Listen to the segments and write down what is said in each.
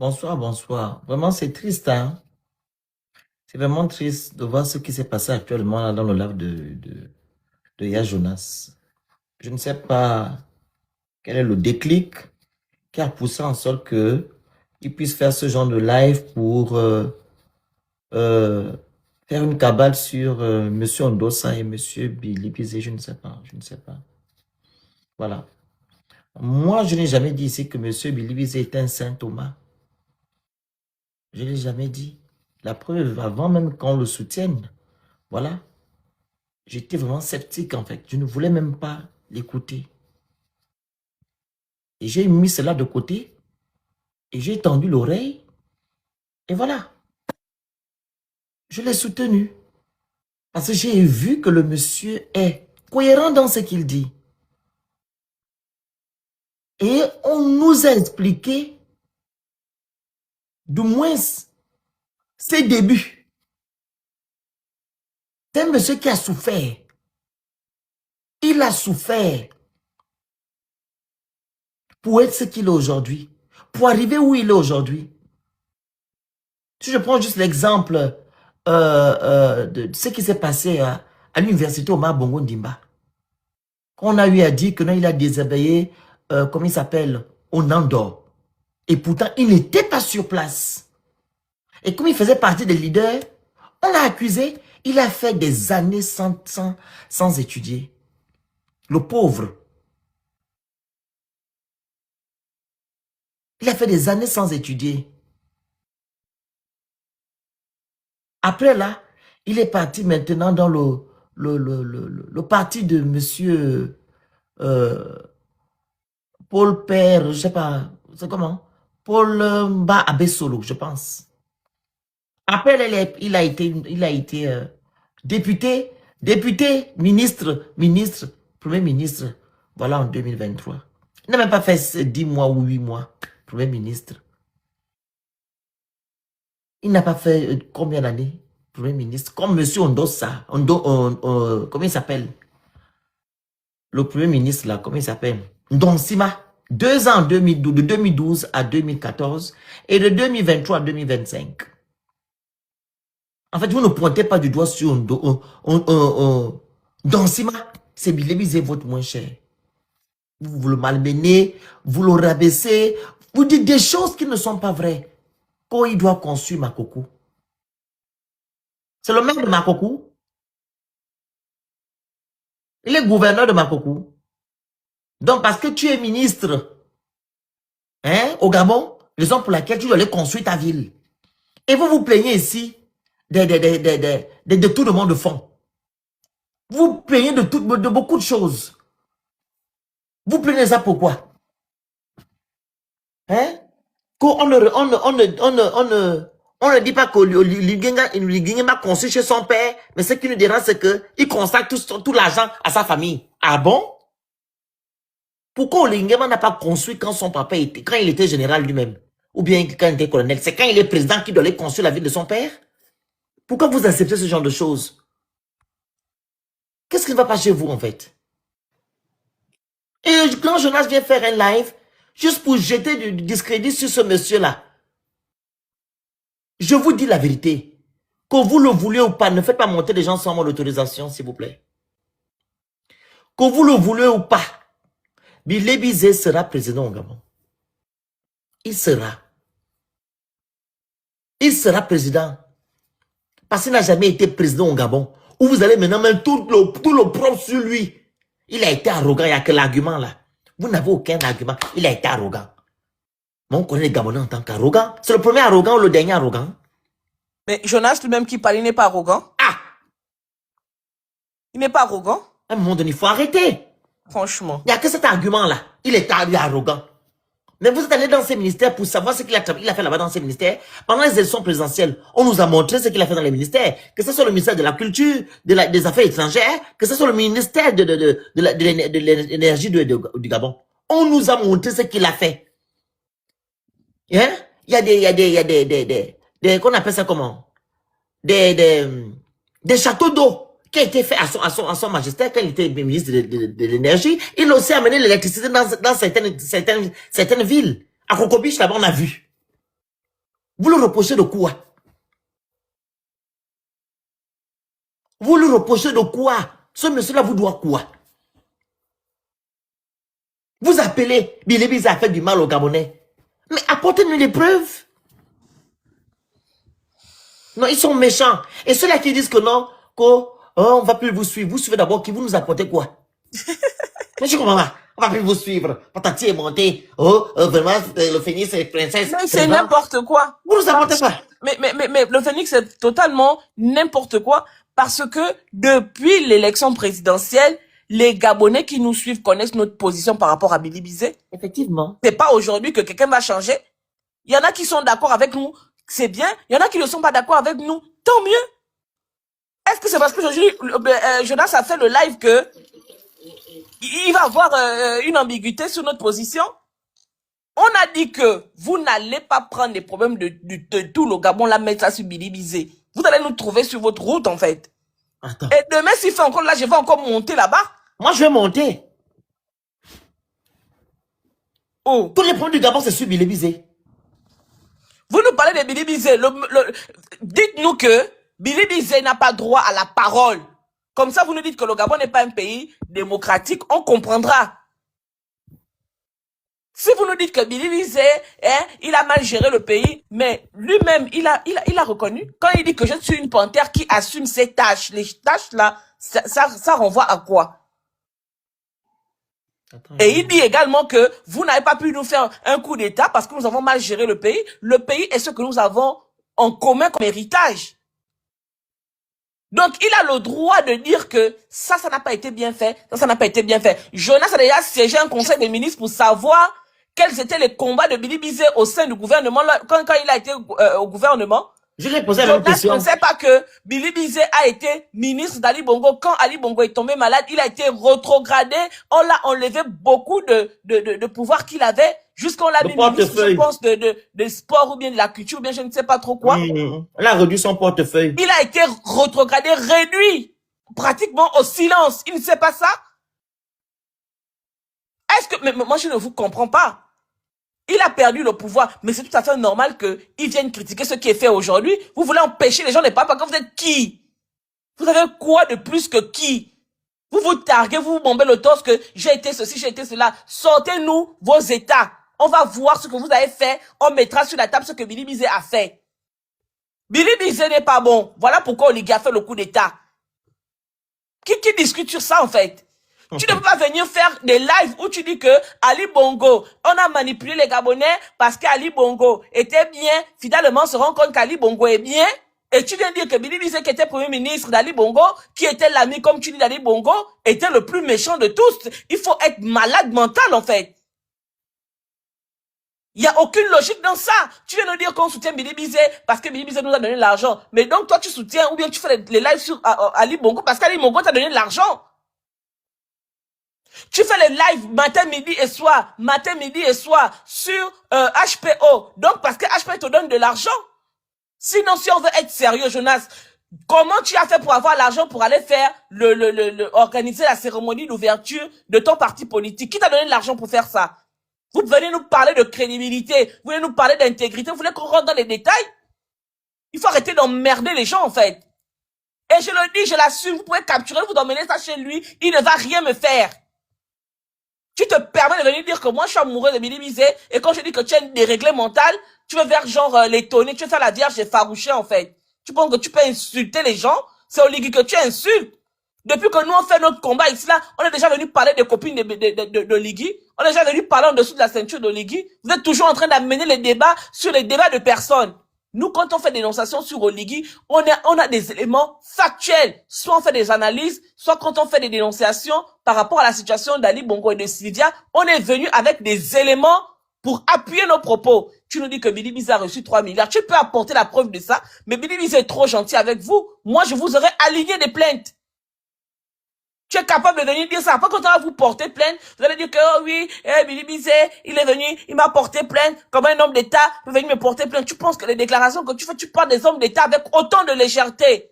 Bonsoir, bonsoir. Vraiment, c'est triste, hein? C'est vraiment triste de voir ce qui s'est passé actuellement là, dans le lac de Ya Jonas. Je ne sais pas quel est le déclic qui a poussé en sorte que il puisse faire ce genre de live pour euh, faire une cabale sur Monsieur Ondosa et Monsieur Billy Bizet. Je ne sais pas, je ne sais pas. Voilà. Moi, je n'ai jamais dit ici que Monsieur Billy Bizet est un saint Thomas. Je ne l'ai jamais dit. La preuve, avant même qu'on le soutienne, voilà. J'étais vraiment sceptique en fait. Je ne voulais même pas l'écouter. Et j'ai mis cela de côté et j'ai tendu l'oreille et voilà. Je l'ai soutenu. Parce que j'ai vu que le monsieur est cohérent dans ce qu'il dit. Et on nous a expliqué, du moins, ses débuts. C'est un monsieur qui a souffert. Il a souffert pour être ce qu'il est aujourd'hui. Pour arriver où il est aujourd'hui. Si je prends juste l'exemple de ce qui s'est passé à l'université Omar Bongo Ndimba. On a eu à dire que non, il a déshabillé, comment il s'appelle, au Nando. Et pourtant, il n'était pas sur place. Et comme il faisait partie des leaders, on l'a accusé. Il a fait des années sans étudier. Le pauvre. Il a fait des années sans étudier. Après là, il est parti maintenant dans le parti de monsieur Paul Père, je ne sais pas, c'est comment? Paul Mba Abesolo, je pense. Après, il a été député, ministre, premier ministre, voilà en 2023. Il n'a même pas fait 10 mois ou 8 mois, premier ministre. Il n'a pas fait combien d'années, premier ministre, comme monsieur Ondosa, comment il s'appelle? Le premier ministre là, comment il s'appelle? Ndonsima. 2 ans, 2012, de 2012 à 2014 et de 2023 à 2025. En fait, vous ne pointez pas du doigt sur Ndonsima. C'est Bilébizé votre moins cher. Vous le malmenez, vous le rabaissez, vous dites des choses qui ne sont pas vraies. Quand il doit construire Makoko. C'est le maire de Makoko. Il est gouverneur de Makoko. Donc, parce que tu es ministre hein, au Gabon, raison pour laquelle tu dois aller construire ta ville. Et vous vous plaignez ici de tout le monde de fond. Vous vous plaignez de beaucoup de choses. Vous plaignez ça pourquoi? Hein? On ne dit pas que Ligengema construit chez son père, mais ce qui nous dérange, c'est qu'il consacre tout l'argent à sa famille. Ah bon? Pourquoi Ligengema n'a pas construit quand son papa était, quand il était général lui-même? Ou bien quand il était colonel? C'est quand il est président qu'il doit aller construire la ville de son père? Pourquoi vous acceptez ce genre de choses? Qu'est-ce qui ne va pas chez vous en fait? Et quand Jonas vient faire un live, juste pour jeter du discrédit sur ce monsieur-là, je vous dis la vérité. Que vous le voulez ou pas, ne faites pas monter les gens sans mon autorisation, s'il vous plaît. Que vous le voulez ou pas, Billy Bizet sera président au Gabon. Il sera. Il sera président. Parce qu'il n'a jamais été président au Gabon. Où vous allez maintenant mettre tout le propre sur lui. Il a été arrogant, il n'y a que l'argument là. Vous n'avez aucun argument. Il a été arrogant. Mais on connaît les Gabonais en tant qu'arrogant. C'est le premier arrogant ou le dernier arrogant? Mais Jonas lui-même qui parle, il n'est pas arrogant. Ah! Il n'est pas arrogant. À un moment donné, il faut arrêter. Franchement. Il n'y a que cet argument-là. Il est arrogant. Mais vous êtes allé dans ces ministères pour savoir ce qu'il a fait là-bas dans ces ministères. Pendant les élections présidentielles, on nous a montré ce qu'il a fait dans les ministères. Que ce soit le ministère de la Culture, des Affaires étrangères, que ce soit le ministère de l'énergie du Gabon. On nous a montré ce qu'il a fait. Hein? Il y a des qu'on appelle ça comment? Des châteaux d'eau qui a été fait à son majesté quand il était ministre de l'énergie. Il a aussi amené l'électricité dans certaines villes. À Kokobich, là-bas, on a vu. Vous le reprochez de quoi? Vous le reprochez de quoi? Ce monsieur-là vous doit quoi? Vous appelez Bilibi a fait du mal aux Gabonais. Mais apportez-nous des preuves. Non, ils sont méchants. Et ceux-là qui disent que non, on ne va plus vous suivre. Vous suivez d'abord qui? Vous nous apportez quoi? Mais je comprends pas. On ne va plus vous suivre. Patati est monté. Vraiment, le phénix est princesse. Mais c'est n'importe quoi. Vous nous apportez pas. Mais le phénix c'est totalement n'importe quoi parce que depuis l'élection présidentielle, les Gabonais qui nous suivent connaissent notre position par rapport à Billy Bizet. Effectivement. C'est pas aujourd'hui que quelqu'un va changer. Il y en a qui sont d'accord avec nous, c'est bien. Il y en a qui ne sont pas d'accord avec nous, tant mieux. Est-ce que c'est parce que Jonas a fait le live que il va avoir une ambiguïté sur notre position? On a dit que vous n'allez pas prendre les problèmes de tout le Gabon, la mettre ça sur Billy Bizet. Vous allez nous trouver sur votre route, en fait. Attends. Et demain, s'il fait encore là, je vais encore monter là-bas. Moi, je vais monter. Oh. Tous les problèmes du Gabon, c'est sur Billy Bizet. Vous nous parlez de Billy Bizet. Dites-nous que Billy Bizet n'a pas droit à la parole. Comme ça, vous nous dites que le Gabon n'est pas un pays démocratique, on comprendra. Si vous nous dites que Billy Bizet, il a mal géré le pays, mais lui-même, il a reconnu. Quand il dit que je suis une panthère qui assume ses tâches, les tâches là, ça renvoie à quoi? Attends, et il dit également que vous n'avez pas pu nous faire un coup d'État parce que nous avons mal géré le pays. Le pays est ce que nous avons en commun comme héritage. Donc, il a le droit de dire que ça n'a pas été bien fait, ça n'a pas été bien fait. Jonas a déjà siégé un conseil des ministres pour savoir quels étaient les combats de Billy Bizet au sein du gouvernement, quand il a été au gouvernement. Je lui ai posé la même question. Je ne sais pas que Billy Bizet a été ministre d'Ali Bongo. Quand Ali Bongo est tombé malade, il a été rétrogradé. On l'a enlevé beaucoup de pouvoir qu'il avait. Jusqu'on l'a mis ministre, je pense, de sport ou bien de la culture, ou bien je ne sais pas trop quoi. Elle a réduit son portefeuille. Il a été rétrogradé, réduit, pratiquement au silence. Il ne sait pas ça? Est-ce que, mais moi je ne vous comprends pas. Il a perdu le pouvoir, mais c'est tout à fait normal qu'il vienne critiquer ce qui est fait aujourd'hui. Vous voulez empêcher les gens de parler parce que vous êtes qui? Vous avez quoi de plus que qui? Vous vous targuez, vous vous bombez le torse que j'ai été ceci, j'ai été cela. Sortez-nous vos états. On va voir ce que vous avez fait. On mettra sur la table ce que Billy Bizet a fait. Billy Bizet n'est pas bon. Voilà pourquoi Oligui a fait le coup d'état. Qui discute sur ça en fait? Tu ne peux pas venir faire des lives où tu dis que Ali Bongo, on a manipulé les Gabonais parce qu'Ali Bongo était bien. Finalement, on se rend compte qu'Ali Bongo est bien. Et tu viens dire que Billy Bizet, qui était premier ministre d'Ali Bongo, qui était l'ami, comme tu dis, d'Ali Bongo, était le plus méchant de tous. Il faut être malade mental, en fait. Il n'y a aucune logique dans ça. Tu viens de dire qu'on soutient Billy Bizet parce que Billy Bizet nous a donné de l'argent. Mais donc, toi, tu soutiens, ou bien tu fais les lives sur Ali Bongo parce qu'Ali Bongo t'a donné de l'argent. Tu fais les lives matin, midi et soir sur HPO. Donc, parce que HPO te donne de l'argent. Sinon, si on veut être sérieux, Jonas, comment tu as fait pour avoir l'argent pour aller faire organiser la cérémonie d'ouverture de ton parti politique? Qui t'a donné de l'argent pour faire ça? Vous venez nous parler de crédibilité, vous venez nous parler d'intégrité, vous voulez qu'on rentre dans les détails? Il faut arrêter d'emmerder les gens, en fait. Et je le dis, je l'assume, vous pouvez capturer, vous emmener ça chez lui, il ne va rien me faire. Tu te permets de venir dire que moi je suis amoureux de Billy Bizet et quand je dis que tu es déréglé mental, tu veux faire genre l'étonner, tu veux faire la vierge effarouchée en fait. Tu penses que tu peux insulter les gens? C'est Oligui que tu insultes. Depuis que nous on fait notre combat ici là, on est déjà venu parler des copines d'Oligui. On est déjà venu parler en dessous de la ceinture d'Oligui. Vous êtes toujours en train d'amener les débats sur les débats de personnes. Nous, quand on fait des dénonciations sur Oligui, on a des éléments factuels. Soit on fait des analyses, soit quand on fait des dénonciations par rapport à la situation d'Ali Bongo et de Sylvia, on est venu avec des éléments pour appuyer nos propos. Tu nous dis que Billy Bizet a reçu 3 milliards. Tu peux apporter la preuve de ça, mais Billy Bizet est trop gentil avec vous. Moi, je vous aurais aligné des plaintes. Tu es capable de venir dire ça. Après, quand on va vous porter plainte, vous allez dire que, oh oui, Billy Bizet, il est venu, il m'a porté plainte, comme un homme d'État peut venir me porter plainte. Tu penses que les déclarations que tu fais, tu parles des hommes d'État avec autant de légèreté.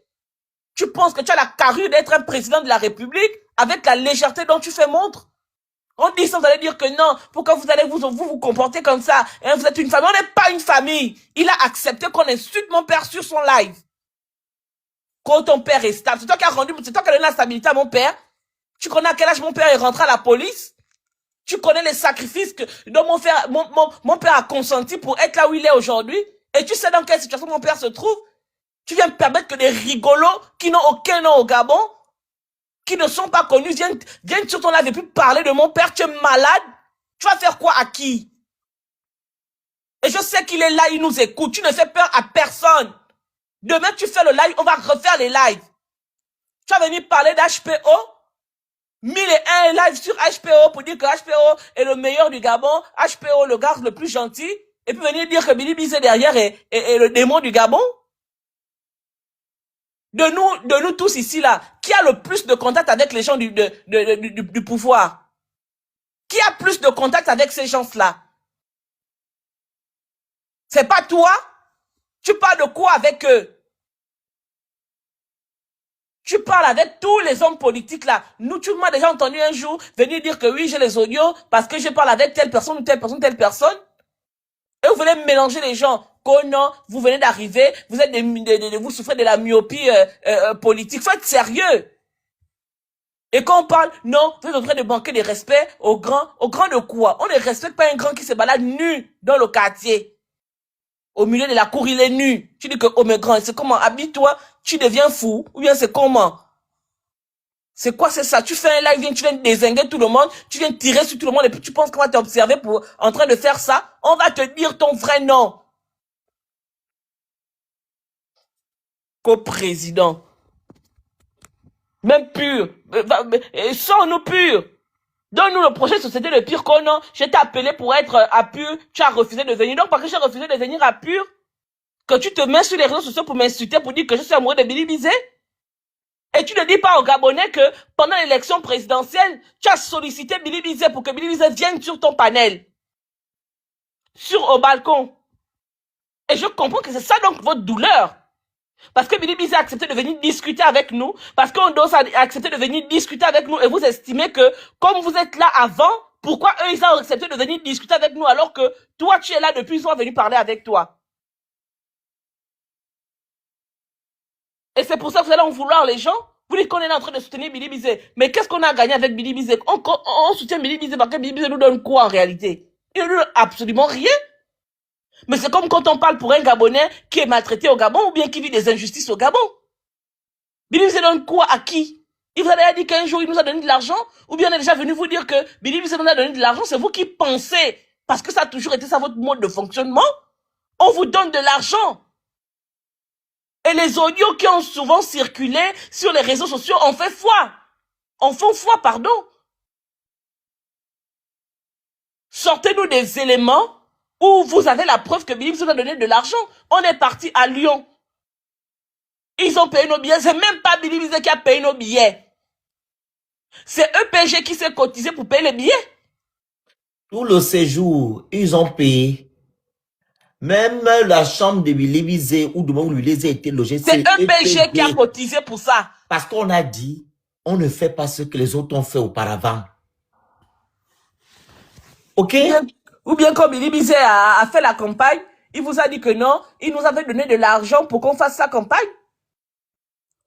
Tu penses que tu as la carrure d'être un président de la République avec la légèreté dont tu fais montre. On dit ça, vous allez dire que non. Pourquoi vous allez vous comporter comme ça? Hein, vous êtes une famille. On n'est pas une famille. Il a accepté qu'on insulte mon père sur son live. Quand ton père est stable, c'est toi qui as rendu, c'est toi qui as donné la stabilité à mon père. Tu connais à quel âge mon père est rentré à la police? Tu connais les sacrifices dont mon père a consenti pour être là où il est aujourd'hui? Et tu sais dans quelle situation mon père se trouve? Tu viens me permettre que des rigolos qui n'ont aucun nom au Gabon, qui ne sont pas connus, viennent sur ton live et puis parler de mon père. Tu es malade? Tu vas faire quoi à qui? Et je sais qu'il est là, il nous écoute. Tu ne fais peur à personne. Demain, tu fais le live, on va refaire les lives. Tu vas venir parler d'HPO, 1001 live sur HPO pour dire que HPO est le meilleur du Gabon, HPO le gars le plus gentil, et puis venir dire que Billy Bizet derrière est le démon du Gabon. De nous tous ici là, qui a le plus de contact avec les gens du pouvoir? Qui a plus de contact avec ces gens-là? C'est pas toi? Tu parles de quoi avec eux? Tu parles avec tous les hommes politiques là. Nous, tu m'as déjà entendu un jour venir dire que oui, j'ai les audios parce que je parle avec telle personne ou telle personne, telle personne. Et vous voulez mélanger les gens. Oh non, vous venez d'arriver, vous êtes vous souffrez de la myopie politique. Faut être sérieux. Et quand on parle, non, vous êtes en train de manquer de respect aux grands. Aux grands de quoi? On ne respecte pas un grand qui se balade nu dans le quartier. Au milieu de la cour, il est nu. Tu dis que, oh, mais grand, c'est comment? Habille-toi, tu deviens fou. Ou bien c'est comment? C'est quoi, c'est ça? Tu fais un live, tu viens dézinguer tout le monde, tu viens tirer sur tout le monde, et puis tu penses qu'on va t'observer pour, en train de faire ça? On va te dire ton vrai nom. Co-président. Même pur. Sans-nous pur. Donne-nous le projet de société de pur qu'on a. Je t'ai appelé pour être à pur. Tu as refusé de venir. Donc, parce que j'ai refusé de venir à pur, que tu te mets sur les réseaux sociaux pour m'insulter, pour dire que je suis amoureux de Billy Bizet. Et tu ne dis pas aux Gabonais que pendant l'élection présidentielle, tu as sollicité Billy Bizet pour que Billy Bizet vienne sur ton panel. Au balcon. Et je comprends que c'est ça donc votre douleur. Parce que Billy Bizet a accepté de venir discuter avec nous, parce qu'on doit accepter de venir discuter avec nous, et vous estimez que, comme vous êtes là avant, pourquoi eux, ils ont accepté de venir discuter avec nous, alors que toi, tu es là depuis, ils sont venus parler avec toi. Et c'est pour ça que vous allez en vouloir les gens. Vous dites qu'on est en train de soutenir Billy Bizet. Mais qu'est-ce qu'on a gagné avec Billy Bizet? On soutient Billy Bizet parce que Billy Bizet nous donne quoi en réalité? Il ne nous donne absolument rien. Mais c'est comme quand on parle pour un Gabonais qui est maltraité au Gabon ou bien qui vit des injustices au Gabon. Billy Bizet donne quoi à qui? Il vous a dit qu'un jour il nous a donné de l'argent, ou bien on est déjà venu vous dire que Billy Bizet nous a donné de l'argent, c'est vous qui pensez, parce que ça a toujours été ça votre mode de fonctionnement, on vous donne de l'argent. Et les audios qui ont souvent circulé sur les réseaux sociaux ont fait foi. En font foi, pardon. Sortez-nous des éléments où vous avez la preuve que Billy Bizet nous a donné de l'argent. On est parti à Lyon. Ils ont payé nos billets. C'est même pas Billy Bizet qui a payé nos billets. C'est EPG qui s'est cotisé pour payer les billets. Tout le séjour, ils ont payé. Même la chambre de Billy Bizet où lui les a été logés. C'est EPG qui a cotisé pour ça. Parce qu'on a dit, on ne fait pas ce que les autres ont fait auparavant. Ok? Ou bien quand Billy Bizet a fait la campagne, il vous a dit que non, il nous avait donné de l'argent pour qu'on fasse sa campagne.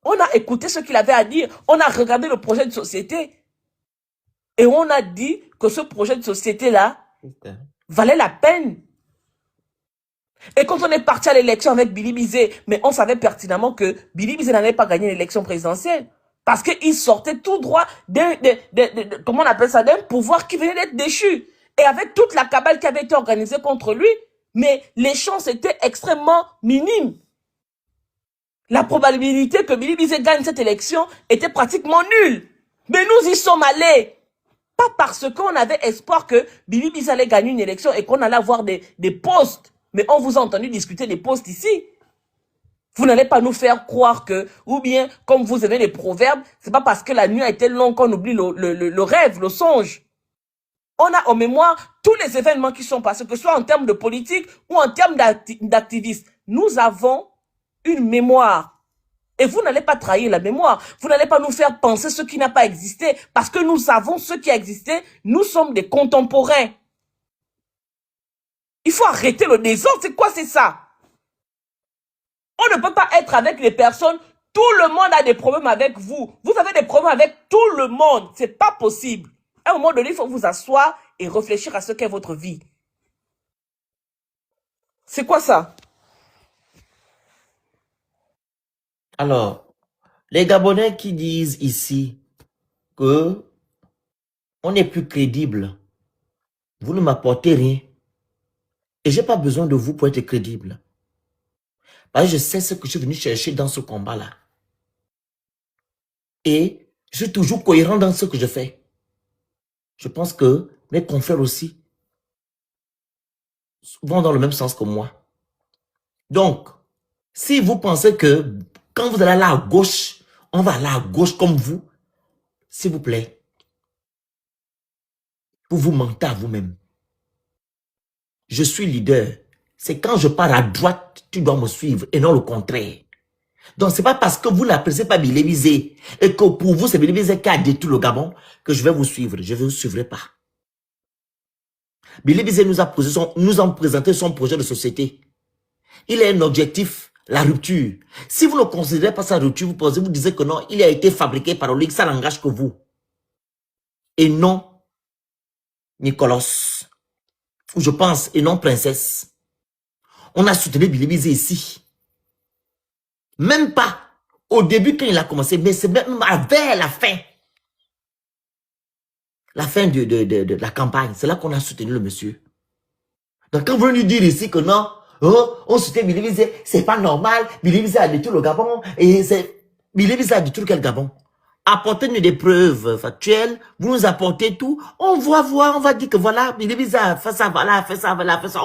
On a écouté ce qu'il avait à dire. On a regardé le projet de société. Et on a dit que ce projet de société-là valait la peine. Et quand on est parti à l'élection avec Billy Bizet, mais on savait pertinemment que Billy Bizet n'allait pas gagner l'élection présidentielle. Parce qu'il sortait tout droit comment on appelle ça, d'un pouvoir qui venait d'être déchu. Et avec toute la cabale qui avait été organisée contre lui, mais les chances étaient extrêmement minimes. La probabilité que Billy Bizet gagne cette élection était pratiquement nulle. Mais nous y sommes allés. Pas parce qu'on avait espoir que Billy Bizet allait gagner une élection et qu'on allait avoir des postes. Mais on vous a entendu discuter des postes ici. Vous n'allez pas nous faire croire que, ou bien, comme vous avez les proverbes, c'est pas parce que la nuit a été longue qu'on oublie le rêve, le songe. On a en mémoire tous les événements qui sont passés, que ce soit en termes de politique ou en termes d'activisme. Nous avons une mémoire. Et vous n'allez pas trahir la mémoire. Vous n'allez pas nous faire penser ce qui n'a pas existé. Parce que nous savons ce qui a existé. Nous sommes des contemporains. Il faut arrêter le désordre. C'est quoi, c'est ça? On ne peut pas être avec les personnes. Tout le monde a des problèmes avec vous. Vous avez des problèmes avec tout le monde. C'est pas possible. À un moment donné, il faut vous asseoir et réfléchir à ce qu'est votre vie. C'est quoi ça? Alors, les Gabonais qui disent ici que on n'est plus crédible, vous ne m'apportez rien. Et je n'ai pas besoin de vous pour être crédible. Parce que je sais ce que je suis venu chercher dans ce combat-là. Et je suis toujours cohérent dans ce que je fais. Je pense que mes confrères aussi vont dans le même sens que moi. Donc, si vous pensez que quand vous allez aller à gauche, on va aller à gauche comme vous, s'il vous plaît, vous mentez à vous-même. Je suis leader. C'est quand je pars à droite, tu dois me suivre et non le contraire. Donc, ce n'est pas parce que vous n'appréciez pas Billy Bizet et que pour vous, c'est Billy Bizet qui a détruit le Gabon que je vais vous suivre. Je ne vous suivrai pas. Billy Bizet nous a présenté son projet de société. Il a un objectif, la rupture. Si vous ne considérez pas sa rupture, vous disiez que non, il a été fabriqué par Olig, ça n'engage que vous. Et non, Nicolas. Ou je pense, et non, princesse. On a soutenu Billy Bizet ici. Même pas au début quand il a commencé, mais c'est même vers la fin. La fin de la campagne, c'est là qu'on a soutenu le monsieur. Donc quand vous nous dire ici que non, oh, on soutient Billy Bizet, c'est pas normal, Billy Bizet a détruit le Gabon, et c'est Billy Bizet a détruit quel Gabon? Apportez-nous des preuves factuelles, vous nous apportez tout, on va voir, on va dire que voilà, Billy Bizet a fait ça, voilà, fait ça, voilà, fait ça,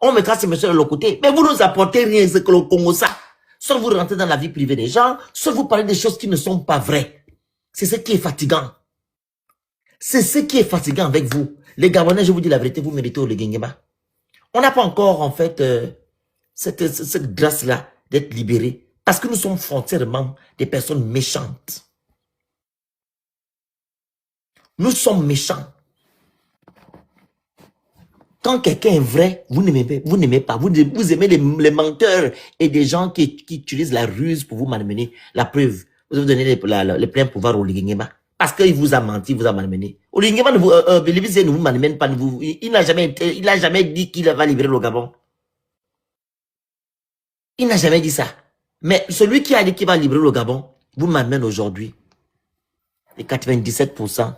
on mettra ce monsieur de l'autre côté, mais vous nous apportez rien, c'est que le Congo ça. Soit vous rentrez dans la vie privée des gens, soit vous parlez des choses qui ne sont pas vraies. C'est ce qui est fatigant. C'est ce qui est fatigant avec vous. Les Gabonais, je vous dis la vérité, vous méritez le Guinguema. On n'a pas encore, en fait, cette grâce-là d'être libérés. Parce que nous sommes foncièrement des personnes méchantes. Nous sommes méchants. Quand quelqu'un est vrai, vous n'aimez pas. Vous aimez les menteurs et des gens qui utilisent la ruse pour vous malmener. La preuve, vous avez donné les pleins pouvoirs au Liguingema. Parce qu'il vous a menti, vous a malmené. Au Liguingema ne vous malmène pas. Il n'a jamais dit qu'il va libérer le Gabon. Il n'a jamais dit ça. Mais celui qui a dit qu'il va libérer le Gabon, vous malmène aujourd'hui. Les 97%.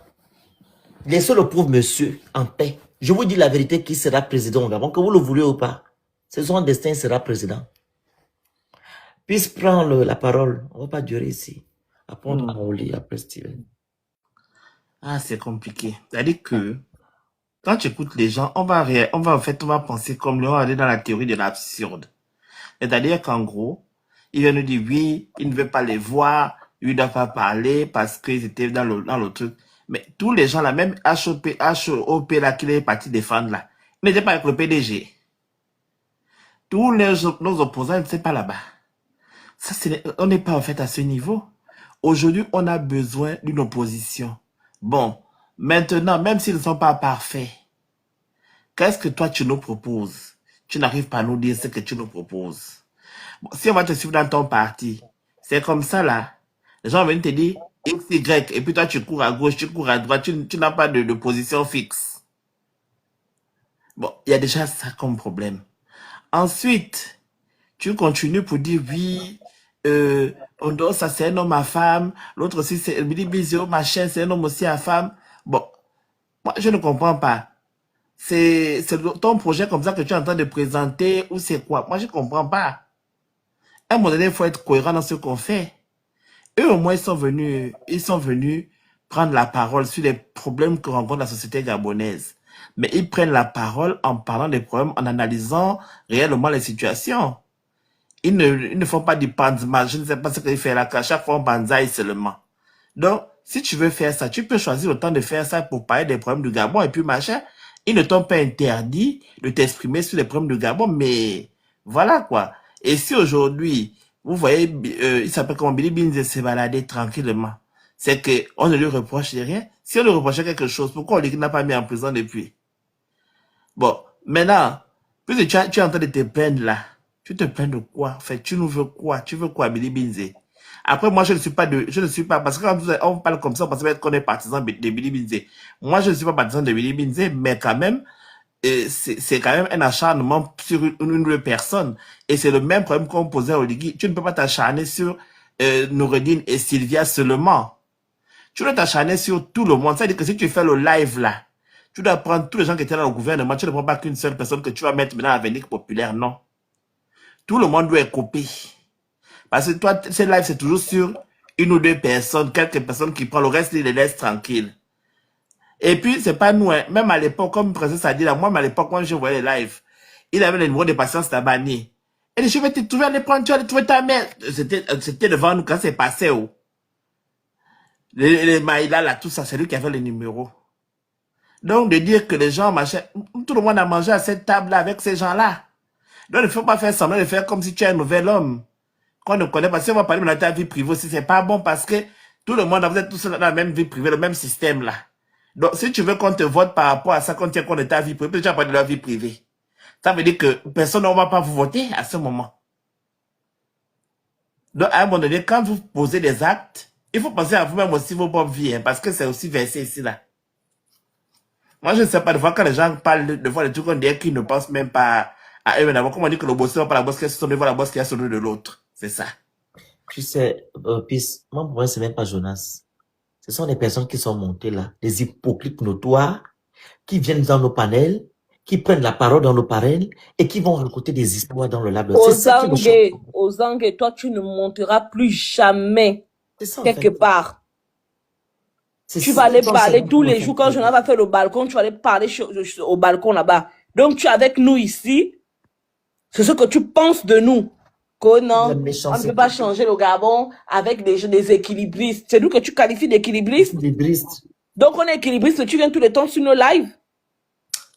Laissez le pauvre monsieur en paix. Je vous dis la vérité, qui sera président au Gabon, que vous le voulez ou pas. C'est son destin, il sera président. Puisse prendre la parole. On ne va pas durer ici. Après, on lit, après Steven. Ah, c'est compliqué. C'est-à-dire que quand tu écoutes les gens, on va penser comme lui, on va aller dans la théorie de l'absurde. C'est-à-dire qu'en gros, il vient nous dire oui, il ne veut pas les voir, il ne doit pas parler parce qu'ils étaient dans le truc. Mais tous les gens là, même HOP là, qu'il est parti défendre là, il n'était pas avec le PDG. Tous nos opposants n'étaient pas là-bas. Ça, on n'est pas en fait à ce niveau. Aujourd'hui, on a besoin d'une opposition. Bon, maintenant, même s'ils ne sont pas parfaits, qu'est-ce que toi tu nous proposes? Tu n'arrives pas à nous dire ce que tu nous proposes. Bon, si on va te suivre dans ton parti, c'est comme ça là. Les gens viennent te dire X, Y, et puis toi tu cours à gauche, tu cours à droite, tu n'as pas de position fixe. Bon, il y a déjà ça comme problème. Ensuite, tu continues pour dire oui, ça c'est un homme à femme, l'autre aussi c'est Billy Bizet, machin, c'est un homme aussi à femme. Bon, moi je ne comprends pas. C'est ton projet comme ça que tu es en train de présenter ou c'est quoi? Moi je ne comprends pas. À un moment donné, il faut être cohérent dans ce qu'on fait. Eux au moins ils sont venus prendre la parole sur les problèmes que rencontre la société gabonaise. Mais ils prennent la parole en parlant des problèmes, en analysant réellement les situations. Ils ne font pas du panzma. Je ne sais pas ce qu'ils font là, qu'à chaque fois on banzaille seulement. Donc, si tu veux faire ça, tu peux choisir le temps de faire ça pour parler des problèmes du Gabon et puis machin. Ils ne t'ont pas interdit de t'exprimer sur les problèmes du Gabon, mais voilà quoi. Et si aujourd'hui, Vous voyez, il s'appelle comment Billy Binze s'est baladé tranquillement. C'est que on ne lui reproche rien. Si on lui reprochait quelque chose, pourquoi on n'a pas mis en prison depuis? Bon, maintenant, puisque tu es en train de te plaindre là, tu te plains de quoi? En fait, tu nous veux quoi? Tu veux quoi, Billy Binze? Après, moi, je ne suis pas, parce que quand on parle comme ça, on pense qu'on est partisan de Billy Binze. Moi, je ne suis pas partisan de Billy Binze, mais quand même, c'est quand même un acharnement sur une personne. Et c'est le même problème qu'on posait à Oligui. Tu ne peux pas t'acharner sur Noureddine et Sylvia seulement. Tu dois t'acharner sur tout le monde. Ça veut dire que si tu fais le live là, tu dois prendre tous les gens qui étaient dans le gouvernement. Tu ne prends pas qu'une seule personne que tu vas mettre maintenant à Avenir Populaire. Non. Tout le monde doit être copié. Parce que toi, ces lives, c'est toujours sur une ou deux personnes, quelques personnes qui prennent le reste, ils les laissent tranquilles. Et puis, c'est pas nous, hein. Même à l'époque, comme le président a dit là, moi, à l'époque, quand je voyais les lives, il avait le numéro de patience Tabani. Et je vais te trouver, aller prendre, tu vas aller trouver ta mère. C'était devant nous quand c'est passé, oh. Les Maïla, là, tout ça, c'est lui qui avait le numéro. Donc, de dire que les gens marchaient, tout le monde a mangé à cette table-là avec ces gens-là. Donc, il ne faut pas faire semblant de faire comme si tu es un nouvel homme. Qu'on ne connaît pas. Si on va parler de ta vie privée aussi, c'est pas bon parce que tout le monde, vous êtes tous dans la même vie privée, le même système, là. Donc, si tu veux qu'on te vote par rapport à ça, qu'on tient compte de ta vie privée, peut-être tu vas parler de la vie privée. Ça veut dire que personne ne va pas vous voter à ce moment. Donc, à un moment donné, quand vous posez des actes, il faut penser à vous-même aussi vos propres vies, hein, parce que c'est aussi versé ici, là. Moi, je ne sais pas, de fois, quand les gens parlent de fois des trucs, on dirait qu'ils ne pensent même pas à eux. Comme on dit que le boss n'est pas la bosse qui est sur son la bosse qui est sur de l'autre. C'est ça. Tu sais, Pis, moi, pour moi, c'est même pas Jonas. Ce sont des personnes qui sont montées là, des hypocrites notoires, qui viennent dans nos panels, qui prennent la parole dans nos panels et qui vont raconter des histoires dans le lab. C'est ça qui me choque. Ozangue, toi, tu ne monteras plus jamais C'est ça, en quelque fait. part. C'est Tu ça, vas aller c'est parler ça, tous les c'est jours ça. quand Jonas va faire le balcon, tu vas aller parler au balcon là-bas. Donc, tu es avec nous ici. C'est ce que tu penses de nous. Que La non, on ne méchanceté. peut pas changer le Gabon avec des équilibristes. C'est nous que tu qualifies d'équilibristes. Des bristes. Donc, on est équilibriste, tu viens tous les temps sur nos lives.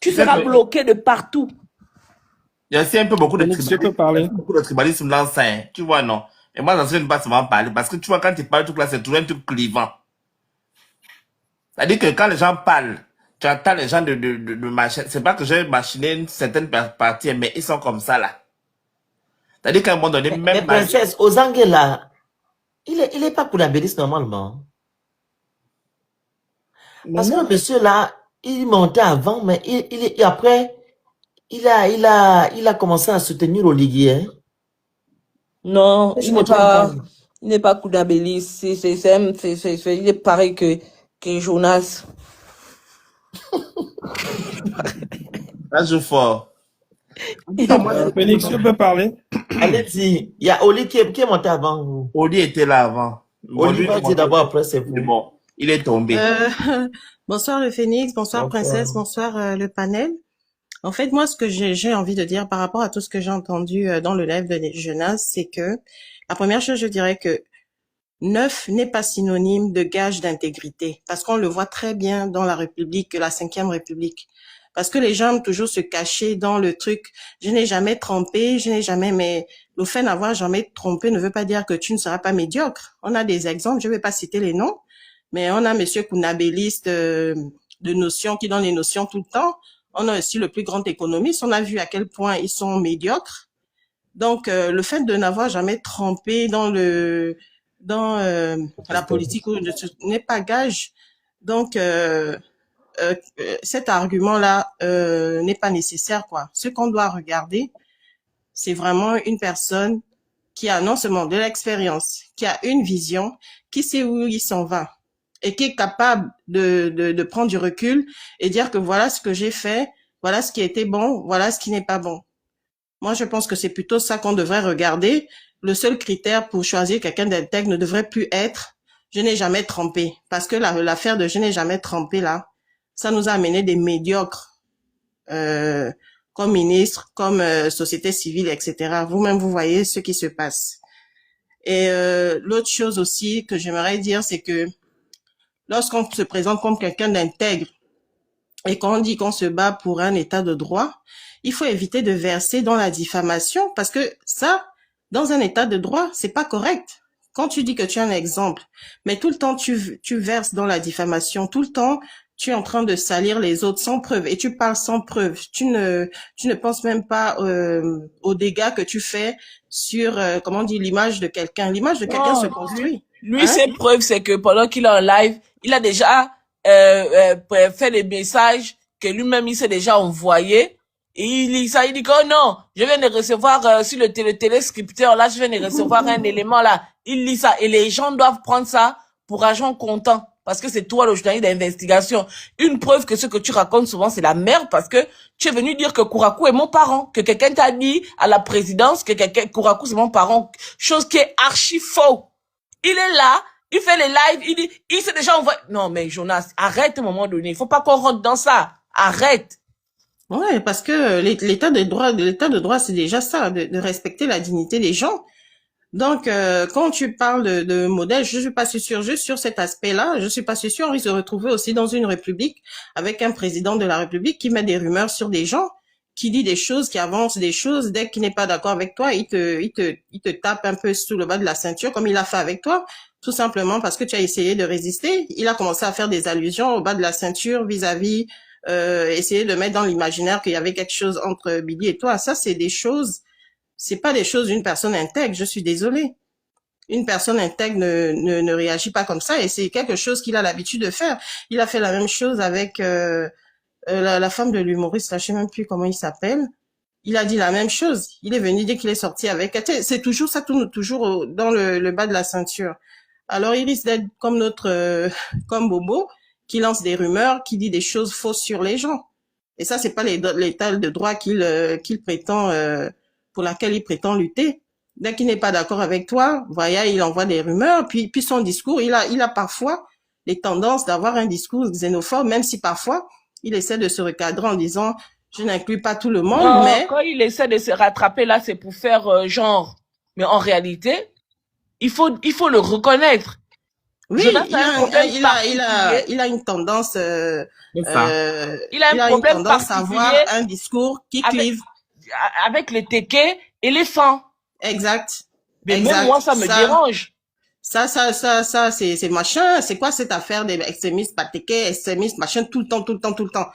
Tu seras bloqué de partout. Il y a aussi un peu beaucoup de Phoenix, je peux parler? tribalisme dans ça, hein. Tu vois, non. Et moi, dans ce ne pas souvent parler. Parce que tu vois, quand tu parles tout là, c'est toujours un truc clivant. C'est-à-dire que quand les gens parlent, tu entends les gens de machin. C'est pas que j'ai machiné une certaine partie, mais ils sont comme ça, là. C'est-à-dire qu'à un moment donné, Mais même princesse, Ozangue là, il est pas pour la bédisse normalement. Parce que monsieur là, il montait avant, mais après, il a commencé à soutenir Oligui, hein. Non, Je il me n'est trompe pas, pas. il n'est pas Koudabélis. Il est pareil que Jonas. ça joue fort. Phoenix, je peux parler? Allez-y, il y a Oli qui est monté avant vous. Oli était là avant. Oli va dire d'abord, après c'est vous. Bon, il est tombé. Bonsoir le Phoenix, bonsoir Princesse, bonsoir le panel. En fait, moi, ce que j'ai envie de dire par rapport à tout ce que j'ai entendu dans le live de Jonas, c'est que la première chose, je dirais que neuf n'est pas synonyme de gage d'intégrité, parce qu'on le voit très bien dans la République, la 5e République. Parce que les gens aiment toujours se cacher dans le truc. Je n'ai jamais trompé, mais le fait d'avoir jamais trompé ne veut pas dire que tu ne seras pas médiocre. On a des exemples, je ne vais pas citer les noms, mais on a monsieur Kounabélis de notions qui donne les notions tout le temps. On a aussi le plus grand économiste. On a vu à quel point ils sont médiocres. Donc, le fait de n'avoir jamais trompé dans la politique n'est pas gage. Donc, cet argument-là n'est pas nécessaire, quoi. Ce qu'on doit regarder, c'est vraiment une personne qui a non seulement de l'expérience, qui a une vision, qui sait où il s'en va et qui est capable de prendre du recul et dire que voilà ce que j'ai fait, voilà ce qui a été bon, voilà ce qui n'est pas bon. Moi, je pense que c'est plutôt ça qu'on devrait regarder. Le seul critère pour choisir quelqu'un d'intègre ne devrait plus être « je n'ai jamais trompé ». Parce que l'affaire de « je n'ai jamais trompé » là, ça nous a amené des médiocres comme ministre, comme société civile, etc. Vous-même, vous voyez ce qui se passe. Et l'autre chose aussi que j'aimerais dire, c'est que lorsqu'on se présente comme quelqu'un d'intègre et qu'on dit qu'on se bat pour un état de droit, il faut éviter de verser dans la diffamation parce que ça, Dans un état de droit, c'est pas correct. Quand tu dis que tu es un exemple, mais tout le temps tu verses dans la diffamation, tout le temps tu es en train de salir les autres sans preuve et tu parles sans preuve. Tu ne penses même pas aux dégâts que tu fais sur comment on dit l'image de quelqu'un. L'image de quelqu'un se Non, construit. lui, Hein? ses preuves, c'est que pendant qu'il est en live, il a déjà fait des messages que lui-même, il s'est déjà envoyé. Et il lit ça, il dit que oh non, je viens de recevoir sur le téléscripteur, là, je viens de recevoir un élément là. Il lit ça et les gens doivent prendre ça pour argent comptant. Parce que c'est toi le journaliste d'investigation. Une preuve que ce que tu racontes souvent, c'est la merde parce que tu es venu dire que Kourakou est mon parent, que quelqu'un t'a dit à la présidence que Kourakou c'est mon parent. Chose qui est archi faux. Il est là, il fait les lives, il dit, il s'est déjà envoyé. Non, mais Jonas, arrête à un moment donné. Il faut pas qu'on rentre dans ça. Arrête. Ouais, parce que l'état de droit, c'est déjà ça, de respecter la dignité des gens. Donc, quand tu parles de modèle, je suis pas si sûre, juste sur cet aspect-là, je suis pas si sûre, on risque de se retrouver aussi dans une république avec un président de la République qui met des rumeurs sur des gens, qui dit des choses, qui avance des choses, dès qu'il n'est pas d'accord avec toi, il te tape un peu sous le bas de la ceinture, comme il a fait avec toi, tout simplement parce que tu as essayé de résister. Il a commencé à faire des allusions au bas de la ceinture vis-à-vis, essayer de mettre dans l'imaginaire qu'il y avait quelque chose entre Billy et toi. Ça, c'est des choses, c'est pas des choses d'une personne intègre, je suis désolée. Une personne intègre ne réagit pas comme ça et c'est quelque chose qu'il a l'habitude de faire. Il a fait la même chose avec la femme de l'humoriste, là, je sais même plus comment il s'appelle. Il a dit la même chose. Il est venu dès qu'il est sorti avec. C'est toujours, ça tourne toujours dans le bas de la ceinture. Alors il risque d'être comme comme Bobo, qui lance des rumeurs, qui dit des choses fausses sur les gens. Et ça, c'est pas l'état de droit qu'il prétend, pour laquelle il prétend lutter. Dès qu'il n'est pas d'accord avec toi, voilà, il envoie des rumeurs, puis son discours, il a parfois les tendances d'avoir un discours xénophobe, même si parfois, il essaie de se recadrer en disant, je n'inclus pas tout le monde, Non, mais... quand il essaie de se rattraper là, c'est pour faire genre. Mais en réalité, il faut le reconnaître. Oui, Jonas a un problème il a une tendance, C'est ça. il a un il a une problème tendance à avoir particulier un discours qui avec, clive. avec les téqués et les fans. Exact. Mais même Exact. moi, ça me dérange. Ça, c'est machin. C'est quoi cette affaire des extrémistes patéqués, extrémistes, machin, tout le temps.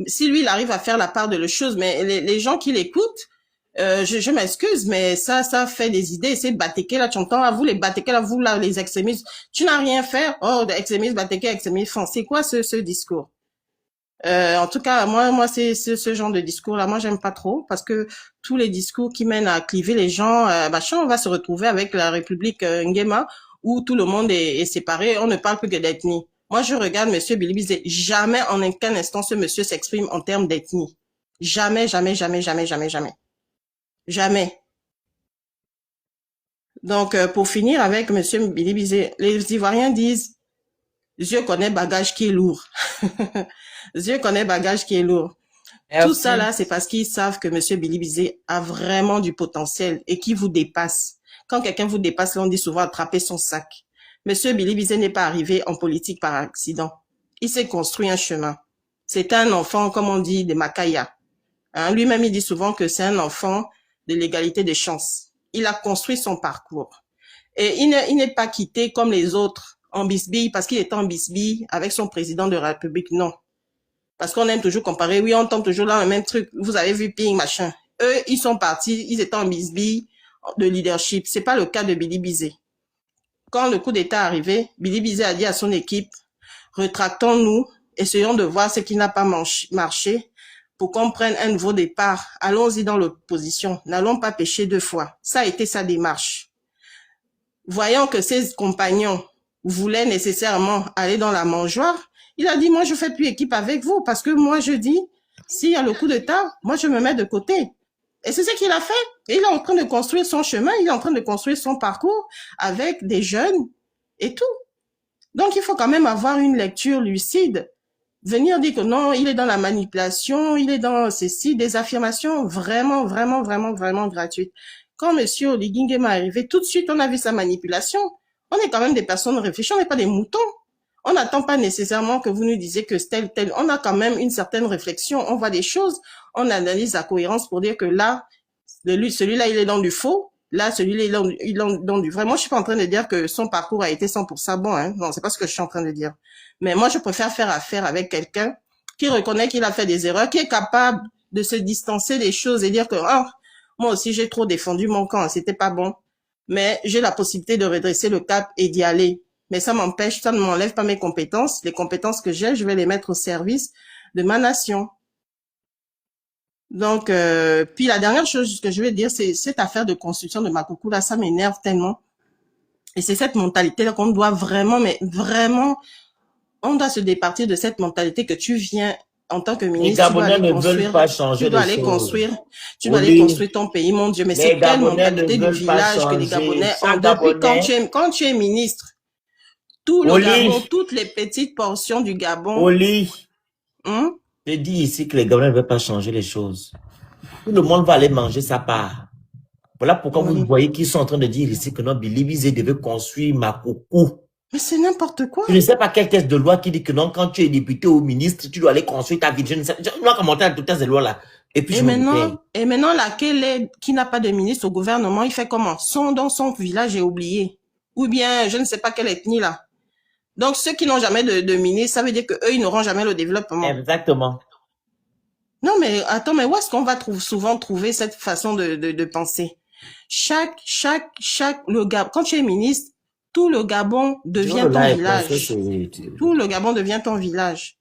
Si lui, il arrive à faire la part de la chose, mais les gens qui l'écoutent, je m'excuse, mais ça fait des idées. C'est batéqué, là, tu entends, à vous, les batéqués, là, vous, là, les extrémistes. Tu n'as rien fait. Oh, extrémistes, batéqués, extrémistes, fans. C'est quoi ce discours? En tout cas, moi, c'est ce genre de discours-là. Moi, j'aime pas trop parce que tous les discours qui mènent à cliver les gens, machin, on va se retrouver avec la République Nguema où tout le monde est séparé. On ne parle plus que d'ethnie. Moi, je regarde Monsieur Bilibizé. Jamais, en aucun instant, ce monsieur s'exprime en termes d'ethnie. Jamais. Donc, pour finir avec Monsieur Bilibizé, les Ivoiriens disent, Dieu connaît bagage qui est lourd. Dieu connaît bagage qui est lourd. Merci. Tout ça là, c'est parce qu'ils savent que Monsieur Bilibizé a vraiment du potentiel et qu'il vous dépasse. Quand quelqu'un vous dépasse, on dit souvent attraper son sac. Monsieur Bilibizé n'est pas arrivé en politique par accident. Il s'est construit un chemin. C'est un enfant, comme on dit, de Makaya. Hein, lui-même, il dit souvent que c'est un enfant de l'égalité des chances. Il a construit son parcours. Et il n'est pas quitté comme les autres en bisbille parce qu'il était en bisbille avec son président de la République. Non. Parce qu'on aime toujours comparer. Oui, on tombe toujours dans le même truc. Vous avez vu Ping, machin. Eux, ils sont partis. Ils étaient en bisbille de leadership. C'est pas le cas de Bilibizé. Quand le coup d'État est arrivé, Bilibizé a dit à son équipe, retractons-nous, essayons de voir ce qui n'a pas marché pour qu'on prenne un nouveau départ. Allons-y dans l'opposition. N'allons pas pécher deux fois. Ça a été sa démarche. Voyant que ses compagnons voulaient nécessairement aller dans la mangeoire, il a dit, moi, je fais plus équipe avec vous parce que moi, je dis, s'il y a le coup d'État, moi, je me mets de côté. Et c'est ce qu'il a fait. Et il est en train de construire son chemin, il est en train de construire son parcours avec des jeunes et tout. Donc, il faut quand même avoir une lecture lucide. Venir dire que non, il est dans la manipulation, il est dans ceci, des affirmations vraiment gratuites. Quand Monsieur Oligui Nguema est arrivé, tout de suite, on a vu sa manipulation. On est quand même des personnes réfléchies, on n'est pas des moutons. On n'attend pas nécessairement que vous nous disiez que c'est tel. On a quand même une certaine réflexion, on voit des choses, on analyse la cohérence pour dire que là, celui-là, il est dans du faux, Là, celui-là, il en donne du vrai. Moi, je suis pas en train de dire que son parcours a été 100% bon, hein. Non, c'est pas ce que je suis en train de dire. Mais moi, je préfère faire affaire avec quelqu'un qui reconnaît qu'il a fait des erreurs, qui est capable de se distancer des choses et dire que, ah, moi aussi, j'ai trop défendu mon camp, c'était pas bon. Mais j'ai la possibilité de redresser le cap et d'y aller. Mais ça m'empêche, ça ne m'enlève pas mes compétences. Les compétences que j'ai, je vais les mettre au service de ma nation. Donc, puis la dernière chose que je vais dire, c'est cette affaire de construction de Makoko, là, ça m'énerve tellement. Et c'est cette mentalité-là qu'on doit vraiment, mais vraiment, on doit se départir de cette mentalité que tu viens en tant que Les ministre, tu dois Gabonais aller ne veulent construire, pas changer tu dois les aller choses. construire, tu dois aller Oli, construire ton pays, mon Dieu. Mais les c'est quelle Gabonais ne mentalité du veulent pas village que les changer. Gabonais ont Chaque depuis Gabonais, quand tu es ministre? Tout le Oli, Gabon, toutes les petites portions du Gabon, Oli, hein? je dis ici que les Gabonais ne veulent pas changer les choses. Tout le monde va aller manger sa part. Voilà pourquoi vous Oui. voyez qu'ils sont en train de dire ici que non, Billy Bizet devait construire Makoko. Mais c'est n'importe quoi. Je ne sais pas quel texte de loi qui dit que non, quand tu es député ou ministre, tu dois aller construire ta ville. Je ne sais pas. Je dois commenter tout texte de loi là. Et puis je me bouteille. Et maintenant, laquelle qui n'a pas de ministre au gouvernement, il fait comment? Dans son village est oublié. Ou bien, je ne sais pas quelle ethnie là. Donc, ceux qui n'ont jamais de ministre, ça veut dire que eux, ils n'auront jamais le développement. Exactement. Non, mais attends, mais où est-ce qu'on va souvent trouver cette façon de penser? Quand tu es ministre, tout le Gabon devient ton village. Tout le Gabon devient ton village.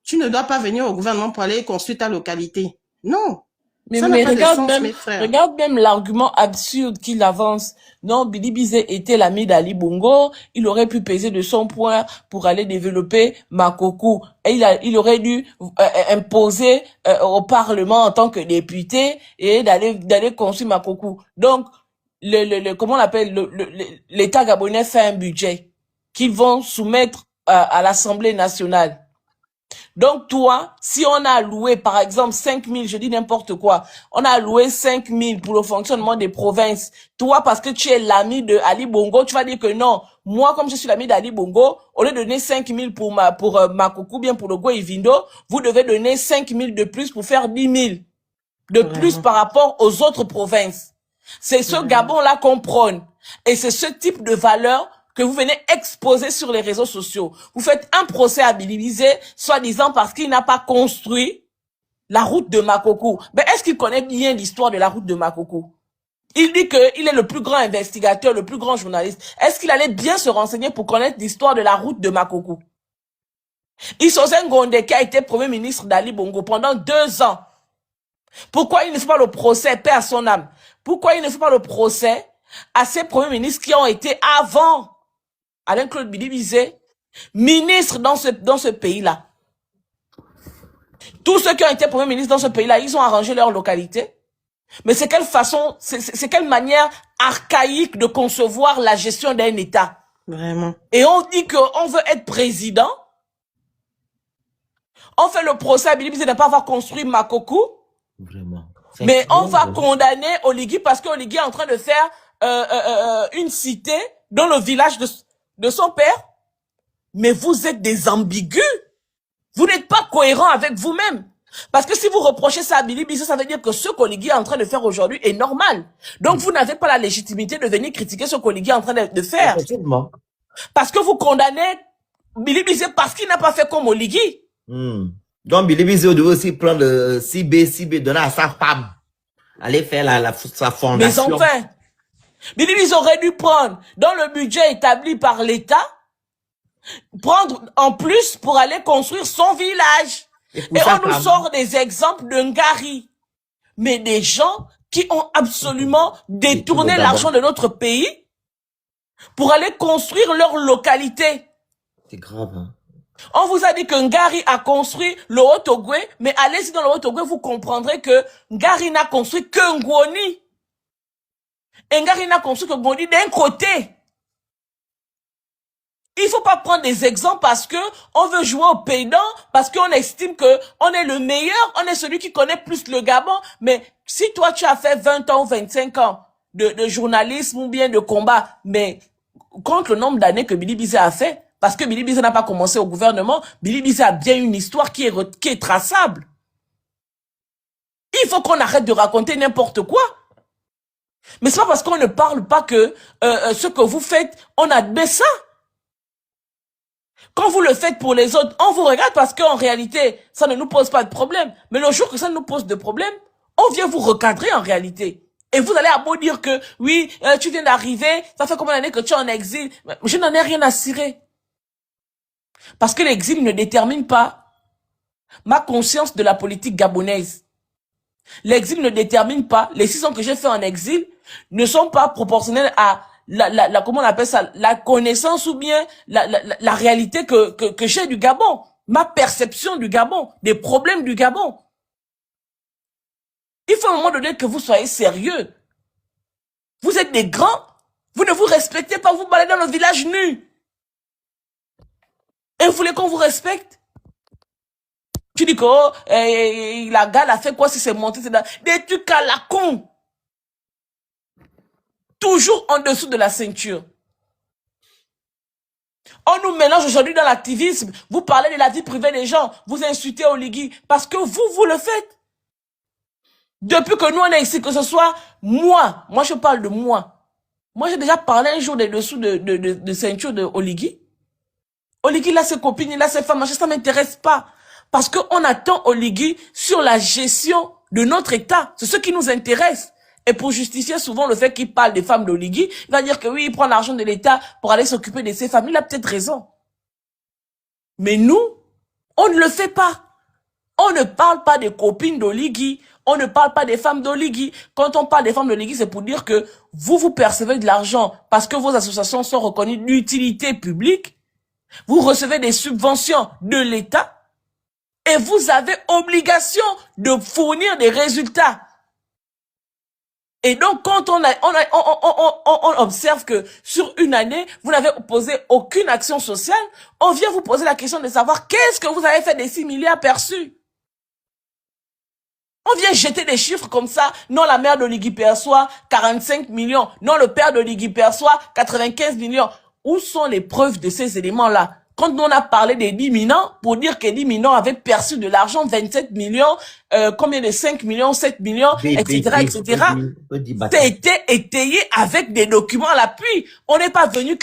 Tu ne dois pas venir au gouvernement pour aller construire ta localité. Non. Mais Ça n'a pas de regarde sens, même, mes frères. regarde même l'argument absurde qu'il avance. Non, Billy Bizet était l'ami d'Ali Bongo. Il aurait pu peser de son poids pour aller développer Makoko. Et il aurait dû imposer au Parlement en tant que député et d'aller construire Makoko. Donc, comment on l'appelle, l'État gabonais fait un budget qu'ils vont soumettre à l'Assemblée nationale. Donc, toi, si on a alloué, par exemple, 5 000, je dis n'importe quoi, on a alloué 5 000 pour le fonctionnement des provinces. Toi, parce que tu es l'ami de Ali Bongo, tu vas dire que non. Moi, comme je suis l'ami d'Ali Bongo, au lieu de donner 5 000 pour Makoko, bien pour le Goïvindo, vous devez donner 5 000 de plus pour faire 10 000 de plus par rapport aux autres provinces. C'est ce Gabon-là qu'on prône. Et c'est ce type de valeur que vous venez exposer sur les réseaux sociaux. Vous faites un procès à Billy Bizet, soi-disant parce qu'il n'a pas construit la route de Makoko. Mais est-ce qu'il connaît bien l'histoire de la route de Makoko? Il dit qu'il est le plus grand investigateur, le plus grand journaliste. Est-ce qu'il allait bien se renseigner pour connaître l'histoire de la route de Makoko? Issozen Gondé, qui a été premier ministre d'Ali Bongo pendant 2 ans. Pourquoi il ne fait pas le procès, paix à son âme? Pourquoi il ne fait pas le procès à ces premiers ministres qui ont été avant Alain-Claude Billy Bizet, ministre dans ce pays-là? Tous ceux qui ont été premiers ministres dans ce pays-là, ils ont arrangé leur localité. Mais c'est quelle façon, c'est quelle manière archaïque de concevoir la gestion d'un État. Vraiment. Et on dit qu'on veut être président. On fait le procès à Billy Bizet de ne pas avoir construit Makoko. Vraiment. Mais on va condamner Oligui parce qu'Oligui est en train de faire une cité dans le village de son père. Mais vous êtes des ambigus. Vous n'êtes pas cohérents avec vous-même. Parce que si vous reprochez ça à Billy Bizet, ça veut dire que ce qu'Oligui est en train de faire aujourd'hui est normal. Donc vous n'avez pas la légitimité de venir critiquer ce qu'Oligui est en train de faire. Effectivement. Parce que vous condamnez Billy Bizet parce qu'il n'a pas fait comme Oligui. Donc, Billy Bizet devait aussi prendre le CB, donner à sa femme. Aller faire sa fondation. Mais enfin, Billy Bizet aurait dû prendre, dans le budget établi par l'État, prendre en plus pour aller construire son village. Et on nous sort des exemples de Ngari. Mais des gens qui ont absolument détourné l'argent de notre pays pour aller construire leur localité. C'est grave, hein. On vous a dit que Ngari a construit le Haut-Ogoué, mais allez-y dans le Haut-Ogoué, vous comprendrez que Ngari n'a construit que Ngoni. Et Ngari n'a construit que Ngoni d'un côté. Il faut pas prendre des exemples parce que on veut jouer au pédant, parce qu'on estime que on est le meilleur, on est celui qui connaît plus le Gabon. Mais si toi tu as fait 20 ans ou 25 ans de journalisme ou bien de combat, mais contre le nombre d'années que Billy Bizet a fait, parce que Billy Bizet n'a pas commencé au gouvernement, Billy Bizet a bien une histoire qui est traçable. Il faut qu'on arrête de raconter n'importe quoi. Mais c'est pas parce qu'on ne parle pas que ce que vous faites, on admet ça. Quand vous le faites pour les autres, on vous regarde parce qu'en réalité, ça ne nous pose pas de problème. Mais le jour que ça nous pose de problème, on vient vous recadrer en réalité. Et vous allez à beau dire que, oui, tu viens d'arriver, ça fait combien d'années que tu es en exil? Je n'en ai rien à cirer. Parce que l'exil ne détermine pas ma conscience de la politique gabonaise. L'exil ne détermine pas, les 6 ans que j'ai fait en exil ne sont pas proportionnels à comment on appelle ça, la connaissance ou bien la réalité que j'ai du Gabon, ma perception du Gabon, des problèmes du Gabon. Il faut à un moment donné que vous soyez sérieux. Vous êtes des grands, vous ne vous respectez pas, vous baladez dans le village nu. Et vous voulez qu'on vous respecte? Tu dis que oh, la gale a fait quoi si c'est monté, c'est des trucs à la con. Toujours en dessous de la ceinture. On nous mélange aujourd'hui dans l'activisme. Vous parlez de la vie privée des gens. Vous insultez Oligui. Parce que vous le faites. Depuis que nous on est ici, que ce soit moi je parle de moi. Moi j'ai déjà parlé un jour des dessous de ceinture de Oligui. Oligui, il a ses copines, il a ses femmes, ça m'intéresse pas. Parce qu'on attend Oligui sur la gestion de notre État. C'est ce qui nous intéresse. Et pour justifier souvent le fait qu'il parle des femmes d'Oligui, il va dire que oui, il prend l'argent de l'État pour aller s'occuper de ses femmes. Il a peut-être raison. Mais nous, on ne le fait pas. On ne parle pas des copines d'Oligui. On ne parle pas des femmes d'Oligui. Quand on parle des femmes d'Oligui, c'est pour dire que vous percevez de l'argent parce que vos associations sont reconnues d'utilité publique. Vous recevez des subventions de l'État. Et vous avez obligation de fournir des résultats. Et donc, quand on observe que sur une année, vous n'avez posé aucune action sociale, on vient vous poser la question de savoir qu'est-ce que vous avez fait des 6 milliards perçus. On vient jeter des chiffres comme ça. Non, la mère d'Oligui perçoit 45 millions. Non, le père d'Oligui perçoit 95 millions. Où sont les preuves de ces éléments-là? Quand on a parlé des 10 Minans, pour dire que 10 Minans avaient perçu de l'argent, 27 millions, combien de 5 millions, 7 millions, etc., etc., ça a été étayé avec des documents à l'appui. On n'est pas venu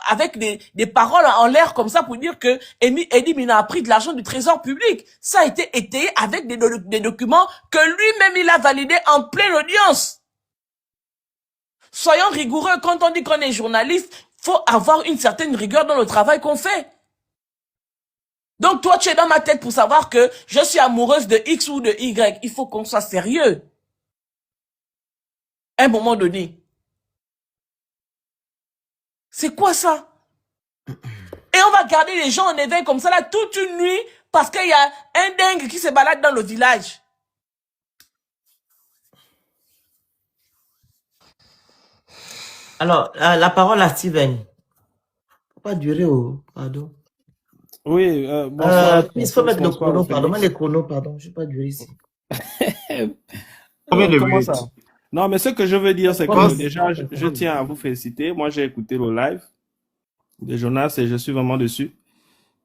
avec des paroles en l'air comme ça pour dire que Eddie Minan a pris de l'argent du trésor public. Ça a été étayé avec des documents que lui-même il a validés en pleine audience. Soyons rigoureux quand on dit qu'on est journaliste. Faut avoir une certaine rigueur dans le travail qu'on fait. Donc toi, tu es dans ma tête pour savoir que je suis amoureuse de X ou de Y. Il faut qu'on soit sérieux. À un moment donné. C'est quoi ça? Et on va garder les gens en éveil comme ça là toute une nuit parce qu'il y a un dingue qui se balade dans le village. Alors, la parole à Steven. Faut pas durer, pardon. Oui, bonsoir. Il faut mettre le Bonsoir, chrono, Félix. pardon. Mets les chronos, pardon. Je ne vais pas durer ici. Combien de Comment minutes? ça? Non, mais ce que je veux dire, c'est Comment que déjà, je tiens à vous féliciter. Moi, j'ai écouté le live de Jonas et je suis vraiment dessus.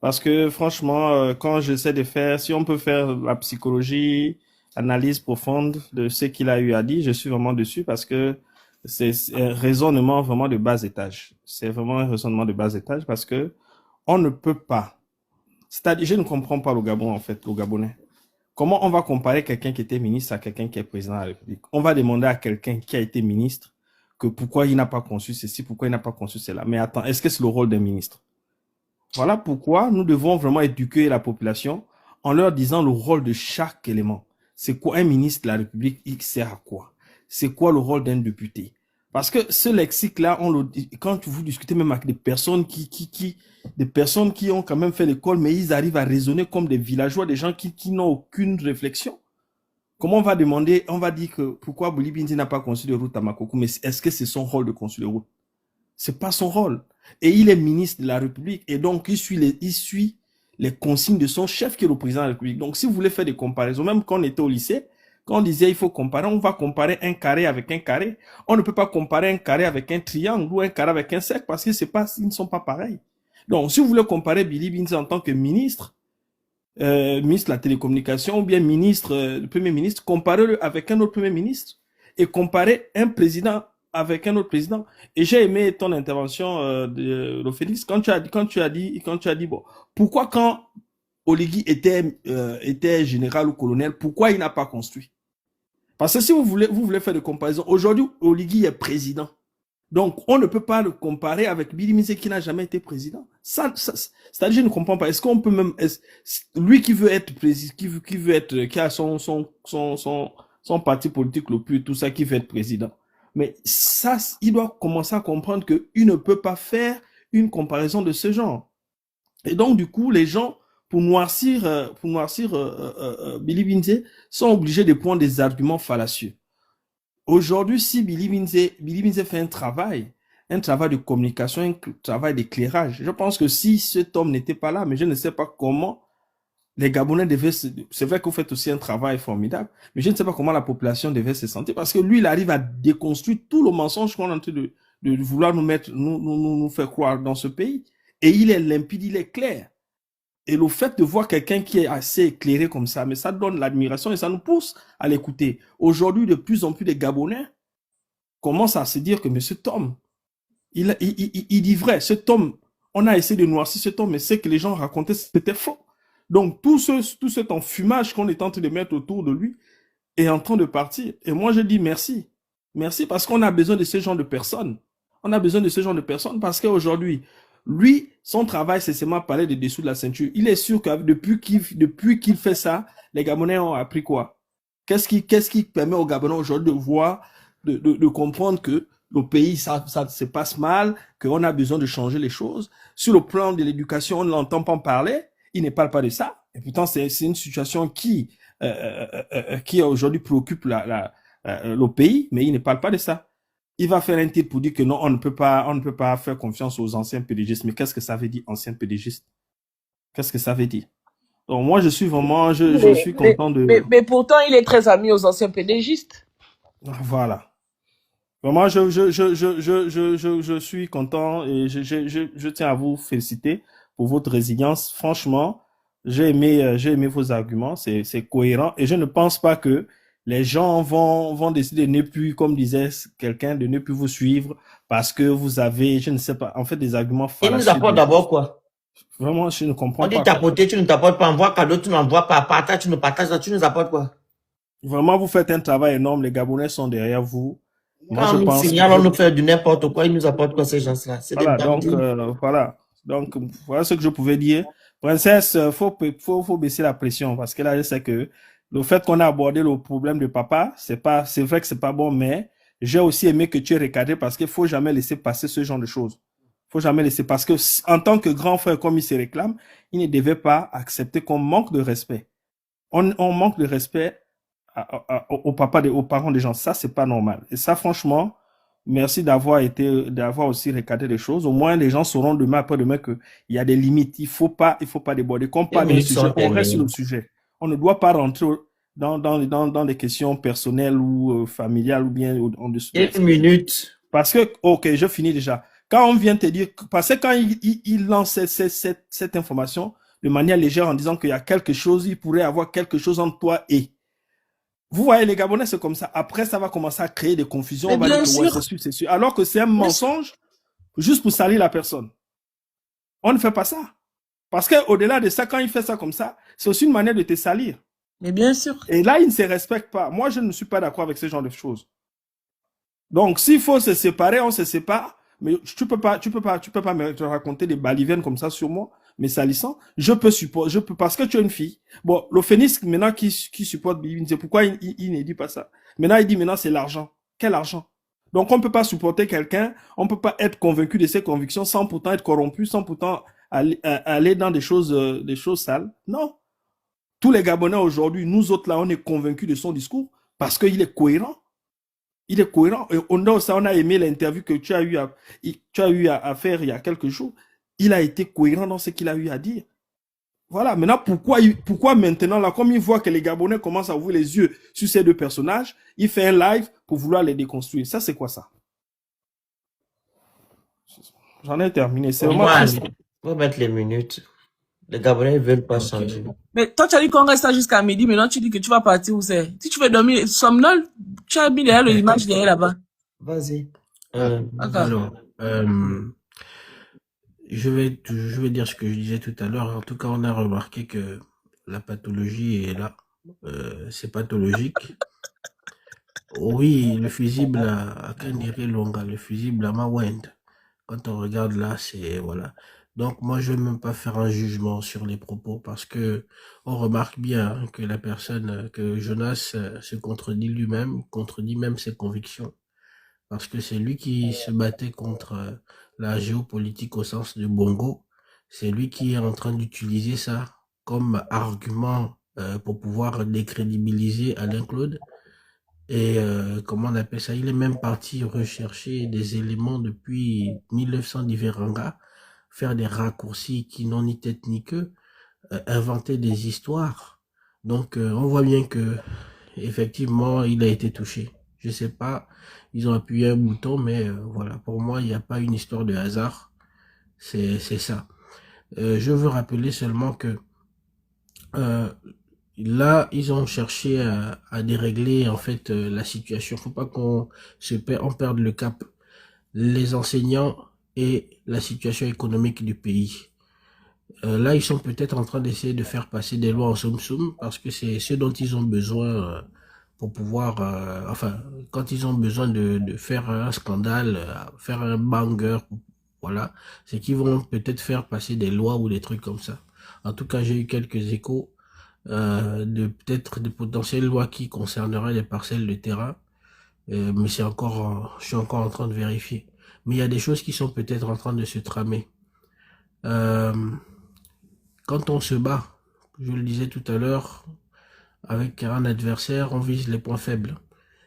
Parce que franchement, quand j'essaie de faire, si on peut faire la psychologie, analyse profonde de ce qu'il a eu à dire, je suis vraiment dessus parce que c'est un raisonnement vraiment de bas étage. C'est vraiment un raisonnement de bas étage parce que on ne peut pas. C'est-à-dire, je ne comprends pas le Gabon, en fait, le Gabonais. Comment on va comparer quelqu'un qui était ministre à quelqu'un qui est président de la République? On va demander à quelqu'un qui a été ministre que pourquoi il n'a pas conçu ceci, pourquoi il n'a pas conçu cela. Mais attends, est-ce que c'est le rôle d'un ministre? Voilà pourquoi nous devons vraiment éduquer la population en leur disant le rôle de chaque élément. C'est quoi un ministre de la République, il sert à quoi? C'est quoi le rôle d'un député? Parce que ce lexique-là, quand vous discutez même avec des personnes qui ont quand même fait l'école, mais ils arrivent à raisonner comme des villageois, des gens qui n'ont aucune réflexion. Comment on va demander, on va dire que pourquoi Bouli Bindi n'a pas conçu de route à Makoko, mais est-ce que c'est son rôle de construire des routes? C'est pas son rôle. Et il est ministre de la République, et donc il suit les consignes de son chef qui est le président de la République. Donc si vous voulez faire des comparaisons, même quand on était au lycée, quand on disait il faut comparer, on va comparer un carré avec un carré. On ne peut pas comparer un carré avec un triangle ou un carré avec un cercle parce que ils ne sont pas pareils. Donc, si vous voulez comparer Billy Binzi en tant que ministre, ministre de la télécommunication ou bien ministre, premier ministre, comparez-le avec un autre premier ministre. et comparer un président avec un autre président. Et j'ai aimé ton intervention de Félix quand tu as dit bon, pourquoi quand Oligui était général ou colonel, pourquoi il n'a pas construit? Parce que si vous voulez faire des comparaisons, aujourd'hui Oligui est président. Donc, on ne peut pas le comparer avec Billy Mizé qui n'a jamais été président. C'est-à-dire, je ne comprends pas. Est-ce qu'on peut même, lui qui veut être président, qui a son parti politique le plus, tout ça, qui veut être président. Mais ça, il doit commencer à comprendre qu'il ne peut pas faire une comparaison de ce genre. Et donc, du coup, les gens, pour noircir Billy Mizé, sont obligés de prendre des arguments fallacieux. Aujourd'hui, si Billy Mizé fait un travail de communication, un travail d'éclairage, je pense que si cet homme n'était pas là, mais je ne sais pas comment les Gabonais devaient c'est vrai que vous faites aussi un travail formidable, mais je ne sais pas comment la population devait se sentir, parce que lui, il arrive à déconstruire tout le mensonge qu'on est en train de vouloir nous faire croire dans ce pays. Et il est limpide, il est clair. Et le fait de voir quelqu'un qui est assez éclairé comme ça, mais ça donne l'admiration et ça nous pousse à l'écouter. Aujourd'hui, de plus en plus de Gabonais commencent à se dire que mais cet homme, il dit vrai, cet homme, on a essayé de noircir cet homme, mais ce que les gens racontaient, c'était faux. Donc tout cet enfumage qu'on est en train de mettre autour de lui est en train de partir. Et moi, je dis merci. Merci parce qu'on a besoin de ce genre de personnes. On a besoin de ce genre de personnes parce qu'aujourd'hui, lui, son travail, c'est seulement parler des dessous de la ceinture. Il est sûr que depuis qu'il fait ça, les Gabonais ont appris quoi? Qu'est-ce qui permet aux Gabonais aujourd'hui de voir, de comprendre que le pays, ça se passe mal, qu'on a besoin de changer les choses. Sur le plan de l'éducation, on ne l'entend pas parler. Il ne parle pas de ça. Et pourtant, c'est une situation qui aujourd'hui préoccupe le pays, mais il ne parle pas de ça. Il va faire un titre pour dire que non, on ne peut pas faire confiance aux anciens pédégistes. Mais qu'est-ce que ça veut dire, anciens pédégistes? Qu'est-ce que ça veut dire? Donc, moi, je suis vraiment, je suis content de... Mais pourtant, il est très ami aux anciens pédégistes. Voilà. Vraiment, je suis content et je tiens à vous féliciter pour votre résilience. Franchement, j'ai aimé vos arguments. C'est cohérent et je ne pense pas que les gens vont décider de ne plus, comme disait quelqu'un, de ne plus vous suivre parce que vous avez, je ne sais pas, en fait, des arguments Il fallacieux. nous apporte d'abord quoi? Vraiment, je ne comprends On pas. dit tapoter, tu ne t'apportes pas. Envoie cadeau, tu n'envoies pas. Partage, tu ne partages pas. Tu nous apportes quoi? Vraiment, vous faites un travail énorme. Les Gabonais sont derrière vous. Moi, Quand je on nous pense signale, on nous fait du n'importe quoi. Ils nous apportent quoi, ces gens-là? C'est des voilà, donc bandits. voilà. Donc voilà ce que je pouvais dire. Princesse, faut baisser la pression parce que là, je sais que le fait qu'on a abordé le problème de papa, c'est vrai que c'est pas bon, mais j'ai aussi aimé que tu aies recadré parce qu'il faut jamais laisser passer ce genre de choses. Faut jamais laisser parce que en tant que grand frère, comme il se réclame, il ne devait pas accepter qu'on manque de respect. On manque de respect aux parents des gens. Ça, c'est pas normal. Et ça, franchement, merci d'avoir aussi recadré les choses. Au moins, les gens sauront demain, après-demain, qu'il y a des limites. Il faut pas déborder. Comme pas d'un sujet, on reste sur le sujet. On ne doit pas rentrer dans des questions personnelles ou familiales ou bien en dessous. Une minute. Parce que, ok, je finis déjà. Quand on vient te dire, parce que quand il lance cette information de manière légère en disant qu'il y a quelque chose, il pourrait avoir quelque chose entre toi et. Vous voyez, les Gabonais, c'est comme ça. Après, ça va commencer à créer des confusions. On va dire que ouais, c'est sûr. Alors que c'est un mensonge juste pour salir la personne. On ne fait pas ça. Parce qu'au-delà de ça, quand il fait ça comme ça, c'est aussi une manière de te salir. Mais bien sûr. Et là, il ne se respecte pas. Moi, je ne suis pas d'accord avec ce genre de choses. Donc, s'il faut se séparer, on se sépare. Mais tu peux pas me raconter des balivernes comme ça sur moi, mais salissant. Je peux, parce que tu es une fille. Bon, le Phénix, maintenant, qui supporte Billy, c'est pourquoi il ne dit pas ça. Maintenant, il dit, maintenant, c'est l'argent. Quel argent? Donc, on peut pas supporter quelqu'un, on peut pas être convaincu de ses convictions sans pourtant être corrompu, sans pourtant aller dans des choses sales. Non. Tous les Gabonais aujourd'hui, nous autres là, on est convaincus de son discours parce qu'il est cohérent. Il est cohérent. Et on a aimé l'interview que tu as eu à faire il y a quelques jours. Il a été cohérent dans ce qu'il a eu à dire. Voilà. Maintenant, pourquoi maintenant, là, comme il voit que les Gabonais commencent à ouvrir les yeux sur ces deux personnages, il fait un live pour vouloir les déconstruire. Ça, c'est quoi ça? J'en ai terminé. C'est vraiment triste. On va mettre les minutes. Les Gabonais ne veulent pas Ok. changer. Mais toi, tu as dit qu'on reste là jusqu'à midi, maintenant tu dis que tu vas partir où c'est? Si tu veux dormir, somnol, tu as mis derrière l'image derrière là-bas. Vas-y. D'accord. Alors, je vais dire ce que je disais tout à l'heure. En tout cas, on a remarqué que la pathologie est là. C'est pathologique. Oui, le fusible à Kandiri Longa, le fusible à Mawend. Quand on regarde là, c'est voilà. Donc moi, je vais même pas faire un jugement sur les propos parce que on remarque bien hein, que la personne, que Jonas se contredit lui-même, contredit même ses convictions parce que c'est lui qui se battait contre la géopolitique au sens de Bongo. C'est lui qui est en train d'utiliser ça comme argument pour pouvoir décrédibiliser Alain Claude. Et comment on appelle ça? Il est même parti rechercher des éléments depuis 1900 d'Iveranga, faire des raccourcis qui n'ont ni tête ni queue, inventer des histoires. Donc on voit bien que effectivement il a été touché. Je sais pas, ils ont appuyé un bouton, mais voilà, pour moi il n'y a pas une histoire de hasard. C'est ça. Je veux rappeler seulement que euh, là, ils ont cherché à dérégler en fait la situation. Faut pas on perde le cap. Les enseignants et la situation économique du pays. Là, ils sont peut-être en train d'essayer de faire passer des lois en soum-soum parce que c'est ce dont ils ont besoin pour pouvoir, enfin, quand ils ont besoin de faire un scandale, faire un banger, voilà, c'est qu'ils vont peut-être faire passer des lois ou des trucs comme ça. En tout cas, j'ai eu quelques échos de peut-être de potentielles lois qui concerneraient les parcelles de terrain, mais je suis encore en train de vérifier. Mais il y a des choses qui sont peut-être en train de se tramer. Euh, Quand on se bat, je le disais tout à l'heure, avec un adversaire, on vise les points faibles.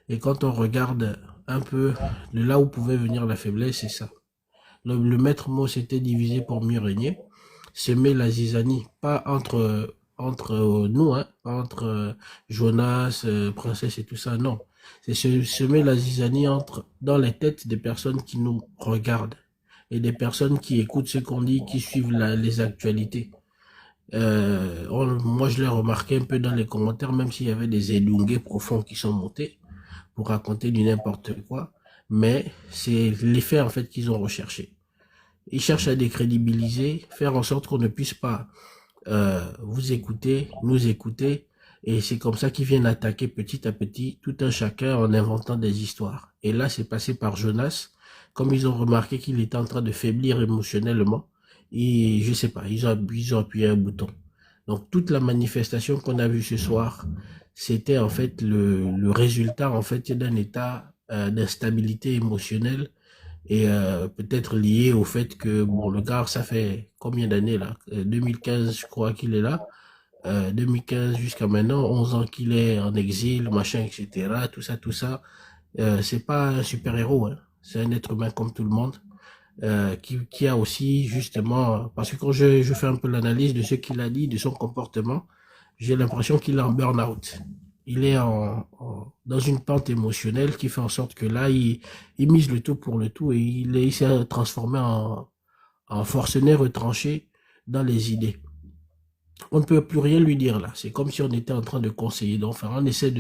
Et quand on regarde un peu de là où pouvait venir la faiblesse, c'est ça. Le maître mot s'était divisé pour mieux régner. Semer la zizanie, pas entre nous, hein, pas entre Jonas, Princesse et tout ça, non. C'est semer la zizanie dans les têtes des personnes qui nous regardent et des personnes qui écoutent ce qu'on dit, qui suivent les actualités. Moi, je l'ai remarqué un peu dans les commentaires, même s'il y avait des élungués profonds qui sont montés pour raconter du n'importe quoi, mais c'est l'effet en fait qu'ils ont recherché. Ils cherchent à décrédibiliser, faire en sorte qu'on ne puisse pas vous écouter, nous écouter, et c'est comme ça qu'ils viennent attaquer petit à petit tout un chacun en inventant des histoires. Et là, c'est passé par Jonas, comme ils ont remarqué qu'il était en train de faiblir émotionnellement, et je sais pas, ils ont appuyé un bouton. Donc toute la manifestation qu'on a vue ce soir, c'était en fait le résultat en fait d'un état d'instabilité émotionnelle et peut-être lié au fait que bon le gars ça fait combien d'années là 2015 je crois qu'il est là 2015 jusqu'à maintenant 11 ans qu'il est en exil machin etc tout ça c'est pas un super héros hein. C'est un être humain comme tout le monde qui a aussi justement parce que quand je fais un peu l'analyse de ce qu'il a dit de son comportement j'ai l'impression qu'il est en burn-out. Il est dans une pente émotionnelle qui fait en sorte que là, il mise le tout pour le tout et il s'est transformé en forcené retranché dans les idées. On ne peut plus rien lui dire là. C'est comme si on était en train de conseiller. Donc, enfin, on essaie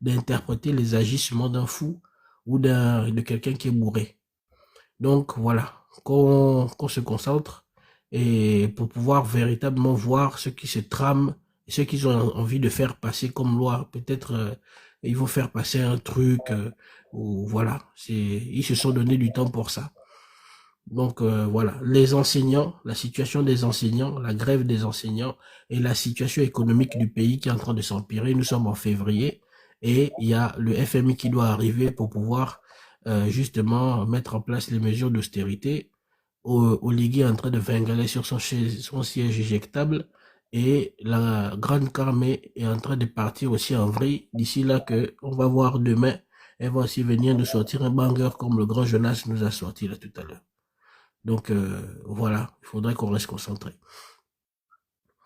d'interpréter les agissements d'un fou ou de quelqu'un qui est bourré. Donc, voilà. Qu'on se concentre et pour pouvoir véritablement voir ce qui se trame, ce qu'ils ont envie de faire passer comme loi. Peut-être ils vont faire passer un truc, ou voilà, ils se sont donné du temps pour ça. Donc voilà, les enseignants, la situation des enseignants, la grève des enseignants et la situation économique du pays qui est en train de s'empirer. Nous sommes en février et il y a le FMI qui doit arriver pour pouvoir justement mettre en place les mesures d'austérité. Oligui est en train de fingaler sur son siège éjectable et la grande Carmé est en train de partir aussi en vrille. D'ici là que on va voir demain, elle va aussi venir nous sortir un banger comme le grand Jonas nous a sorti là tout à l'heure. Donc voilà, il faudrait qu'on reste concentré.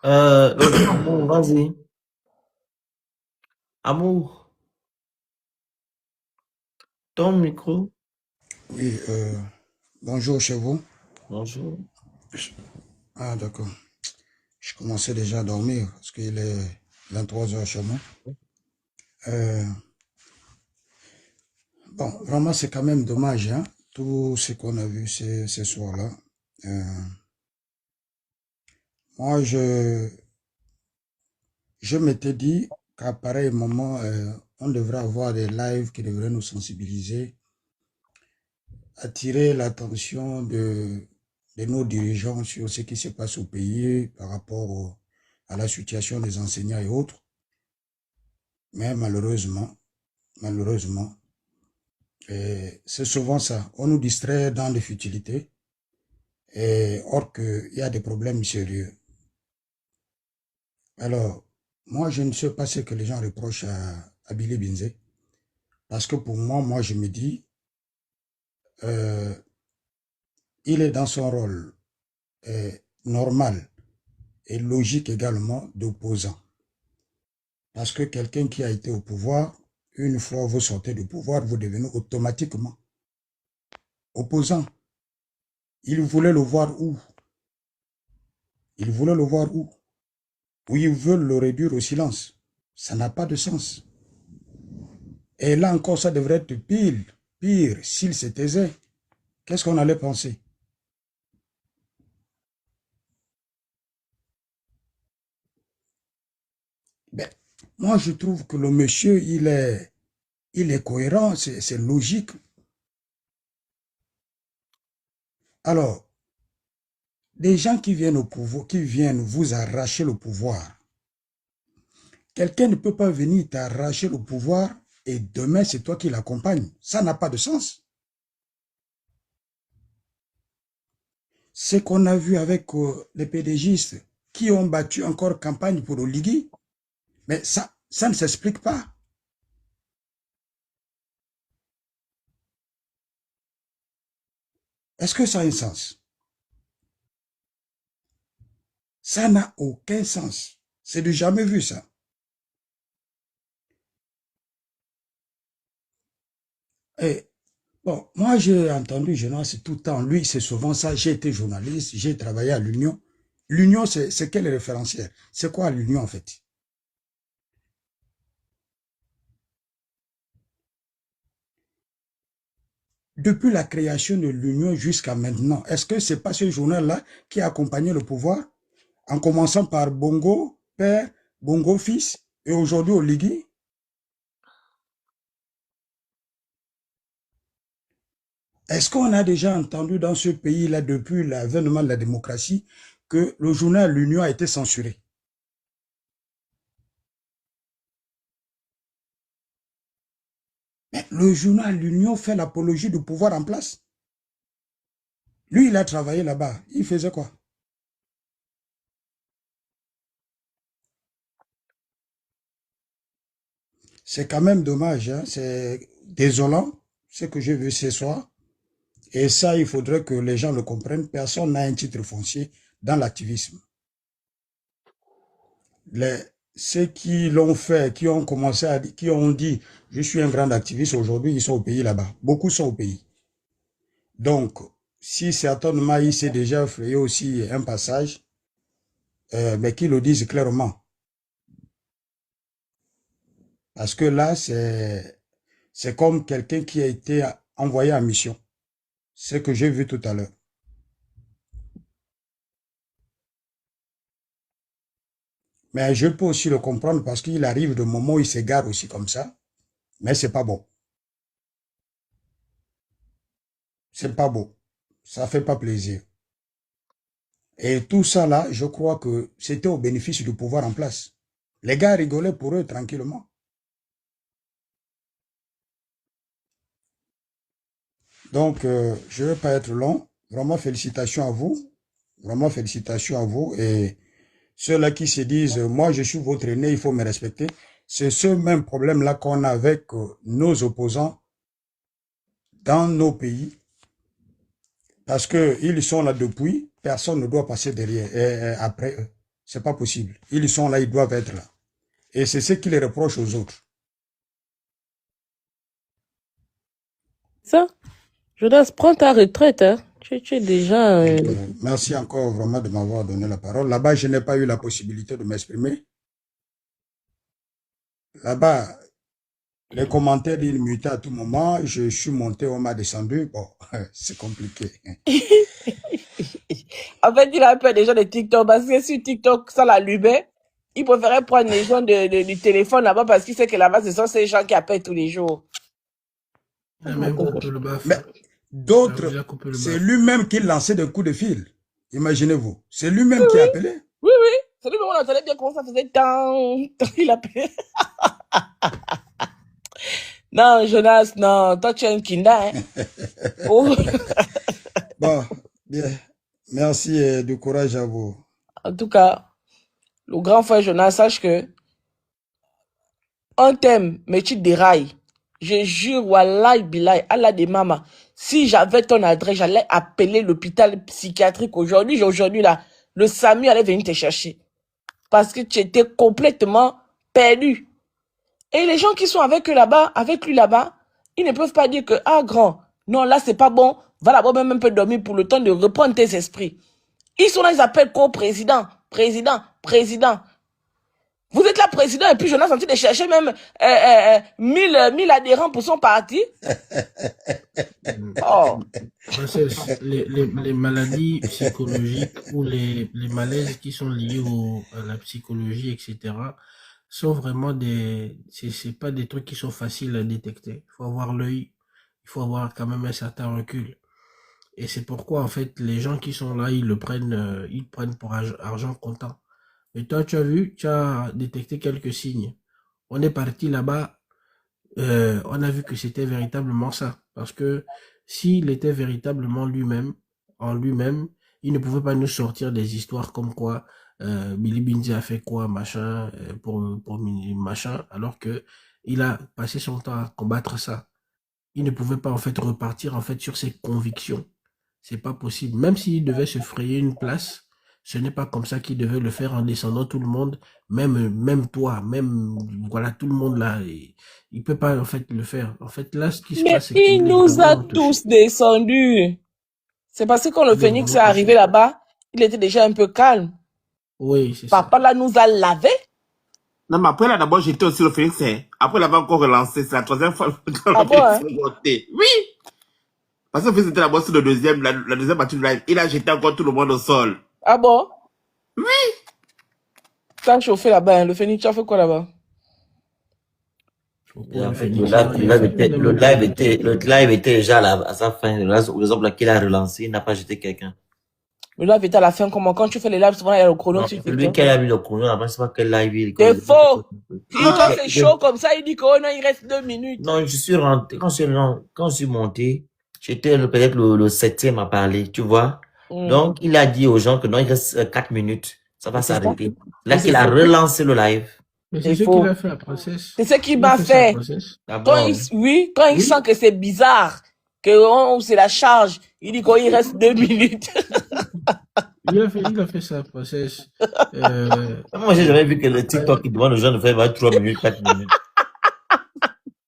Amour, vas-y. Amour, ton micro. Oui, bonjour chez vous. Bonjour. Ah, d'accord. Je commençais déjà à dormir parce qu'il est 23h chez moi. Bon, vraiment, c'est quand même dommage, hein, tout ce qu'on a vu ce soir-là. Moi, je m'étais dit qu'à pareil moment, on devrait avoir des lives qui devraient nous sensibiliser, attirer l'attention de nos dirigeants sur ce qui se passe au pays par rapport à la situation des enseignants et autres. Mais malheureusement, c'est souvent ça. On nous distrait dans les futilités, or qu'il y a des problèmes sérieux. Alors, moi, je ne sais pas ce que les gens reprochent à Billy Binze, parce que pour moi, je me dis, il est dans son rôle normal et logique également d'opposant. Parce que quelqu'un qui a été au pouvoir, une fois vous sortez du pouvoir, vous devenez automatiquement opposant. Il voulait le voir où? Il voulait le voir où? Où ils veulent le réduire au silence. Ça n'a pas de sens. Et là encore, ça devrait être pire, s'il se taisait. Qu'est-ce qu'on allait penser? Ben, moi, je trouve que le monsieur, il est cohérent, c'est logique. Alors, des gens qui viennent au pouvoir, qui viennent vous arracher le pouvoir, quelqu'un ne peut pas venir t'arracher le pouvoir et demain, c'est toi qui l'accompagne. Ça n'a pas de sens. Ce qu'on a vu avec les PDGistes qui ont battu encore campagne pour Oligui, mais ça ne s'explique pas. Est-ce que ça a un sens? Ça n'a aucun sens. C'est du jamais vu, ça. Et bon, moi, j'ai entendu Jonas tout le temps. Lui, c'est souvent ça. J'ai été journaliste, j'ai travaillé à l'Union. L'Union, c'est quel référentiel? C'est quoi l'Union, en fait? Depuis la création de l'Union jusqu'à maintenant, est-ce que c'est pas ce journal-là qui a accompagné le pouvoir, en commençant par Bongo père, Bongo fils, et aujourd'hui Oligui? Est-ce qu'on a déjà entendu dans ce pays-là, depuis l'avènement de la démocratie, que le journal L'Union a été censuré? Mais le journal L'Union fait l'apologie du pouvoir en place. Lui, il a travaillé là-bas. Il faisait quoi? C'est quand même dommage, hein? C'est désolant ce que j'ai vu ce soir. Et ça, il faudrait que les gens le comprennent. Personne n'a un titre foncier dans l'activisme. Ceux qui l'ont fait, qui ont commencé à dire, qui ont dit, je suis un grand activiste, aujourd'hui, ils sont au pays là-bas. Beaucoup sont au pays. Donc, si certainement il s'est déjà frayé aussi un passage, mais qu'ils le disent clairement. Parce que là, c'est comme quelqu'un qui a été envoyé en mission. Ce que j'ai vu tout à l'heure. Mais je peux aussi le comprendre parce qu'il arrive de moments où il s'égare aussi comme ça. Mais c'est pas bon. C'est pas beau. Ça fait pas plaisir. Et tout ça là, je crois que c'était au bénéfice du pouvoir en place. Les gars rigolaient pour eux tranquillement. Donc, je ne vais pas être long. Vraiment félicitations à vous. Vraiment félicitations à vous. Et ceux-là qui se disent, moi je suis votre aîné, il faut me respecter. C'est ce même problème-là qu'on a avec nos opposants dans nos pays. Parce qu'ils sont là depuis, personne ne doit passer derrière et après eux. C'est pas possible. Ils sont là, ils doivent être là. Et c'est ce qui les reproche aux autres. Ça, Jonas, prends ta retraite, hein. Tu es déjà... Merci encore vraiment de m'avoir donné la parole. Là-bas, je n'ai pas eu la possibilité de m'exprimer. Là-bas, les commentaires, ils mutaient à tout moment. Je suis monté, on m'a descendu. Bon, c'est compliqué. En fait, il a peur des gens de TikTok parce que sur TikTok, ça l'allumait. Il préférait prendre les gens du téléphone là-bas parce qu'il sait que là-bas, ce sont ces gens qui appellent tous les jours. Il a même coupé le baf. Mais Il a d'autres, coupé le c'est baf. lui-même qui lançait des coups de fil. Imaginez-vous. C'est lui-même qui a appelé. Oui, oui. C'est lui-même, on entendait bien comment ça faisait tant. Il appelait. Non, Jonas, non. Toi, tu es un kinda, hein. Oh. Bon, bien. Merci et du courage à vous. En tout cas, le grand frère Jonas, sache que on t'aime, mais tu dérailles. Je jure, wallahi billahi, Allah de mama. Si j'avais ton adresse, j'allais appeler l'hôpital psychiatrique aujourd'hui, là, le SAMU allait venir te chercher. Parce que tu étais complètement perdu. Et les gens qui sont avec lui là-bas, ils ne peuvent pas dire que, ah grand, non, là c'est pas bon, va là-bas même un peu dormir pour le temps de reprendre tes esprits. Ils sont là, ils appellent co-président, président. Vous êtes là, président, et puis Jonas est en train de chercher même 1000 adhérents pour son parti. Oh. Les maladies psychologiques ou les malaises qui sont liés à la psychologie, etc., sont vraiment c'est pas des trucs qui sont faciles à détecter. Il faut avoir l'œil, il faut avoir quand même un certain recul. Et c'est pourquoi, en fait, les gens qui sont là, ils prennent pour argent comptant. Et toi, tu as vu, tu as détecté quelques signes. On est parti là-bas, on a vu que c'était véritablement ça. Parce que s'il était véritablement en lui-même, il ne pouvait pas nous sortir des histoires comme quoi Billy Binzi a fait quoi, machin, pour machin, alors que il a passé son temps à combattre ça. Il ne pouvait pas en fait repartir en fait sur ses convictions. C'est pas possible. Même s'il devait se frayer une place, ce n'est pas comme ça qu'il devait le faire en descendant tout le monde, même toi, même voilà tout le monde là. Il peut pas en fait le faire. En fait là, ce qui se Mais passe, c'est qu'il il est nous a vraiment tous descendus. C'est parce que quand le Il est phénix est vraiment arrivé là-bas, il était déjà un peu calme. Oui, c'est ça. Papa là nous a lavé. Non, mais après, là, d'abord, j'étais aussi le Phoenix. Hein. Après, il avait encore relancé. C'est la troisième fois que Ah le bon, hein? Phoenix est monté. Oui! Parce que le Phoenix était d'abord sur le deuxième, la deuxième partie du live. Il a jeté encore tout le monde au sol. Ah bon? Oui! Ça a chauffé là-bas, hein. Le phénix, tu as fait quoi là-bas? Et en fait, le live était déjà à sa fin. L'exemple qu'il a relancé, il n'a pas jeté quelqu'un. Le live était à la fin, comment? Quand tu fais les lives, souvent il y a le chrono Non, sur c'est lui TikTok. qui a mis le chrono avant, c'est pas quel live il. C'est faux! Quand Ah, c'est chaud comme ça, il dit que oh non, il reste 2 minutes. Non, je suis rentré, quand je suis monté, j'étais peut-être le 7e à parler, tu vois. Donc, il a dit aux gens que non, il reste 4 minutes. Ça va C'est ça. s'arrêter. Là, qu'il a relancé le live. Mais C'est c'est ce faux. qu'il a fait à Princesse. C'est ce qu'il Il a m'a fait ça à fait. Princesse. Ah Quand bon? quand il sent que c'est bizarre, que c'est la charge, il dit qu'il reste 2 minutes. Il a fait ça à Princesse. Moi, j'ai jamais vu que le TikTok, il demande aux gens de faire 23 minutes, 4 minutes.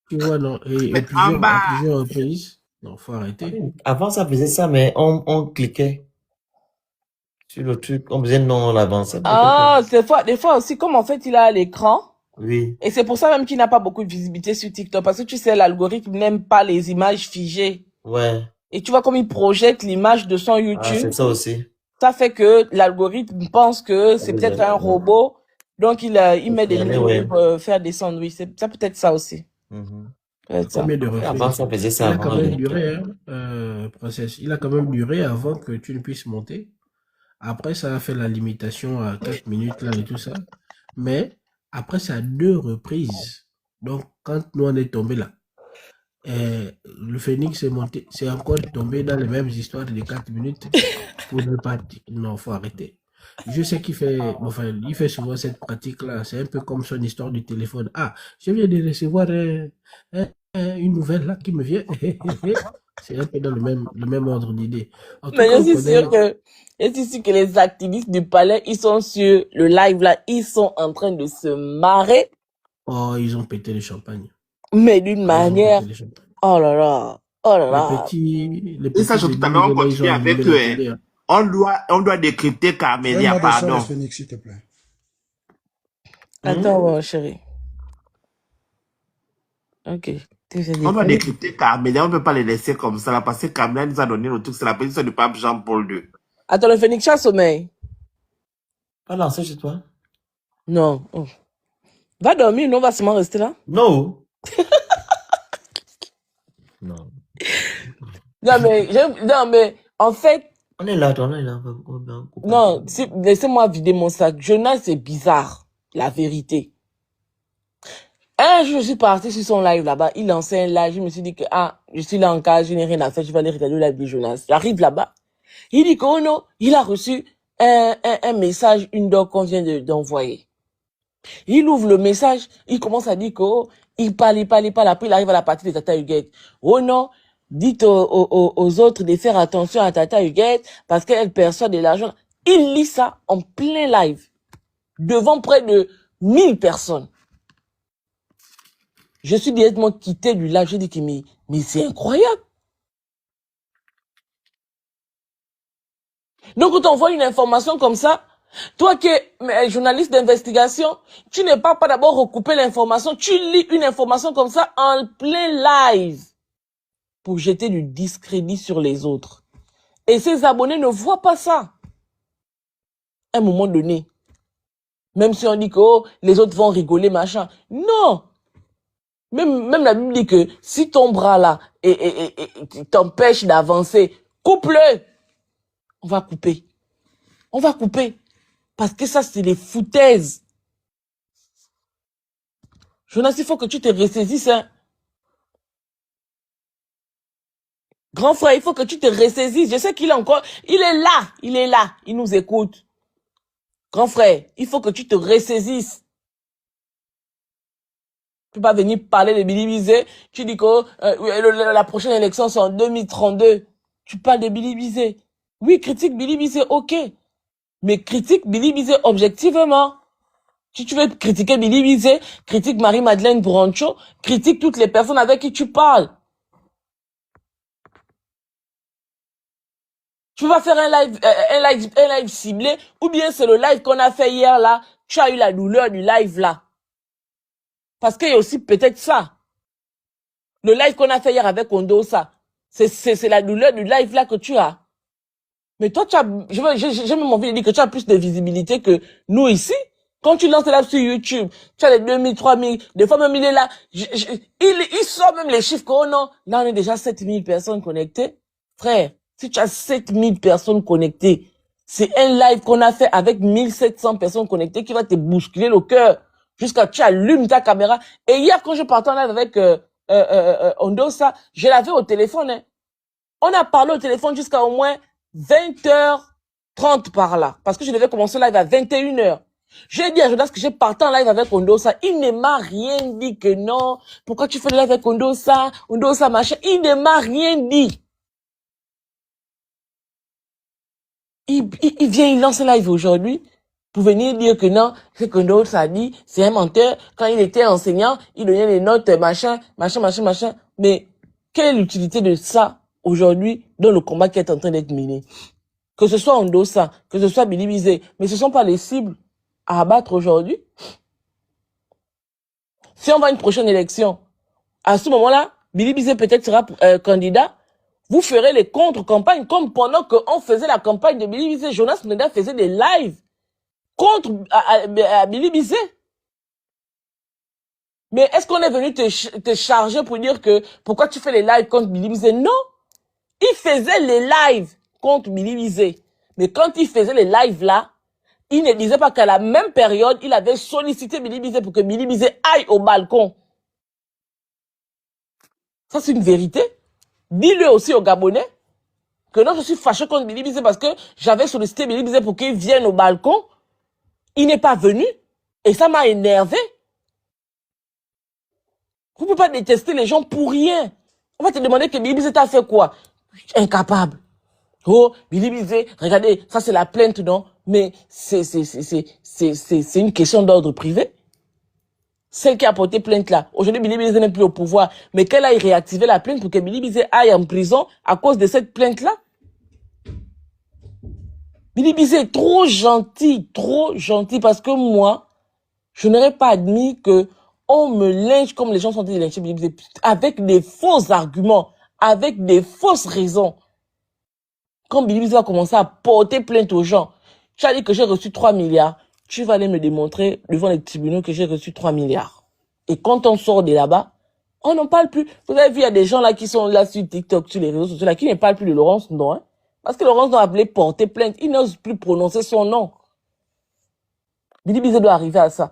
Tu vois, non. Et Mais en à bas. plusieurs reprises. Non, faut arrêter. Avant, ça faisait ça, mais on cliquait sur le truc, on faisait non, on avançait. Ah, des fois aussi, comme en fait il a l'écran, Oui. et c'est pour ça même qu'il n'a pas beaucoup de visibilité sur TikTok, parce que tu sais, l'algorithme n'aime pas les images figées. Ouais. Et tu vois comme il projette l'image de son Ah, YouTube, c'est ça aussi. ça fait que l'algorithme pense que c'est peut-être un robot, donc il met des Ouais. vidéos pour faire descendre, oui, c'est ça peut-être ça aussi. Peut-être ça. Combien de reprises? Avant, ça faisait ça. Il a quand même duré, Princesse. Il a quand même duré avant que tu ne puisses monter. Après, ça a fait la limitation à 4 minutes là et tout ça. Mais après, c'est à 2 reprises. Donc, quand nous on est tombé là, le phénix est monté, c'est encore tombé dans les mêmes histoires de 4 minutes pour ne pas dire. Non, faut arrêter. Je sais qu'il fait, enfin, il fait souvent cette pratique-là. C'est un peu comme son histoire du téléphone. Ah, je viens de recevoir une nouvelle là qui me vient. C'est un peu dans le même ordre d'idée. Mais je suis sûr que les activistes du palais, ils sont sur le live là, ils sont en train de se marrer. Oh, ils ont pété le champagne. Mais d'une manière, oh là là. Oh là Les là. petits Et ça, débits tout à l'heure, on de là, ils ont continue avec allumé eux. la télé. Hein. On doit décrypter Camélia, Fais-moi des sons de pardon. Phoenix, s'il te plaît. Attends, mon chéri. Ok. Tu fais On doit des décrypter Camélia, on ne peut pas les laisser comme ça, là, parce que Camélia nous a donné le truc, c'est la pétition du pape Jean-Paul II. Attends, le phénix a sommeil. Pas lancé chez toi? Non. Oh. Va dormir, non, on va seulement rester là. Non. Non. Non, mais en fait, On est là, on est là. On va couper. non, laissez-moi vider mon sac. Jonas, c'est bizarre, la vérité. Un jour, je suis partie sur son live là-bas. Il lançait un live. Je me suis dit que, je suis là en cas, je n'ai rien à faire. Je vais aller regarder le live de Jonas. J'arrive là-bas. Il dit que, oh non, il a reçu un message, une doc qu'on vient d'envoyer. Il ouvre le message. Il commence à dire que, oh, il parle. Après, il arrive à la partie de Tata Huguette. Oh non, dites aux autres de faire attention à Tata Huguette parce qu'elle perçoit de l'argent. Il lit ça en plein live. Devant près de 1000 personnes. Je suis directement quitté du live. J'ai dit que, mais c'est incroyable. Donc, quand on voit une information comme ça, toi qui es journaliste d'investigation, tu n'es pas d'abord recouper l'information. Tu lis une information comme ça en plein live pour jeter du discrédit sur les autres. Et ses abonnés ne voient pas ça. À un moment donné, même si on dit que oh, les autres vont rigoler, machin. Non. Même la Bible dit que si ton bras là t'empêche d'avancer, coupe-le. On va couper. On va couper. Parce que ça, c'est des foutaises. Jonas, il faut que tu te ressaisisses. Hein. Grand frère, il faut que tu te ressaisisses. Je sais qu'il est encore... Il est là. Il nous écoute. Grand frère, il faut que tu te ressaisisses. Tu peux pas venir parler de Billy Bizet. Tu dis que la prochaine élection, c'est en 2032. Tu parles de Billy Bizet. Oui, critique Billy Bizet, ok. Mais critique Billy Bizet objectivement. Si tu veux critiquer Billy Bizet, critique Marie-Madeleine Brancho, critique toutes les personnes avec qui tu parles. Tu vas faire un live ciblé, ou bien c'est le live qu'on a fait hier là, tu as eu la douleur du live là. Parce qu'il y a aussi peut-être ça. Le live qu'on a fait hier avec Ondo, ça. C'est la douleur du live là que tu as. Mais toi, j'ai même envie de dire que tu as plus de visibilité que nous ici. Quand tu lances là sur YouTube, tu as les 2000, 3000, des fois même il est là. Il sort même les chiffres que, oh non, là on est déjà 7000 personnes connectées. Frère, si tu as 7000 personnes connectées, c'est un live qu'on a fait avec 1700 personnes connectées qui va te bousculer le cœur jusqu'à tu allumes ta caméra. Et hier, quand je partais en live avec Ondosa, je l'avais au téléphone. Hein. On a parlé au téléphone jusqu'à au moins 20h30 par là. Parce que je devais commencer le live à 21h. J'ai dit à Jonas que j'ai parti en live avec Ondosa. Il ne m'a rien dit que non. Pourquoi tu fais le live avec Ondosa? Ondosa machin. Il ne m'a rien dit. Il vient, il lance le live aujourd'hui pour venir dire que non, ce que Ondosa a dit, c'est un menteur. Quand il était enseignant, il donnait les notes machin. Mais quelle est l'utilité de ça aujourd'hui dans le combat qui est en train d'être mené? Que ce soit Ondosa, que ce soit Billy Bizet, mais ce ne sont pas les cibles à abattre aujourd'hui. Si on va à une prochaine élection, à ce moment-là, Billy Bizet peut-être sera candidat. Vous ferez les contre-campagnes comme pendant qu'on faisait la campagne de Billy Bizet. Jonas Mneda faisait des lives contre à Billy Bizet. Mais est-ce qu'on est venu te charger pour dire que pourquoi tu fais les lives contre Billy Bizet? Non. Il faisait les lives contre Billy Bizet. Mais quand il faisait les lives là, il ne disait pas qu'à la même période, il avait sollicité Billy Bizet pour que Billy Bizet aille au balcon. Ça, c'est une vérité. Dis-le aussi aux Gabonais que non, je suis fâché contre Billy Bizet parce que j'avais sollicité Billy Bizet pour qu'il vienne au balcon. Il n'est pas venu. Et ça m'a énervé. Vous ne pouvez pas détester les gens pour rien. On va te demander que Billy Bizet t'a fait quoi? Incapable. Oh, Billy Bizet, regardez, ça c'est la plainte, non? Mais c'est une question d'ordre privé. celle qui a porté plainte là. Aujourd'hui, Billy Bizet n'est plus au pouvoir. Mais qu'elle aille réactiver la plainte pour que Billy Bizet aille en prison à cause de cette plainte-là. Billy Bizet est trop gentil parce que moi, je n'aurais pas admis que on me lynche comme les gens sont en train de lyncher Billy Bizet avec des faux arguments, avec des fausses raisons. Quand Billy Bizet va commencer à porter plainte aux gens, tu as dit que j'ai reçu 3 milliards. Tu vas aller me démontrer devant les tribunaux que j'ai reçu 3 milliards. Et quand on sort de là-bas, on n'en parle plus. Vous avez vu, il y a des gens là qui sont là sur TikTok, sur les réseaux sociaux, là, qui ne parlent plus de Laurence Ndon. Hein? Parce que Laurence Ndon a appelé porter plainte. Il n'ose plus prononcer son nom. Billy Bizet doit arriver à ça.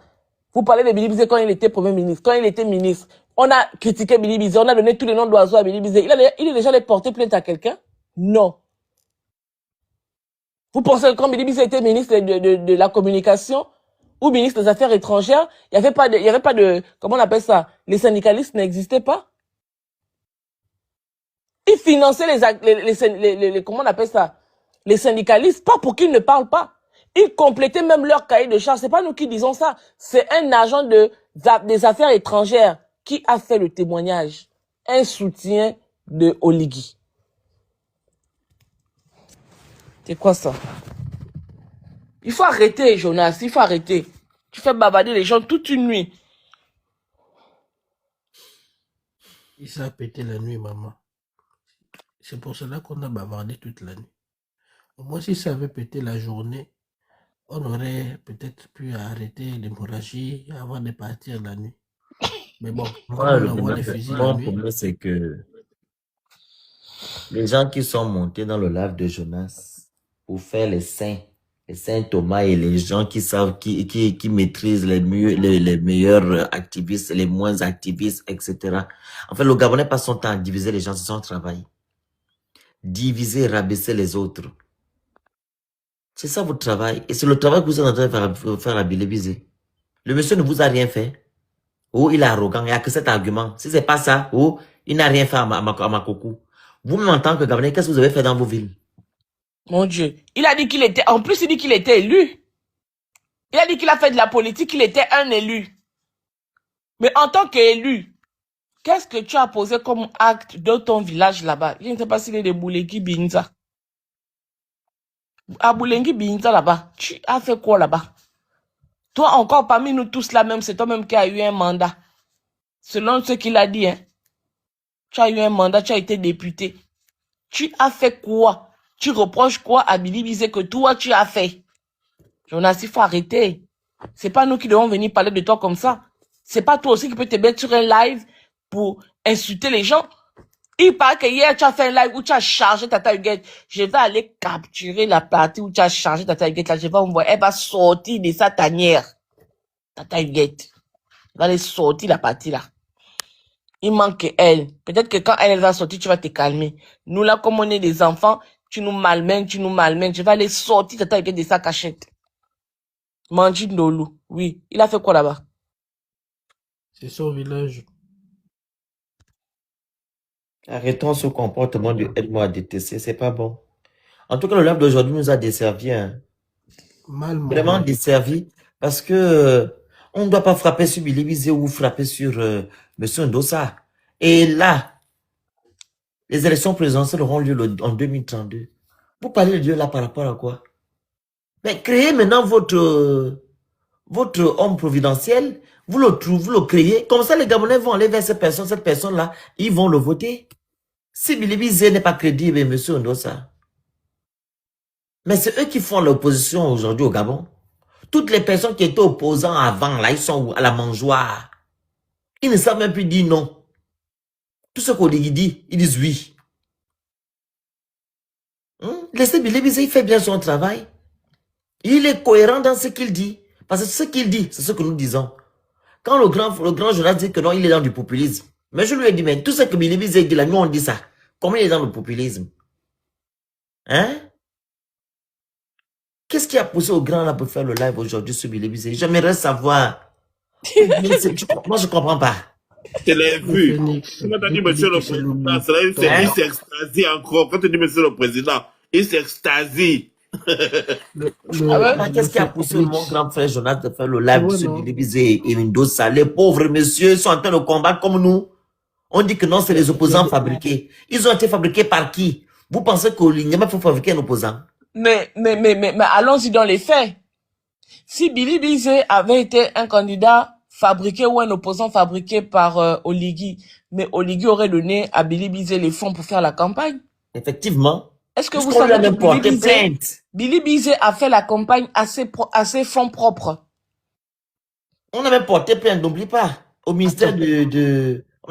Vous parlez de Billy Bizet quand il était Premier ministre, quand il était ministre. On a critiqué Billy Bizet, on a donné tous les noms d'oiseaux à Billy Bizet. Il est déjà allé porter plainte à quelqu'un? Non. Vous pensez que quand Billy Bizet était ministre de la communication ou ministre des Affaires étrangères, il n'y avait pas de, comment on appelle ça? Les syndicalistes n'existaient pas? Ils finançaient comment on appelle ça? Les syndicalistes, pas pour qu'ils ne parlent pas. Ils complétaient même leur cahier de charges. C'est pas nous qui disons ça. C'est un agent des affaires étrangères qui a fait le témoignage. Un soutien de Oligui. C'est quoi ça? Il faut arrêter, Jonas, il faut arrêter. Tu fais bavarder les gens toute une nuit. Il s'est pété la nuit, maman. C'est pour cela qu'on a bavardé toute la nuit. Au moins, si ça avait pété la journée, on aurait peut-être pu arrêter l'hémorragie avant de partir la nuit. Mais bon, Moi, comme on envoie les fusils la mon nuit, problème, c'est que les gens qui sont montés dans le live de Jonas pour faire les saints Thomas et les gens qui savent, qui maîtrisent les meilleurs activistes, les moins activistes, etc. En fait, le Gabonais passe son temps à diviser les gens, c'est son travail. Diviser et rabaisser les autres. C'est ça votre travail. Et c'est le travail que vous êtes en train de faire à Billy Bizet. Le monsieur ne vous a rien fait. Oh, il est arrogant, il n'y a que cet argument. Si c'est pas ça, oh, il n'a rien fait à Makoko. Vous-même en tant que Gabonais, qu'est-ce que vous avez fait dans vos villes? Mon Dieu. Il a dit qu'il était, en plus il dit qu'il était élu. Il a dit qu'il a fait de la politique, qu'il était un élu. Mais en tant qu'élu, qu'est-ce que tu as posé comme acte dans ton village là-bas? Je ne sais pas s'il est de Boulengi Binza. À Boulengi Binza là-bas, tu as fait quoi là-bas? Toi encore parmi nous tous là même, c'est toi-même qui as eu un mandat. Selon ce qu'il a dit, hein. Tu as eu un mandat, tu as été député. Tu as fait quoi? Tu reproches quoi à Billy Bizet que toi tu as fait? Jonas, il faut arrêter. C'est pas nous qui devons venir parler de toi comme ça. C'est pas toi aussi qui peux te mettre sur un live pour insulter les gens. Il paraît que hier tu as fait un live où tu as chargé Tata Huguette. Je vais aller capturer la partie où tu as chargé Tata Huguette là. Je vais envoyer. Elle va sortir de sa tanière. Tata Huguette. Elle va aller sortir la partie là. Il manque elle. Peut-être que quand elle va sortir, tu vas te calmer. Nous là, comme on est des enfants, tu nous malmènes. Je vais aller sortir Tata Huguette de sa cachette. Manji Ndolu. Oui. Il a fait quoi là-bas? c'est son village. Arrêtons ce comportement de aide-moi à détester, c'est pas bon. En tout cas, le live d'aujourd'hui nous a desservi, hein. Mal, Vraiment maman. desservi, parce que on ne doit pas frapper sur Billy Bizet ou frapper sur Monsieur Ndossa. Et là, les élections présidentielles auront lieu en 2032. Vous parlez de Dieu là par rapport à quoi? Mais créez maintenant votre homme providentiel, vous le créez, comme ça les Gabonais vont aller vers cette personne-là, ils vont le voter. Si Billy Bizet n'est pas crédible, Monsieur Ndossa. Mais c'est eux qui font l'opposition aujourd'hui au Gabon. Toutes les personnes qui étaient opposants avant, là, ils sont à la mangeoire. Ils ne savent même plus dire non. Tout ce qu'on dit, ils disent oui. Laissez Billy Bizet, il fait bien son travail. Il est cohérent dans ce qu'il dit. Parce que ce qu'il dit, c'est ce que nous disons. Quand le grand Jonas dit que non, il est dans du populisme. Mais je lui ai dit, mais tout ce que Billy Bizet dit là, nous on dit ça. Comment il est dans le populisme? Hein? Qu'est-ce qui a poussé au grand là pour faire le live aujourd'hui sur Billy Bizet? J'aimerais savoir. Moi, je ne comprends pas. Je l'ai Le vu. Phoenix, Quand tu as dit dès monsieur que le c'est président, l'oubli. il s'extasie encore. Quand tu dis monsieur le président, il s'extasie. Ah ouais? Mais qu'est-ce qui a poussé mon grand frère Jonas de faire le live Ouais, sur non. Bilibizé et Mendoza? Les pauvres messieurs sont en train de combattre comme nous. On dit que non, c'est les opposants fabriqués. Ils ont été fabriqués par qui? Vous pensez qu'au Lingama faut fabriquer un opposant? Mais allons-y dans les faits. Si Billy Bizet avait été un candidat fabriqué ou un opposant fabriqué par Oligui, mais Oligui aurait donné à Billy Bizet les fonds pour faire la campagne. Effectivement. Est-ce que vous Puisqu'on lui savez a que même porté plainte. Billy Bizet a fait la campagne à ses fonds propres? On a même porté plainte, n'oublie pas, au ministère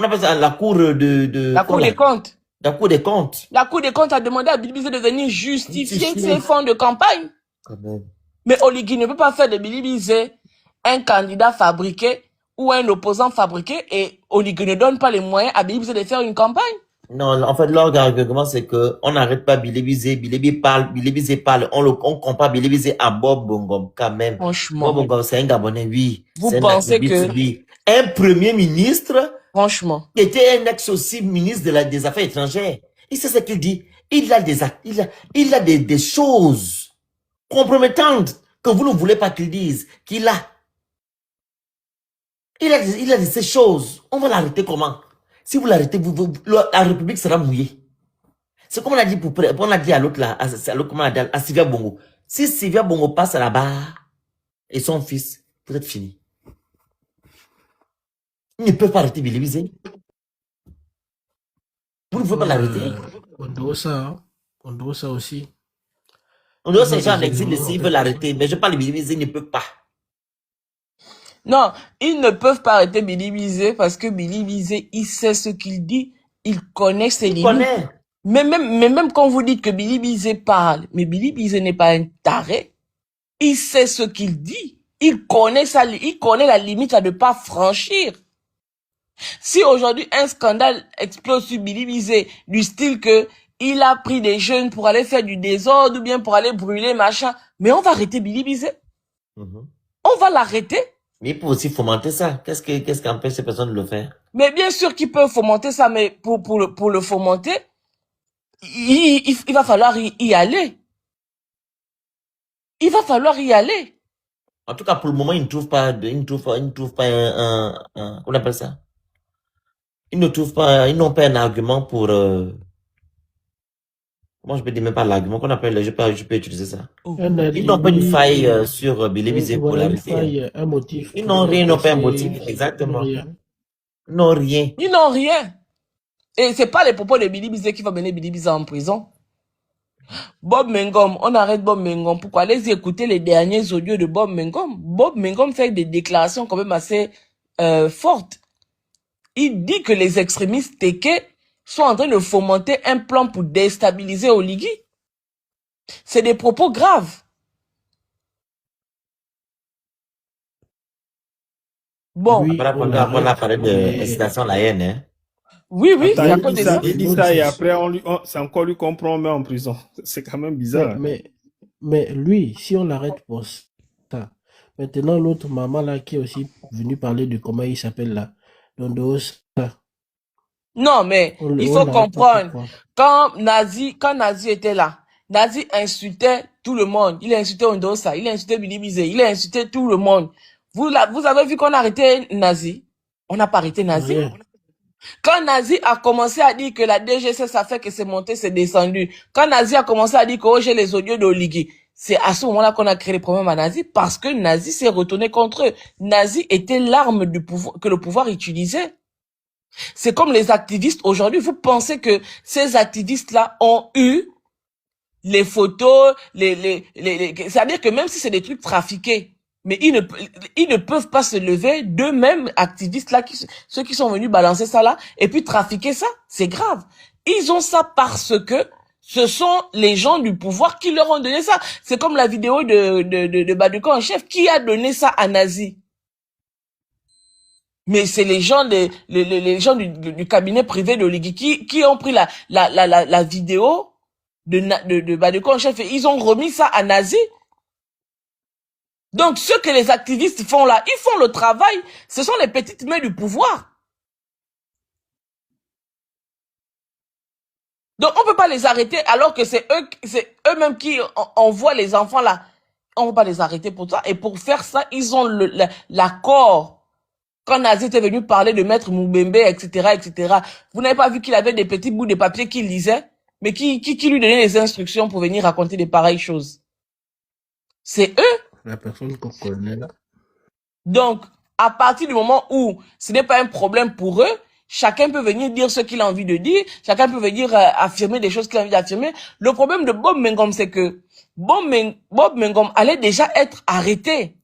on appelle ça la cour La Cour des comptes. La cour des comptes. La Cour des comptes a demandé à Billy Bizet de venir justifier ses fonds de campagne. Quand même. Mais Oligui ne peut pas faire de Billy Bizet un candidat fabriqué ou un opposant fabriqué et Oligui ne donne pas les moyens à Billy Bizet de faire une campagne. Non, en fait, leur argument, c'est que on n'arrête pas Billy Bizet parle, on compare Billy Bizet à Bob Bongom, quand même. Franchement. Bob Bongom, c'est un Gabonais, oui. Vous C'est un pensez activiste, que- oui. Un premier ministre, Franchement. qui était un ex aussi ministre des Affaires étrangères. Il sait ce qu'il dit. Il a des choses compromettantes que vous ne voulez pas qu'il dise, qu'il a. Il a dit ces choses. On va l'arrêter comment? Si vous l'arrêtez, la République sera mouillée. C'est comme on a dit on a dit à l'autre là, à Sylvia Bongo. Si Sylvia Bongo passe à la barre et son fils, vous êtes fini. Ils ne peuvent pas arrêter Billy Bizet. Vous ne pouvez pas l'arrêter. On doit ça aussi. On doit ces gens en exil s'ils veulent l'arrêter. Mais je parle de Billy Bizet, ils ne peuvent pas. Non, ils ne peuvent pas arrêter Billy Bizet parce que Billy Bizet, il sait ce qu'il dit, il connaît ses limites. Connaît. Mais même quand vous dites que Billy Bizet parle, mais Billy Bizet n'est pas un taré. Il sait ce qu'il dit. Il connaît la limite à ne pas franchir. Si aujourd'hui un scandale explose sur Billy Bizet, du style que il a pris des jeunes pour aller faire du désordre ou bien pour aller brûler machin, mais on va arrêter Billy Bizet. On va l'arrêter. Mais il peut aussi fomenter ça. Qu'est-ce qui empêche ces personnes de le faire? Mais bien sûr qu'ils peuvent fomenter ça, mais pour le fomenter, il va falloir y aller. Il va falloir y aller. En tout cas, pour le moment, ils ne trouvent pas on appelle ça? Ils n'ont pas un argument pour, comment je peux dire même pas l'argument qu'on appelle, je peux utiliser ça. Ils n'ont pas une faille sur Billy Bizet pour l'arrêter. Un motif. Ils n'ont rien, ils n'ont pas un motif, exactement. Ils n'ont rien. Ils n'ont rien. Et c'est pas les propos de Billy Bizet qui vont mener Billy Bizet en prison. Bob Mengom, on arrête Bob Mengom. Pourquoi? Allez écouter les derniers audios de Bob Mengom. Bob Mengom fait des déclarations quand même assez fortes. Il dit que les extrémistes Téké sont en train de fomenter un plan pour déstabiliser Oligui. C'est des propos graves. Bon. Oui, Après, on a parlé de incitation à la haine, hein. Oui, c'est à Attends, cause de ça. il dit ça et après, c'est encore lui qu'on prend, on met en prison. C'est quand même bizarre. Mais lui, si on l'arrête pour ça, maintenant l'autre maman là qui est aussi venue parler de comment il s'appelle là, Dondos, Non, mais il faut comprendre. Quand Nazi était là, Nazi insultait tout le monde. Il a insulté Ondosa, il a insulté Billy Bizet, il a insulté tout le monde. Vous avez vu qu'on a arrêté Nazi? On n'a pas arrêté Nazi. Rien. Quand Nazi a commencé à dire que la DGC, ça fait que c'est monté, c'est descendu. Quand Nazi a commencé à dire que oh, j'ai les audios d'Oligui, c'est à ce moment-là qu'on a créé les problèmes à Nazi parce que Nazi s'est retourné contre eux. Nazi était l'arme du pouvoir, que le pouvoir utilisait. C'est comme les activistes aujourd'hui. Vous pensez que ces activistes-là ont eu les photos, c'est-à-dire que même si c'est des trucs trafiqués, mais ils ne peuvent pas se lever d'eux-mêmes, activistes-là, ceux qui sont venus balancer ça là, et puis trafiquer ça, c'est grave. Ils ont ça parce que ce sont les gens du pouvoir qui leur ont donné ça. C'est comme la vidéo de Baduko en chef. Qui a donné ça à Nazi? Mais c'est les gens les gens du cabinet privé d'Oligui qui ont pris la vidéo de Baduko en chef et ils ont remis ça à Nazi. Donc, ce que les activistes font là, ils font le travail. Ce sont les petites mains du pouvoir. Donc, on peut pas les arrêter alors que c'est eux-mêmes qui envoient les enfants là. On peut pas les arrêter pour ça. Et pour faire ça, ils ont l'accord. Quand Nazi était venu parler de Maître Moubembe, etc., etc., vous n'avez pas vu qu'il avait des petits bouts de papier qu'il lisait, mais qui lui donnait les instructions pour venir raconter de pareilles choses. C'est eux. La personne qu'on connaît là. Donc, à partir du moment où ce n'est pas un problème pour eux, chacun peut venir dire ce qu'il a envie de dire, chacun peut venir affirmer des choses qu'il a envie d'affirmer. Le problème de Bob Mengom, c'est que Bob Mengom allait déjà être arrêté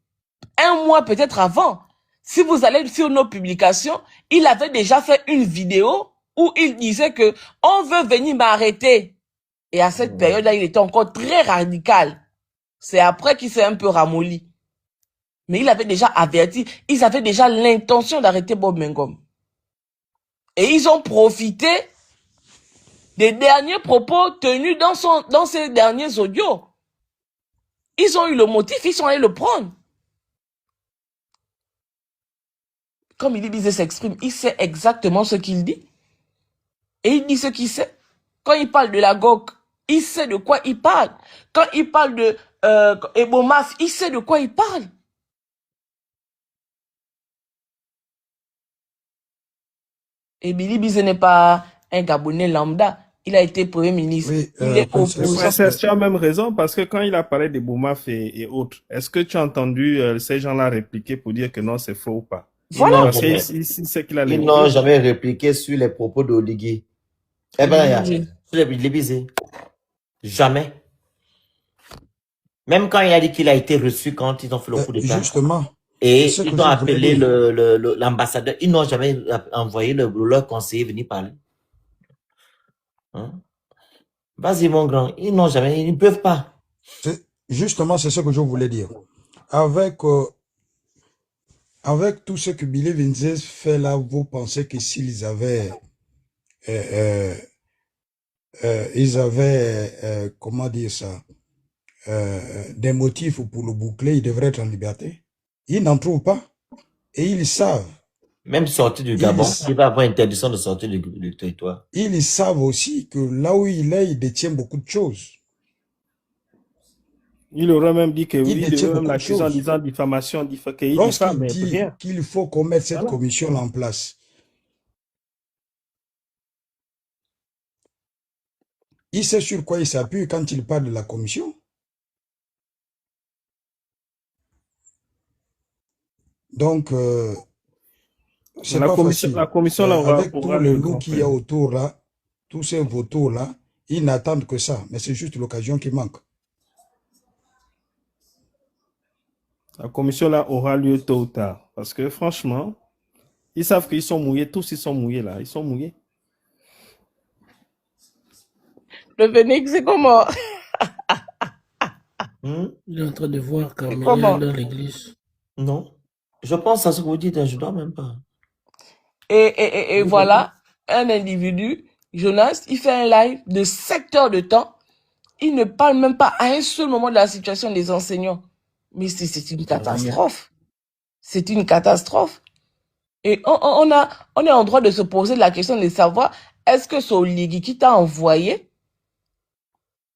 un mois peut-être avant. Si vous allez sur nos publications, il avait déjà fait une vidéo où il disait que on veut venir m'arrêter. Et à cette période-là, il était encore très radical. C'est après qu'il s'est un peu ramolli. Mais il avait déjà averti, ils avaient déjà l'intention d'arrêter Bob Mengom. Et ils ont profité des derniers propos tenus dans ces derniers audios. Ils ont eu le motif, ils sont allés le prendre. Comme il disait, s'exprime, il sait exactement ce qu'il dit. Et il dit ce qu'il sait. Quand il parle de la GOG, il sait de quoi il parle. Quand il parle de Ebomaf, il sait de quoi il parle. Et Billy Bizé n'est pas un Gabonais lambda. Il a été Premier ministre. Oui, Il est Princesse. opposant. Tu as même raison, parce que quand il a parlé des Boumaf et autres, est-ce que tu as entendu ces gens-là répliquer pour dire que non, c'est faux ou pas? Voilà. Parce qu'il sait qu'il a les Ils n'ont jamais répliqué sur les propos d'Oligui. Eh ben, Oui. sur les Bizé. Jamais. Même quand il a dit qu'il a été reçu quand ils ont fait le coup d'État. Justement, Et c'est ce que ils je ont voulais appelé dire. l'ambassadeur. Ils n'ont jamais envoyé leur conseiller venir parler. Hein? Vas-y, mon grand. Ils n'ont jamais, ils ne peuvent pas. Justement, c'est ce que je voulais dire. Avec tout ce que Billy Vinzes fait là, vous pensez que s'ils avaient comment dire ça, des motifs pour le boucler, ils devraient être en liberté. Ils n'en trouvent pas. Et ils savent. Même sortir du Gabon, il va avoir interdiction de sortir du territoire. Ils savent aussi que là où il est, il détient beaucoup de choses. Il aurait même dit que oui, Il il détient devait même beaucoup de l'accuser en choses. disant diffamation, qu'il diffame, Lorsqu'il mais dit rien. qu'il faut qu'on mette cette Voilà. commission en place, il sait sur quoi il s'appuie quand il parle de la commission. Donc, c'est pas facile. La commission là, avec tout le loup qu'il y a autour là, tous ces vautours là, ils n'attendent que ça. Mais c'est juste l'occasion qui manque. La commission là aura lieu tôt ou tard. Parce que franchement, ils savent qu'ils sont mouillés. Tous ils sont mouillés là. Ils sont mouillés. Le Phénix, c'est comment? Il est en train de voir Carmélia Comment? dans l'église. Non. Je pense à ce que vous dites, je ne dois même pas. Et voilà, un individu, Jonas, il fait un live de 7 heures de temps. Il ne parle même pas à un seul moment de la situation des enseignants. Mais c'est une catastrophe. C'est une catastrophe. Et on est en droit de se poser la question de savoir, est-ce que c'est Oligui qui t'a envoyé?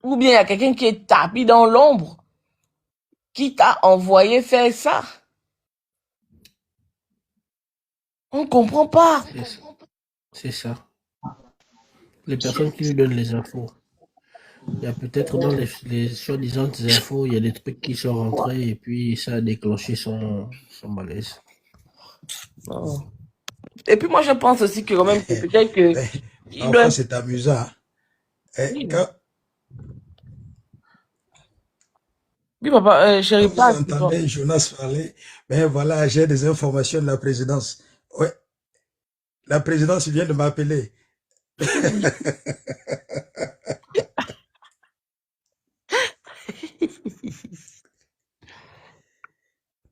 Ou bien il y a quelqu'un qui est tapis dans l'ombre, qui t'a envoyé faire ça? On ne comprend pas. C'est ça. Les personnes qui lui donnent les infos. Il y a peut-être dans les soi-disant infos, il y a des trucs qui sont rentrés et puis ça a déclenché son malaise. Oh. Et puis moi je pense aussi que quand même peut-être que enfin, c'est amusant. Oui. Oui, papa, chérie, vous entendez Jonas parler, mais voilà, j'ai des informations de la présidence. Ouais, la présidence vient de m'appeler.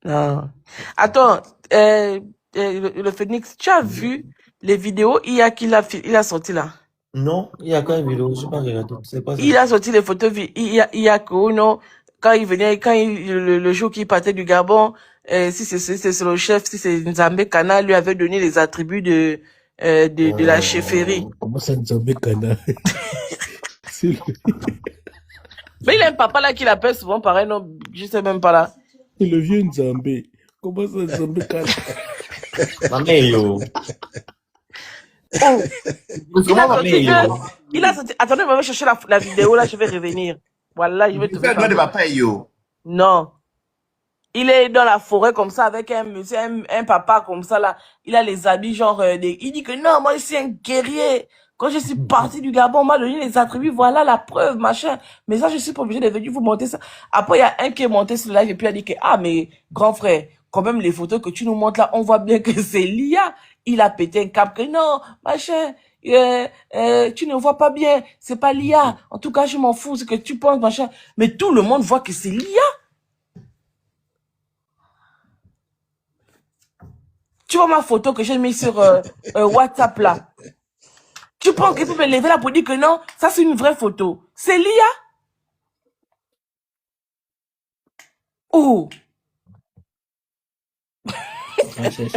Non. Attends, le Phénix, tu as vu les vidéos il a sorti là? Non, il y a quand une vidéo, je n'ai pas regardé. C'est pas ça. Il a sorti les photos, il y a que non, quand il venait, le jour qu'il partait du Gabon, si c'est le chef, si c'est Nzambé Kana, lui avait donné les attributs de la chefferie. Comment ça, Nzambé Kana? C'est le, Mais il a un papa là qui l'appelle souvent par un nom, je sais même pas là. c'est le vieux Nzambé. Comment ça, Nzambé Kala? Maman, yo. Oh, il Comment a va Maman, sorti yo. il a sorti. Attendez, je vais chercher la vidéo là, je vais revenir. Voilà, je vais Tu trouver fais le nom ça. de papa yo. Non. Il est dans la forêt comme ça avec un monsieur, un papa comme ça là. Il a les habits genre il dit que non, moi je suis un guerrier. Quand je suis parti du Gabon, on m'a donné les attributs, voilà la preuve, machin. Mais ça, je suis pas obligé de venir vous monter ça. Après, il y a un qui est monté sur le live et puis il a dit que, ah, mais grand frère, quand même les photos que tu nous montres là, on voit bien que c'est Lia. Il a pété un câble que non, machin. Tu ne vois pas bien, c'est pas Lia. En tout cas, je m'en fous, c'est que tu penses, machin. Mais tout le monde voit que c'est Lia. Tu vois ma photo que j'ai mise sur WhatsApp là. Tu penses qu'il faut me lever là pour dire que non, ça c'est une vraie photo. C'est Lia. Oh. Princesse,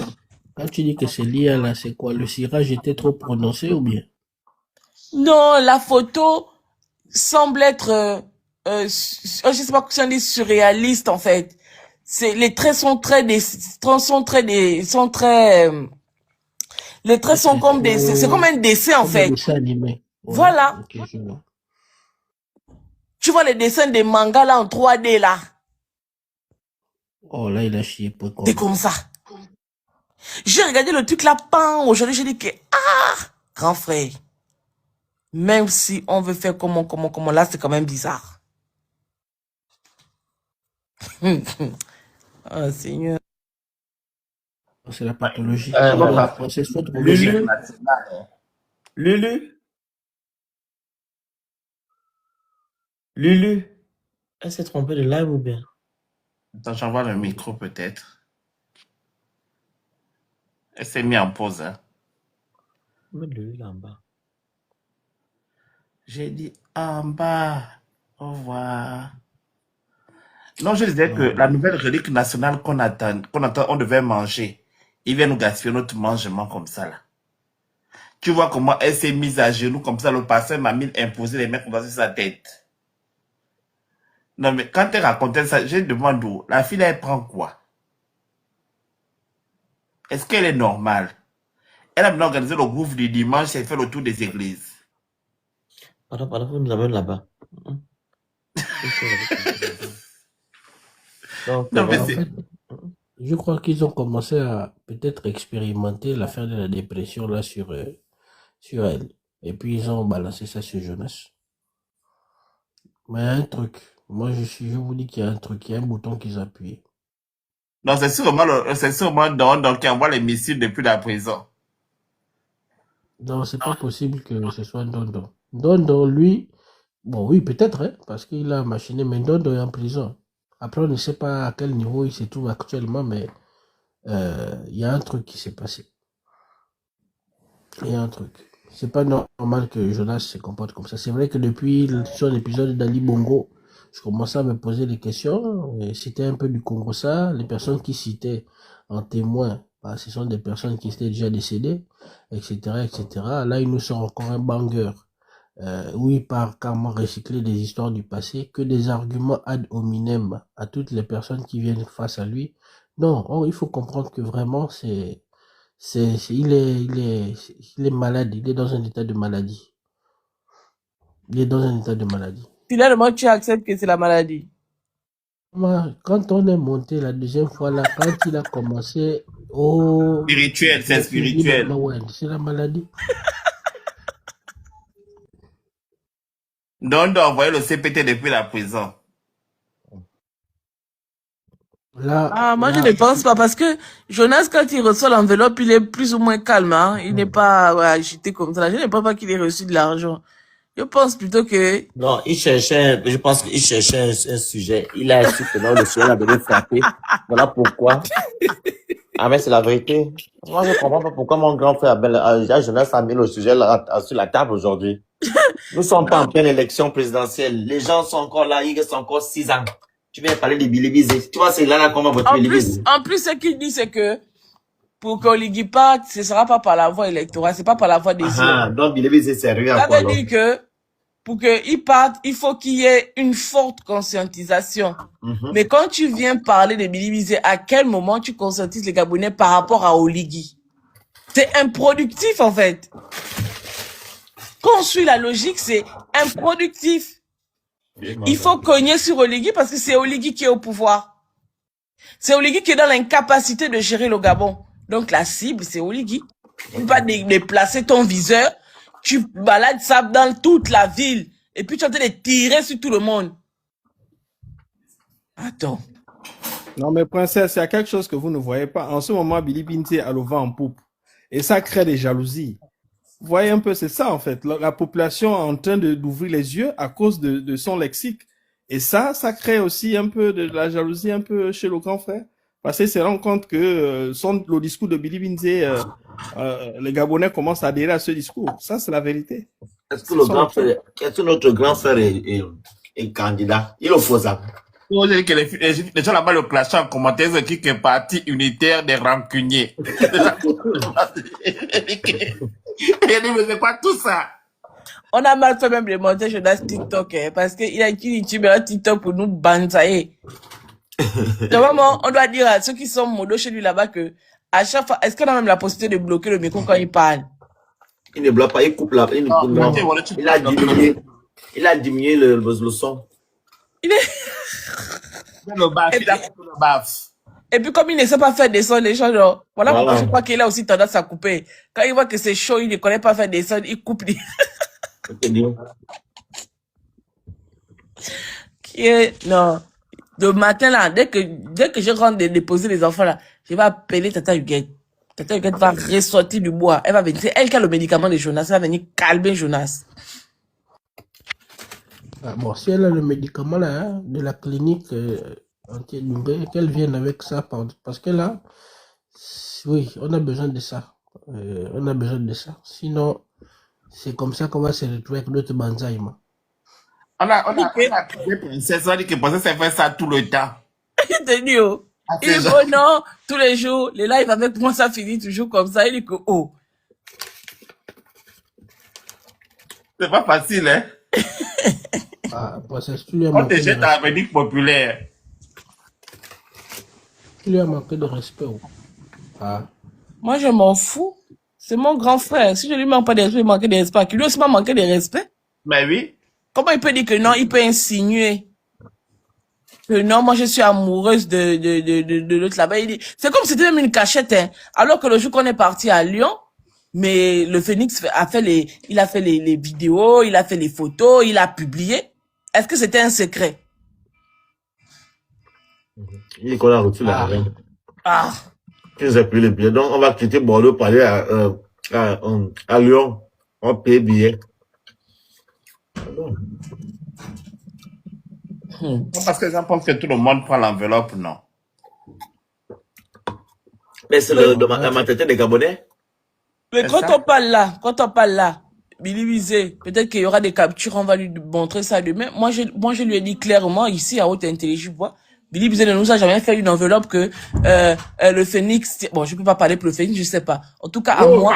quand tu dis que c'est Lia là, c'est quoi? Le cirage était trop prononcé ou bien? Non, la photo semble être, je sais pas si on dit surréaliste en fait. C'est les traits sont très les traits sont comme des, c'est comme un dessin en Comme un fait. dessin animé. Ouais, Voilà. ok, je vois. Tu vois les dessins des mangas là en 3D là. Oh là, il a chié C'est .com. comme ça. J'ai regardé le truc là, pan, aujourd'hui j'ai dit que, ah, grand frère. Même si on veut faire comment, là, c'est quand même bizarre. Ah, Seigneur. C'est la pathologie. Bon, La princesse, faut trouver Lulu, Lulu, Lulu. Elle s'est trompée de live ou bien? Attends, j'envoie le micro peut-être. Elle s'est mise en pause. Hein. Mets Lulu là en bas. J'ai dit en bas. Au revoir. Non, je disais que la nouvelle relique nationale qu'on attend, on devait manger. Il vient nous gaspiller notre mangement comme ça là. Tu vois comment elle s'est mise à genoux comme ça, le pasteur m'a mis imposé les mains comme ça sur sa tête. Non mais quand elle racontait ça, je me demande où. La fille elle prend quoi? Est-ce qu'elle est normale? Elle a bien organisé le groupe du dimanche, elle fait le tour des églises. Pardon, vous nous amène là-bas. Donc, Non mais En c'est... fait, je crois qu'ils ont commencé à peut-être expérimenter l'affaire de la dépression là sur elle. Et puis ils ont balancé ça sur Jonas. Mais il y a un truc. Moi, je vous dis qu'il y a un truc. Il y a un bouton qu'ils appuient. Non, c'est sûrement Don qui envoie les missiles depuis la prison. Non, c'est pas possible que ce soit Dondo. Dondo, lui, bon, oui, peut-être, hein, parce qu'il a machiné, mais Dondo est en prison. Après, on ne sait pas à quel niveau il se trouve actuellement, mais il y a un truc qui s'est passé. Il y a un truc. C'est pas normal que Jonas se comporte comme ça. C'est vrai que depuis son épisode d'Ali Bongo, je commençais à me poser des questions. C'était un peu du Congo ça. Les personnes qui citaient en témoin, bah, ce sont des personnes qui étaient déjà décédées, etc., etc. Là, il nous sort encore un banger où il part carrément recycler des histoires du passé, que des arguments ad hominem à toutes les personnes qui viennent face à lui. Non, il faut comprendre que vraiment, il est malade, il est dans un état de maladie. Il est dans un état de maladie. Finalement, tu acceptes que c'est la maladie. Moi, quand on est monté la deuxième fois là, quand il a commencé, oh, Spirituel, c'est spirituel. ouais, c'est la maladie. Don doit envoyer le CPT depuis la prison. Là, Ah, moi, je ne pense pas parce que Jonas, quand il reçoit l'enveloppe, il est plus ou moins calme, hein. Il n'est pas agité comme ça. Je ne pense pas qu'il ait reçu de l'argent. Je pense plutôt que... Non, je pense qu'il cherchait un sujet. Il a su que non, le sujet l'avait frappé. Voilà pourquoi. Ah, mais c'est la vérité. Moi, je ne comprends pas pourquoi mon grand frère Jonas a mis le sujet là, sur la table aujourd'hui. Nous ne sommes pas en pleine élection présidentielle. Les gens sont encore là, il reste encore 6 ans. Tu viens parler de Bilibizé. Tu vois, c'est là qu'on va voter Bilibizé. En plus, ce qu'il dit, c'est que pour qu'Oligui parte, ce ne sera pas par la voie électorale, c'est pas par la voie des urnes. Ah, donc Bilibizé, c'est sérieux. Ça veut dire que pour qu'ils partent, il faut qu'il y ait une forte conscientisation. Mais quand tu viens parler de minimiser, à quel moment tu conscientises les Gabonais par rapport à Oligui? C'est improductif, en fait. Quand on suit la logique, c'est improductif. Il faut cogner sur Oligui parce que c'est Oligui qui est au pouvoir. C'est Oligui qui est dans l'incapacité de gérer le Gabon. Donc la cible, c'est Oligui. Tu ne peux pas déplacer ton viseur, tu balades ça dans toute la ville et puis tu es en train de tirer sur tout le monde. Attends. Non, mais princesse, il y a quelque chose que vous ne voyez pas. En ce moment, Billy Binti a le vent en poupe. Et ça crée des jalousies. Vous voyez un peu, c'est ça en fait. La population est en train d'ouvrir les yeux à cause de son lexique. Et ça crée aussi un peu de la jalousie un peu chez le grand frère. Parce qu'il se rend compte que le discours de Billy Binti, les Gabonais commencent à adhérer à ce discours. Ça, c'est la vérité. Est-ce que notre grand frère est candidat? Il est faux ça. Moi, j'ai dit que les gens là-bas le clashent en commentaire, c'est qui est parti unitaire des rancuniers. Il dit, mais c'est quoi tout ça? On a mal fait même de monter sur TikTok, parce qu'il a écrit YouTube et un TikTok pour nous banzailler. Normalement, on doit dire à ceux qui sont modos chez lui là-bas que, à chaque fois, est-ce qu'on a même la possibilité de bloquer le micro quand il parle? Il ne bloque pas, il coupe la. Il a diminué le son. Il est... Le baf, il a coupé le baf. Et puis, comme il ne sait pas faire des sons, les gens, genre, voilà pourquoi je crois qu'il a aussi tendance à couper. Quand il voit que c'est chaud, il ne connaît pas faire des sons, il coupe. Qui est, non. Le matin, là, dès que je rentre de déposer les enfants, là, je vais appeler Tata Huguette. Tata Huguette va ressortir du bois. Elle va venir, c'est elle qui a le médicament de Jonas. Elle va venir calmer Jonas. Ah, bon, si elle a le médicament là, hein, de la clinique anti-lumbrée, qu'elle vienne avec ça, parce que là, oui, on a besoin de ça. On a besoin de ça. Sinon, c'est comme ça qu'on va se retrouver avec notre banzai, moi. On a trouvé princesse, on a dit que princesse fait ça tout le temps. Il te dit, oh. Il dit, oh non, tous les jours, les lives avec moi, ça finit toujours comme ça. Il dit que, oh. C'est pas facile, hein? Ah, princesse, tu lui as On manqué te jette de à la médic populaire. Tu lui as manqué de respect. Oh. Ah. Moi, je m'en fous. C'est mon grand frère. Si je lui manque pas de respect, il manque de respect. Qui lui aussi m'a manqué de respect. Mais oui. Comment il peut dire que non? Il peut insinuer que non, moi je suis amoureuse de l'autre là-bas. Il dit, c'est comme si c'était même une cachette, hein. Alors que le jour qu'on est parti à Lyon, mais le Phoenix il a fait les vidéos, il a fait les photos, il a publié. Est-ce que c'était un secret? Il dit qu'on a reçu l'argent. Ah. Il nous a payé les billets. Donc, on va quitter Bordeaux pour aller à Lyon. On paye billet. Parce que les gens pensent que tout le monde prend l'enveloppe, non. Mais c'est la mentalité des Gabonais. Mais quand on parle là, Billy Bizet, peut-être qu'il y aura des captures, on va lui montrer ça demain. Moi, je lui ai dit clairement, ici, à haute intelligible, Billy Bizet ne nous a jamais fait une enveloppe que, le Phoenix, bon, je peux pas parler pour le Phoenix, je sais pas. En tout cas, à moi.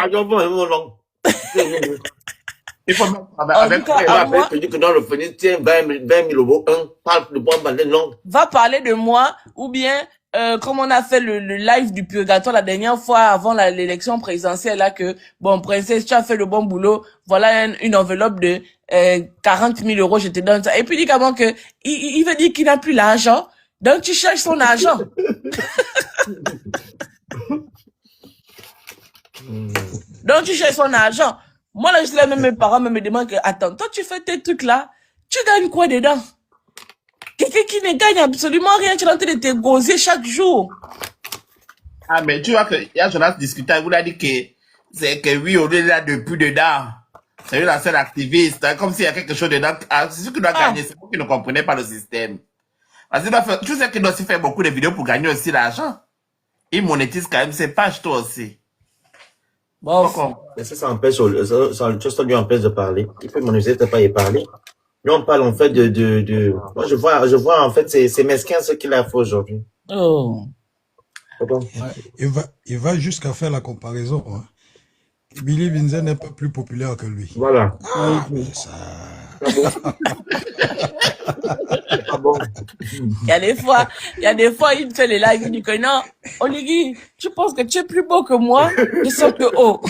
Il faut mettre avec moi. Tu dis que dans le Phoenix, tiens, 20 000 euros, parle de bon balai, non. Va parler de moi, ou bien, comme on a fait le live du purgatoire la dernière fois avant l'élection présidentielle, là, que, bon, princesse, tu as fait le bon boulot, voilà une enveloppe de 40 000 euros, je te donne ça. Et puis, il dit comment que, il veut dire qu'il n'a plus l'argent, donc tu cherches son argent. Donc tu cherches son argent. Moi, là, je dis là, même mes parents me demandent que, attends, toi, tu fais tes trucs là, tu gagnes quoi dedans? Quelqu'un qui ne gagne absolument rien, tu es en train de te gauzer chaque jour. Ah, mais tu vois que, il y a Jonas discuté, il a dit que, c'est que oui, on est là depuis dedans. C'est lui la seule activiste, hein, comme s'il y a quelque chose dedans. Ah, c'est sûr qu'il doit gagner, c'est vous qui ne comprenez pas le système. Parce que tu sais qu'il doit aussi faire beaucoup de vidéos pour gagner aussi l'argent. Il monétise quand même ses pages, toi aussi. Bon. Mais ça empêche, ça lui empêche de parler. Il peut monétiser, peut-être pas y parler. Nous, on parle en fait moi, je vois en fait, c'est mesquin ce qu'il a fait aujourd'hui. Oh. Il va jusqu'à faire la comparaison. Hein. Billy Binzet n'est pas plus populaire que lui. Voilà. Ah, mais Ah bon? Ah bon? Il y a des fois, il fait les lives, il dit que non, Oligui, tu penses que tu es plus beau que moi? Je sens que oh. Que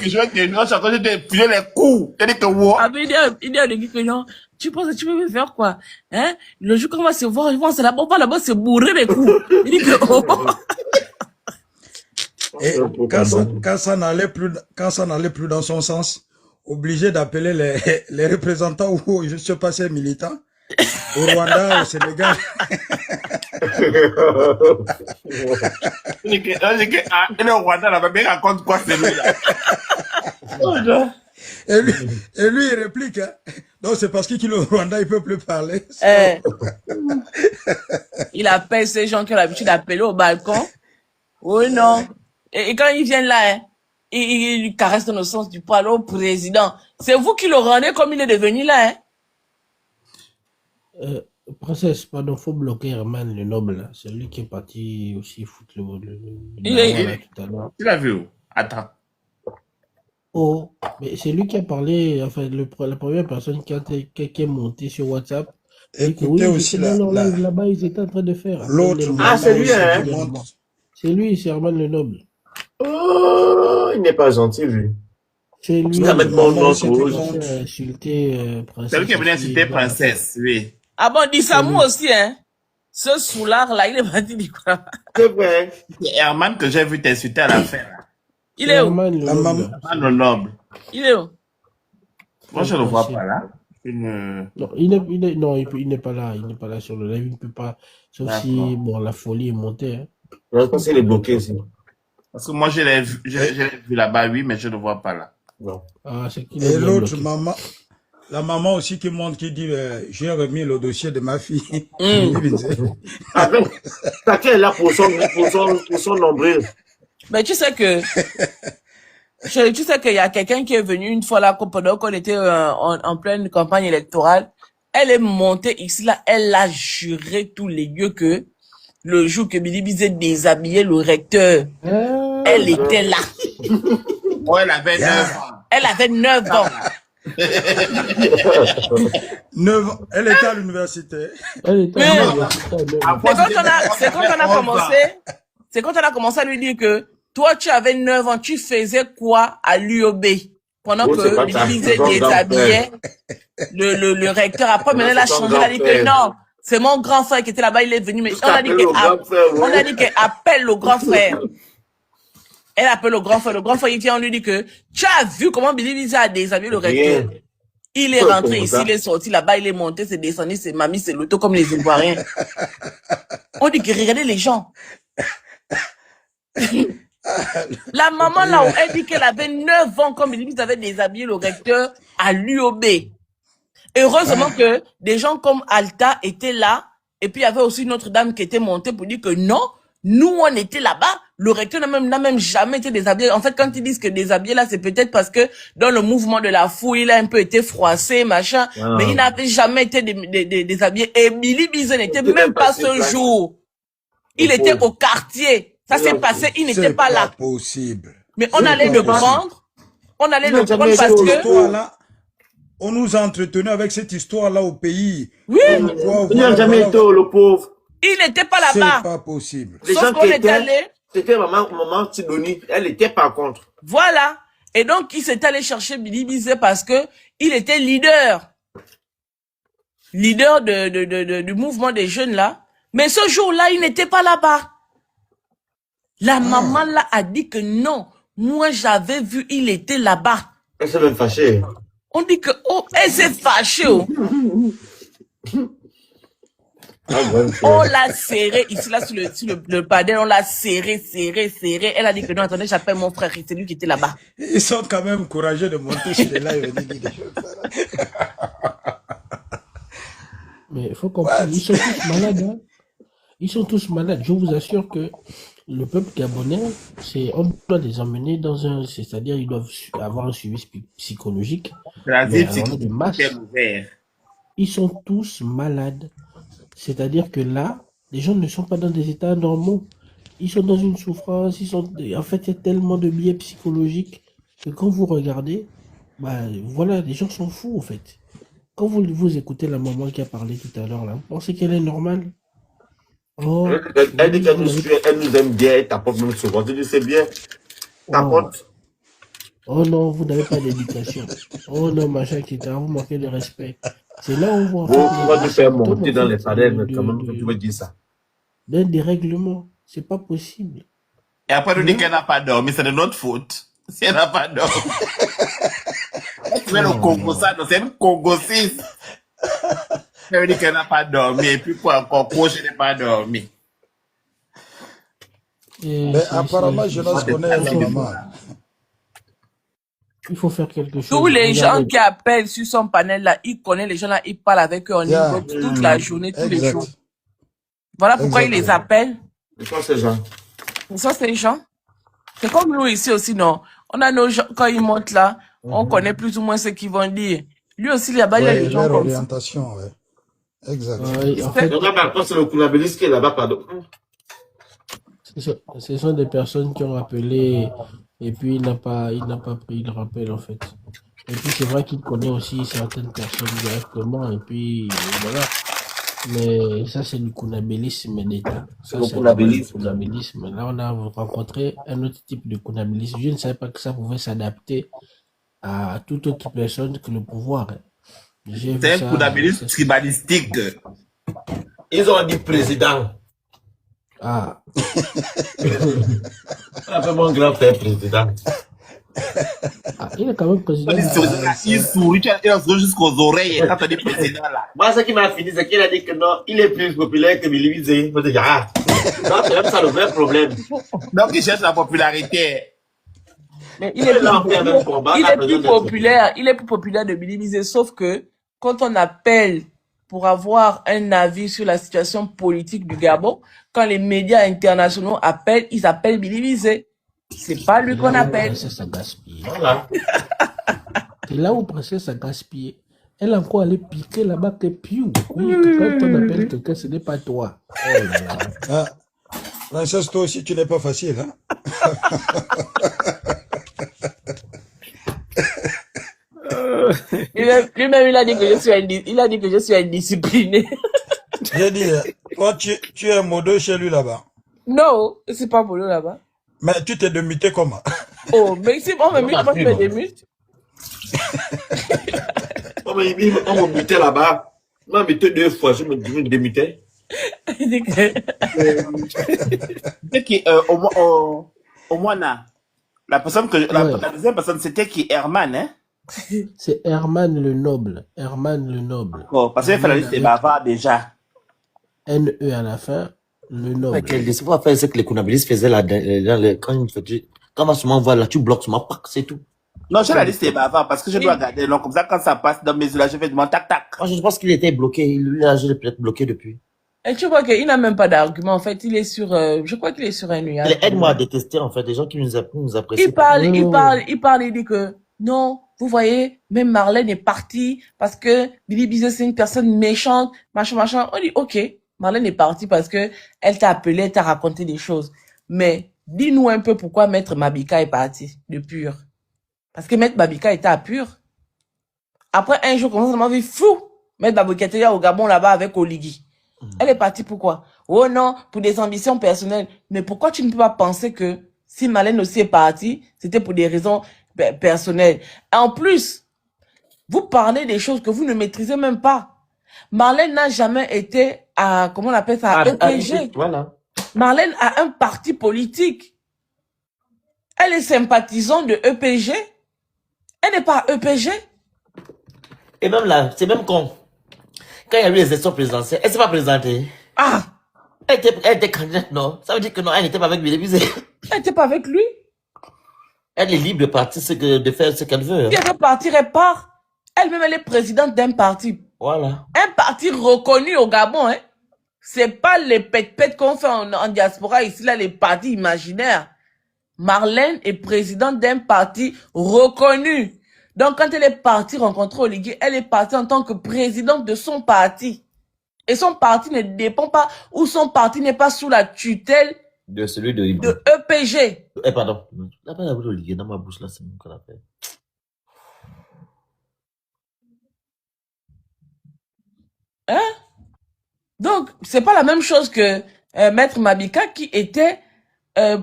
je vais te dire, je suis en train de te filer les coups. Tu dis que what? Ah, mais il dit à Oligui que non, tu penses que tu peux me faire quoi? Hein? Le jour qu'on va se voir, ils vont se là-bas, on va là-bas se bourrer les coups. Il dit que oh. Et quand ça n'allait plus dans son sens, obligé d'appeler les représentants ou je sais pas ces militants au Rwanda, au Sénégal. Et le Rwanda là-bas, mais raconte quoi celui-là? Et lui, il réplique, hein. Donc c'est parce qu'il est au Rwanda, il peut plus parler. Eh. Il appelle ces gens qui ont l'habitude d'appeler au balcon. Oui, non. Et quand ils viennent là, hein, ils lui caressent dans le sens du poil au président. C'est vous qui le rendez comme il est devenu là, hein. Princesse, pardon, faut bloquer Herman le Noble, là. C'est lui qui est parti aussi foutre le Il est- là, tout à l'heure. Tu l'as vu où? Attends. Oh, mais c'est lui qui a parlé, enfin, la première personne qui est montée sur WhatsApp. dit que Écoutez oui, aussi j'étais dans leur live là-bas, ils étaient en train de faire. Après, l'autre les- Ah, c'est lui, aussi hein? qui montre. C'est lui, c'est Herman le Noble. Oh, il n'est pas gentil, lui. C'est lui Tu vas mettre mon nom aussi rouge. qui montre. qui a insulté Princesse. C'est lui qui est venu aussi, insulter dans- Princesse, oui. Ah bon, Dissamou Oui. aussi, hein. Ce soulard là, il est parti du quoi? C'est vrai. C'est Herman que j'ai vu t'insulter à la fin, là. Il est où? Herman le La Noble. maman- Herman le noble. Il est où? Moi, je ne le vois C'est- pas là. Une... Non, il n'est pas là. Il n'est pas là sur le live. Il ne peut pas. Sauf si, D'accord. bon, la folie est montée. Hein. Je pense qu'il est bloqué aussi. Parce que moi, je l'ai vu là-bas, oui, mais je ne le vois pas là. Non. Ah, c'est qu'il est Et bien l'autre bloqué. maman, la maman aussi qui montre, qui dit, j'ai remis le dossier de ma fille. Avec, Taquet est là pour son nombril. Mais tu sais que, tu sais qu'il y a quelqu'un qui est venu une fois là, pendant qu'on était en pleine campagne électorale. Elle est montée ici là, elle a juré tous les lieux que le jour que Billy Bizet déshabillait le recteur, elle était là. Oh, elle avait Yeah. 9 ans. Elle avait 9 ans. 9 ans. Elle était à l'université. Elle était Mais- en mode, putain, mais- C'est quand on a commencé à lui dire que toi, tu avais 9 ans, tu faisais quoi à l'UOB? Pendant Oh, c'est que pas ça. Billy Bizet C'est ton déshabillait le recteur. Après, maintenant, elle a C'est ton changé, elle a dit grand que frère. non, c'est mon grand frère qui était là-bas, il est venu, mais on a dit Appelle au grand frère, oui. on a dit qu'appelle le grand frère. Elle appelle le grand frère. Le grand frère, il vient, on lui dit que tu as vu comment Billy Bizet a déshabillé le recteur. Rien. Il est Comment rentré ici, ça? il est sorti là-bas, il est monté, c'est descendu, c'est mamie, c'est l'auto comme les Ivoiriens. On dit que regardez les gens. La maman là où elle dit qu'elle avait 9 ans comme ils avaient déshabillé le recteur à l'UOB. Heureusement que des gens comme Alta étaient là et puis il y avait aussi une autre dame qui était montée pour dire que non, nous on était là-bas, le recteur n'a même jamais été déshabillé. En fait, quand ils disent que déshabillé là, c'est peut-être parce que dans le mouvement de la foule, il a un peu été froissé, machin, Ah. mais il n'avait jamais été déshabillé. Et Billy Bizet n'était Il est même pas passé ce par- jour. Il Le était pauvre. au quartier. Ça Il s'est a- passé, il n'était C'est pas là. possible. Mais on C'est allait pas le possible. prendre. On allait Il n'a le jamais prendre été parce au que Histoire-là, on nous a entretenu avec cette histoire-là au pays. oui, Comme quoi, Il n'a voilà, jamais voilà, été le pauvre. il n'était pas C'est là-bas. pas possible. Les Sauf gens qu'on qui était étaient, allé. c'était maman Tidoni. Elle était par contre. Voilà. Et donc, il s'est allé chercher Billy Bizet parce que il était leader. Leader du mouvement des jeunes là. Mais ce jour-là, il n'était pas là-bas. La maman là a dit que non. Moi, j'avais vu, il était là-bas. Elle s'est même fâchée. On dit que, oh, elle s'est fâchée, oh. Ah, bonne On chose. l'a serré ici, là, sur le padel, on l'a serré. Elle a dit que non, attendez, j'appelle mon frère, c'est lui qui était là-bas. Ils sont quand même courageux de monter sur les lives et de dire des choses. Mais il faut comprendre, ils sont tous malades. Hein. Ils sont tous malades. Je vous assure que le peuple gabonais, on doit les emmener c'est-à-dire ils doivent avoir un suivi psychologique. C'est la Mais vie alors, de masse, psychique ouverte. ils sont tous malades. C'est-à-dire que là, les gens ne sont pas dans des états normaux. Ils sont dans une souffrance. En fait, il y a tellement de biais psychologiques que quand vous regardez, Bah, voilà, les gens sont fous, en fait. Quand vous écoutez la maman qui a parlé tout à l'heure, là, vous pensez qu'elle est normale? Oh, Elle dit oui, qu'elle vous nous n'avez suit, elle nous aime bien, elle tapote même souvent. Tu dis, c'est bien, oh, tapote. oh non, vous n'avez pas d'éducation. Oh non, machin, etc. Vous manquez de respect. C'est là où on voit en fait Bon, tu vas les te faire symptômes monter en dans les fait pareils, quand même, quand tu vas dire ça. d'un dérèglement. C'est pas possible. Et après, Tu nous dit vois? qu'elle n'a pas dormi, c'est de notre faute. Si elle n'a pas dormi. C'est le Oh Congo, non. ça, non, c'est une Congo 6. Elle dit qu'elle n'a pas dormi, et puis quoi encore, coach, elle n'a pas dormi. Et Mais apparemment, Jonas connaît il la faut, maman. il faut faire quelque chose. Tous les gens Regardez. qui appellent sur son panel là, il connaît les gens là, il parle avec eux en Yeah. inbox toute la journée, tous les jours. Exact. Voilà pourquoi il les Exactement. appelle. Et quoi, ces gens? Ça, c'est les gens. C'est comme nous ici aussi, non? On a nos gens, quand ils montent là, on connaît plus ou moins ce qu'ils vont dire. Lui aussi, là-bas, il y a Ouais, des gens leur comme ça. orientation, ouais. Exact. En fait, Donc là, maintenant, c'est le coulabiliste qui est là-bas, pardon. ce sont des personnes qui ont appelé et puis il n'a pas pris le rappel en fait. Et puis c'est vrai qu'il connaît aussi certaines personnes directement et puis voilà. Mais ça c'est du kunabilisme d'État. Ça Le c'est vraiment du kunabilisme. kunabilisme. Là on a rencontré un autre type de kunabilisme. Je ne savais pas que ça pouvait s'adapter à toute autre personne que le pouvoir. J'ai vu C'est un ça. coudabilisme tribalistique. Ils ont dit président. Ah, Ah, fait mon grand frère président. ah, il est quand même président. Il sourit, il a souri jusqu'aux oreilles quand on dit président là. Moi, ce qui m'a fini, c'est qu'il a dit que non, il est plus populaire que Billy Wizé. Moi, je dis, ah, donc c'est même ça le vrai problème. Donc il cherche la popularité. Mais il est Il a fait un même combat, il la est plus présidente de- populaire, il est plus populaire de minimiser, sauf que quand on appelle pour avoir un avis sur la situation politique du Gabon, quand les médias internationaux appellent, ils appellent minimiser. C'est pas lui qu'on appelle. Ça gaspille. Voilà. C'est là où Princesse a gaspillé. Elle a encore allé piquer là-bas que piou. Oui, que quand on appelle quelqu'un, ce n'est pas toi. Oh là là. Ah, Princesse, toi aussi, tu n'es pas facile, hein? Lui-même, il a dit que je suis indiscipliné. J'ai dit, toi, tu es modo chez lui là-bas. Non, c'est pas pour nous là-bas. Mais tu t'es démuté comment? Oh, mais si on me mute, moi je me démute. On m'a muté là-bas. On m'a muté 2 fois, je me démutais. Il dit que- C'est qui, au moins, là, la personne que, la deuxième personne, c'était qui, Herman, hein? C'est Herman le Noble. Herman le Noble. Oh, parce qu'il fait la liste des bavards déjà. N-E à la fin, le Noble. C'est pour faire ce que les kunabilistes faisaient là, quand ils me faisaient, quand ma souvent voit là, tu bloques sur ma pack, c'est tout. Non, j'ai la liste des bavards parce que je dois regarder. Donc, comme ça, quand ça passe dans mes yeux, là, je fais du tac tac. Moi, je pense qu'il était bloqué. Lui, là, je l'ai peut-être bloqué depuis. Et tu vois qu'il n'a même pas d'argument. En fait, il est sur, je crois qu'il est sur un nuage. Aide-moi à détester, en fait, des gens qui nous apprécient. Il dit que, non, vous voyez, même Marlène est partie parce que Billy Bizet, c'est une personne méchante, machin. On dit, ok, Marlène est partie parce que elle t'a appelé, elle t'a raconté des choses. Mais, dis-nous un peu pourquoi Maître Mabika est parti de Pur. Parce que Maître Mabika était à Pur. Après un jour, comme ça m'a vu fou. Maître Mabika était au Gabon là-bas avec Oligui. Elle est partie pourquoi? Oh non, pour des ambitions personnelles. Mais pourquoi tu ne peux pas penser que si Marlène aussi est partie, c'était pour des raisons personnelles? En plus, vous parlez des choses que vous ne maîtrisez même pas. Marlène n'a jamais été à, comment on appelle ça, EPG. Voilà. Marlène a un parti politique. Elle est sympathisante de EPG. Elle n'est pas EPG. Et même là, c'est même con. Quand il y a eu les élections présidentielles, elle s'est pas présentée. Ah, Elle était candidate, non? Ça veut dire que non, elle n'était pas avec Billy Bizet. elle n'était pas avec lui. Elle est libre de partir, de faire ce qu'elle veut. Si elle veut partir, elle part. Elle-même, elle est présidente d'un parti. Voilà. Un parti reconnu au Gabon, hein. C'est pas les pète-pète qu'on fait en diaspora ici, là, les partis imaginaires. Marlène est présidente d'un parti reconnu. Donc, quand elle est partie rencontrer Oligui, elle est partie en tant que présidente de son parti. Et son parti ne dépend pas, ou son parti n'est pas sous la tutelle De celui de EPG. pardon. La pas la bouche dans ma bouche là, c'est mon qu'on appelle. Donc, c'est pas la même chose que Maître Mabika qui était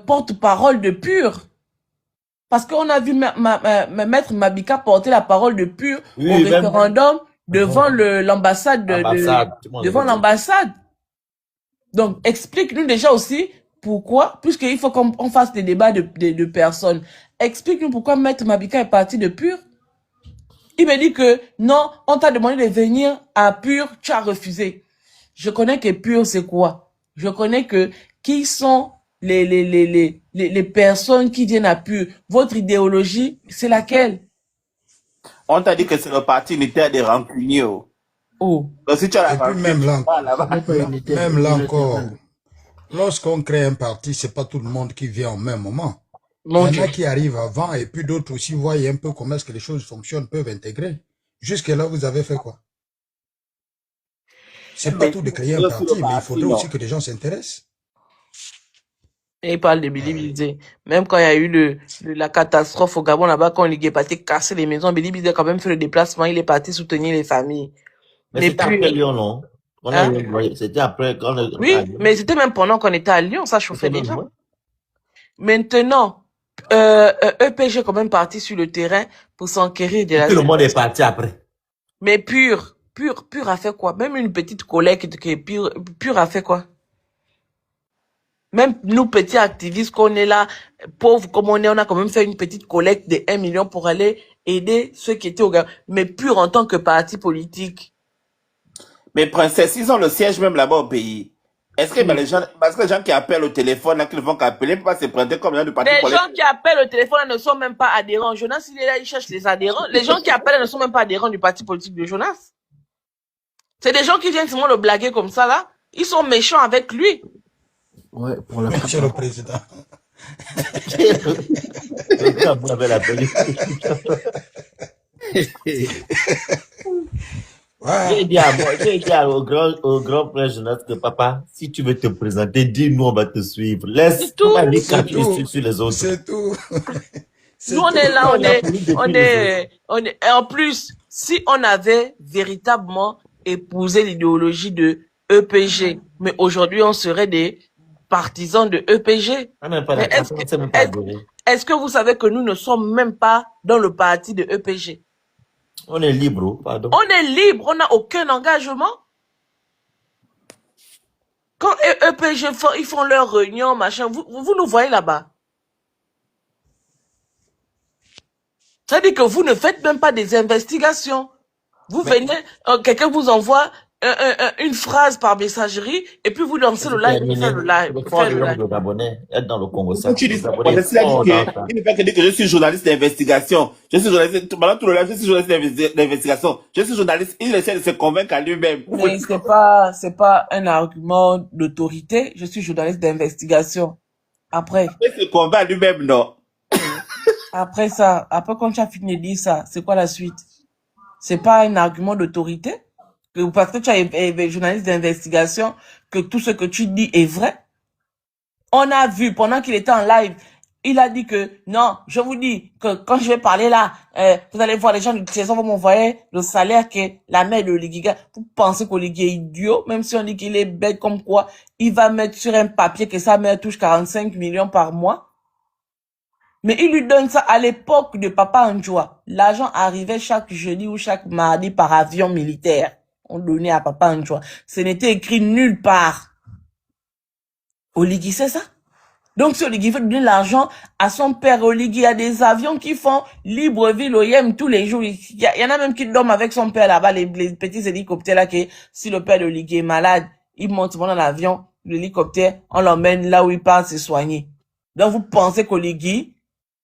porte-parole de PUR. Parce qu'on a vu Maître Mabika porter la parole de PUR au Oui, même référendum devant l'ambassade devant l'ambassade. Donc, explique-nous déjà aussi pourquoi, puisqu'il faut qu'on fasse des débats de personnes. Explique-nous pourquoi Maître Mabika est parti de PUR. Il me dit que non, on t'a demandé de venir à PUR, tu as refusé. Je connais que PUR, c'est quoi? Je connais que qui sont les personnes qui viennent à PUR. Votre idéologie, c'est laquelle? On t'a dit que c'est le parti unitaire des rancuniers. Oh. Donc si tu as la Et puis même là, Unitaire, même là unitaire. encore, lorsqu'on crée un parti, c'est pas tout le monde qui vient au même moment. Il y Mon en Dieu. a qui arrivent avant et puis d'autres aussi voient un peu comment est-ce que les choses fonctionnent, peuvent intégrer. Jusque-là, vous avez fait quoi? C'est pas Mais tout de créer un Sur le parti, mais il parti, faudrait non. aussi que les gens s'intéressent. il parle de Billy. Même quand il y a eu la catastrophe au Gabon là-bas, quand il est parti casser les maisons, Billy a quand même fait le déplacement, il est parti soutenir les familles. Mais Mais c'était puis, après Lyon, non? On a hein? c'était après quand on Oui, a mais c'était même pendant qu'on était à Lyon, ça chauffait c'était même déjà. moi. Maintenant, EPG est quand même parti sur le terrain pour s'enquérir de la Tout le monde est situation. parti après. Mais PUR a fait quoi? Même une petite collecte que PUR a fait quoi? Même nous, petits activistes qu'on est là, pauvres comme on a quand même fait une petite collecte de 1 million pour aller aider ceux qui étaient au Gabon. Mais PUR en tant que parti politique. Mais princesse, ils ont le siège même là-bas au pays. Est-ce que les gens, parce que les gens qui appellent au téléphone, là, qu'ils vont qu'appeler, ils ne peuvent pas se prêter comme les gens du parti Les politique. gens qui appellent au téléphone ne sont même pas adhérents. Jonas, il est là, il cherche les adhérents. Les gens qui appellent ne sont même pas adhérents du parti politique de Jonas. C'est des gens qui viennent seulement le blaguer comme ça, là. Ils sont méchants avec lui. Ouais, pour la Monsieur le plupart. Président. Le gars, vous avez appelé. Ouais. J'ai dit au grand frère Jonas que papa, si tu veux te présenter, dis-nous, on va te suivre. Laisse C'est tout. pas aller C'est quand tu tout. es sur les autres. C'est tout. C'est Nous, on tout. est là, On a pris depuis et en plus, si on avait véritablement épousé l'idéologie de EPG, mais aujourd'hui, on serait des partisans de EPG. On n'est pas Mais d'accord, on ne s'est même pas adoré. est-ce que vous savez que nous ne sommes même pas dans le parti de EPG? On est libre, pardon. On est libre, on n'a aucun engagement. Quand EPG ils font leur réunion, machin, vous nous voyez là-bas. Ça veut dire que vous ne faites même pas des investigations. Vous venez, quelqu'un vous envoie une phrase par messagerie et puis vous lancez le live, vous faites le live. Le Vous fort faites du le nombre live. de Gabonais, être dans le Congo, ça. Quand tu dis Les ça, Gabonais il a sont dit dans ça. il ne fait que dire que je suis journaliste d'investigation. Je suis journaliste, pendant tout le live, je suis journaliste d'investigation. Je suis journaliste, il essaie de se convaincre à lui-même. Mais c'est pas un argument d'autorité. Je suis journaliste d'investigation. Après Il se convainc à lui-même, non. après quand tu as fini de dire ça, c'est quoi la suite? C'est pas un argument d'autorité? Parce que tu es journaliste d'investigation, que tout ce que tu dis est vrai? On a vu, pendant qu'il était en live, il a dit que, non, je vous dis que quand je vais parler là, vous allez voir les gens du Trésor vont m'envoyer le salaire que la mère de Oligiga. Vous pensez qu'Oligiga est idiot? Même si on dit qu'il est bête comme quoi, il va mettre sur un papier que sa mère touche 45 millions par mois. Mais il lui donne ça à l'époque de Papa Andjoua. L'argent arrivait chaque jeudi ou chaque mardi par avion militaire. On donnait à Papa Andjoua. Ce n'était écrit nulle part. Oligui, c'est ça? Donc, si Oligui veut donner l'argent à son père, Oligui a des avions qui font Libreville, OIM tous les jours. Il y en a même qui dorment avec son père là-bas, les petits hélicoptères là, que si le père d'Oligui est malade, ils montent dans l'avion, l'hélicoptère, on l'emmène là où il part se soigner. Donc, vous pensez qu'Oligui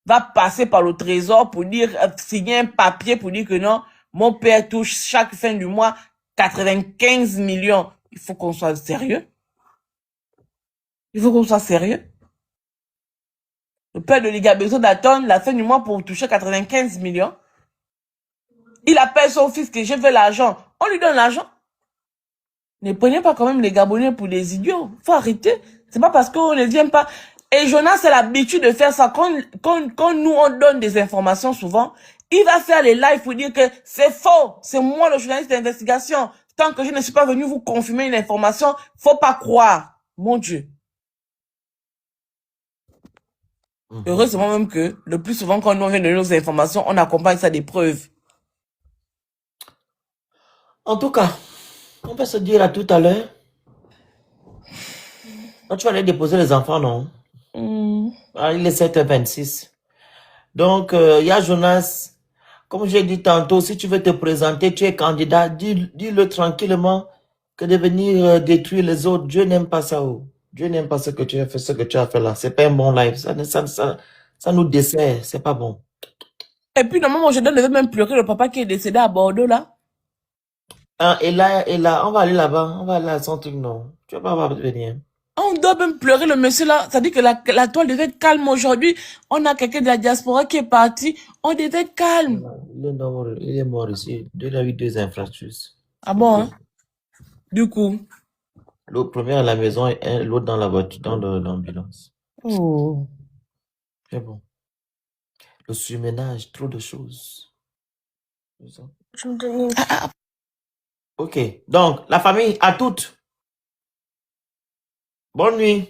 va passer par le trésor pour dire, signer un papier pour dire que non, mon père touche chaque fin du mois 95 millions. Il faut qu'on soit sérieux. Il faut qu'on soit sérieux. Le père de Oligui a besoin d'attendre la fin du mois pour toucher 95 millions. Il appelle son fils que je veux l'argent. On lui donne l'argent. Ne prenez pas quand même les Gabonais pour des idiots. Faut arrêter. C'est pas parce qu'on ne vient pas. Et Jonas a l'habitude de faire ça. Quand nous on donne des informations souvent, il va faire les lives pour dire que c'est faux. C'est moi le journaliste d'investigation. Tant que je ne suis pas venu vous confirmer une information, faut pas croire. Mon Dieu. Heureusement même que le plus souvent quand nous vient de nos informations, on accompagne ça des preuves. En tout cas, on peut se dire à tout à l'heure. Quand tu vas aller déposer les enfants, non? Ah, il est 7h26. Donc, il y a Jonas. Comme j'ai dit tantôt, si tu veux te présenter, tu es candidat, dis-le tranquillement que de venir détruire les autres. Dieu n'aime pas ça. Oh. Dieu n'aime pas ce que tu as fait, là. C'est pas un bon live. Ça nous dessert. C'est pas bon. Et puis, normalement, je devais même pleurer le papa qui est décédé à Bordeaux, là. Ah, et là, on va aller là-bas. On va aller à son truc, non. Tu vas pas venir. On doit même pleurer le monsieur là. Ça dit que la toile devait être calme aujourd'hui. On a quelqu'un de la diaspora qui est parti. On devait être calme. Il est mort ici. Il a eu 2 infractus. Ah bon, hein? Du coup. Le premier à la maison et l'autre dans la voiture, dans l'ambulance. Oh. C'est bon. Le surménage, trop de choses. Ok. Donc, la famille, à toutes. Bonne nuit.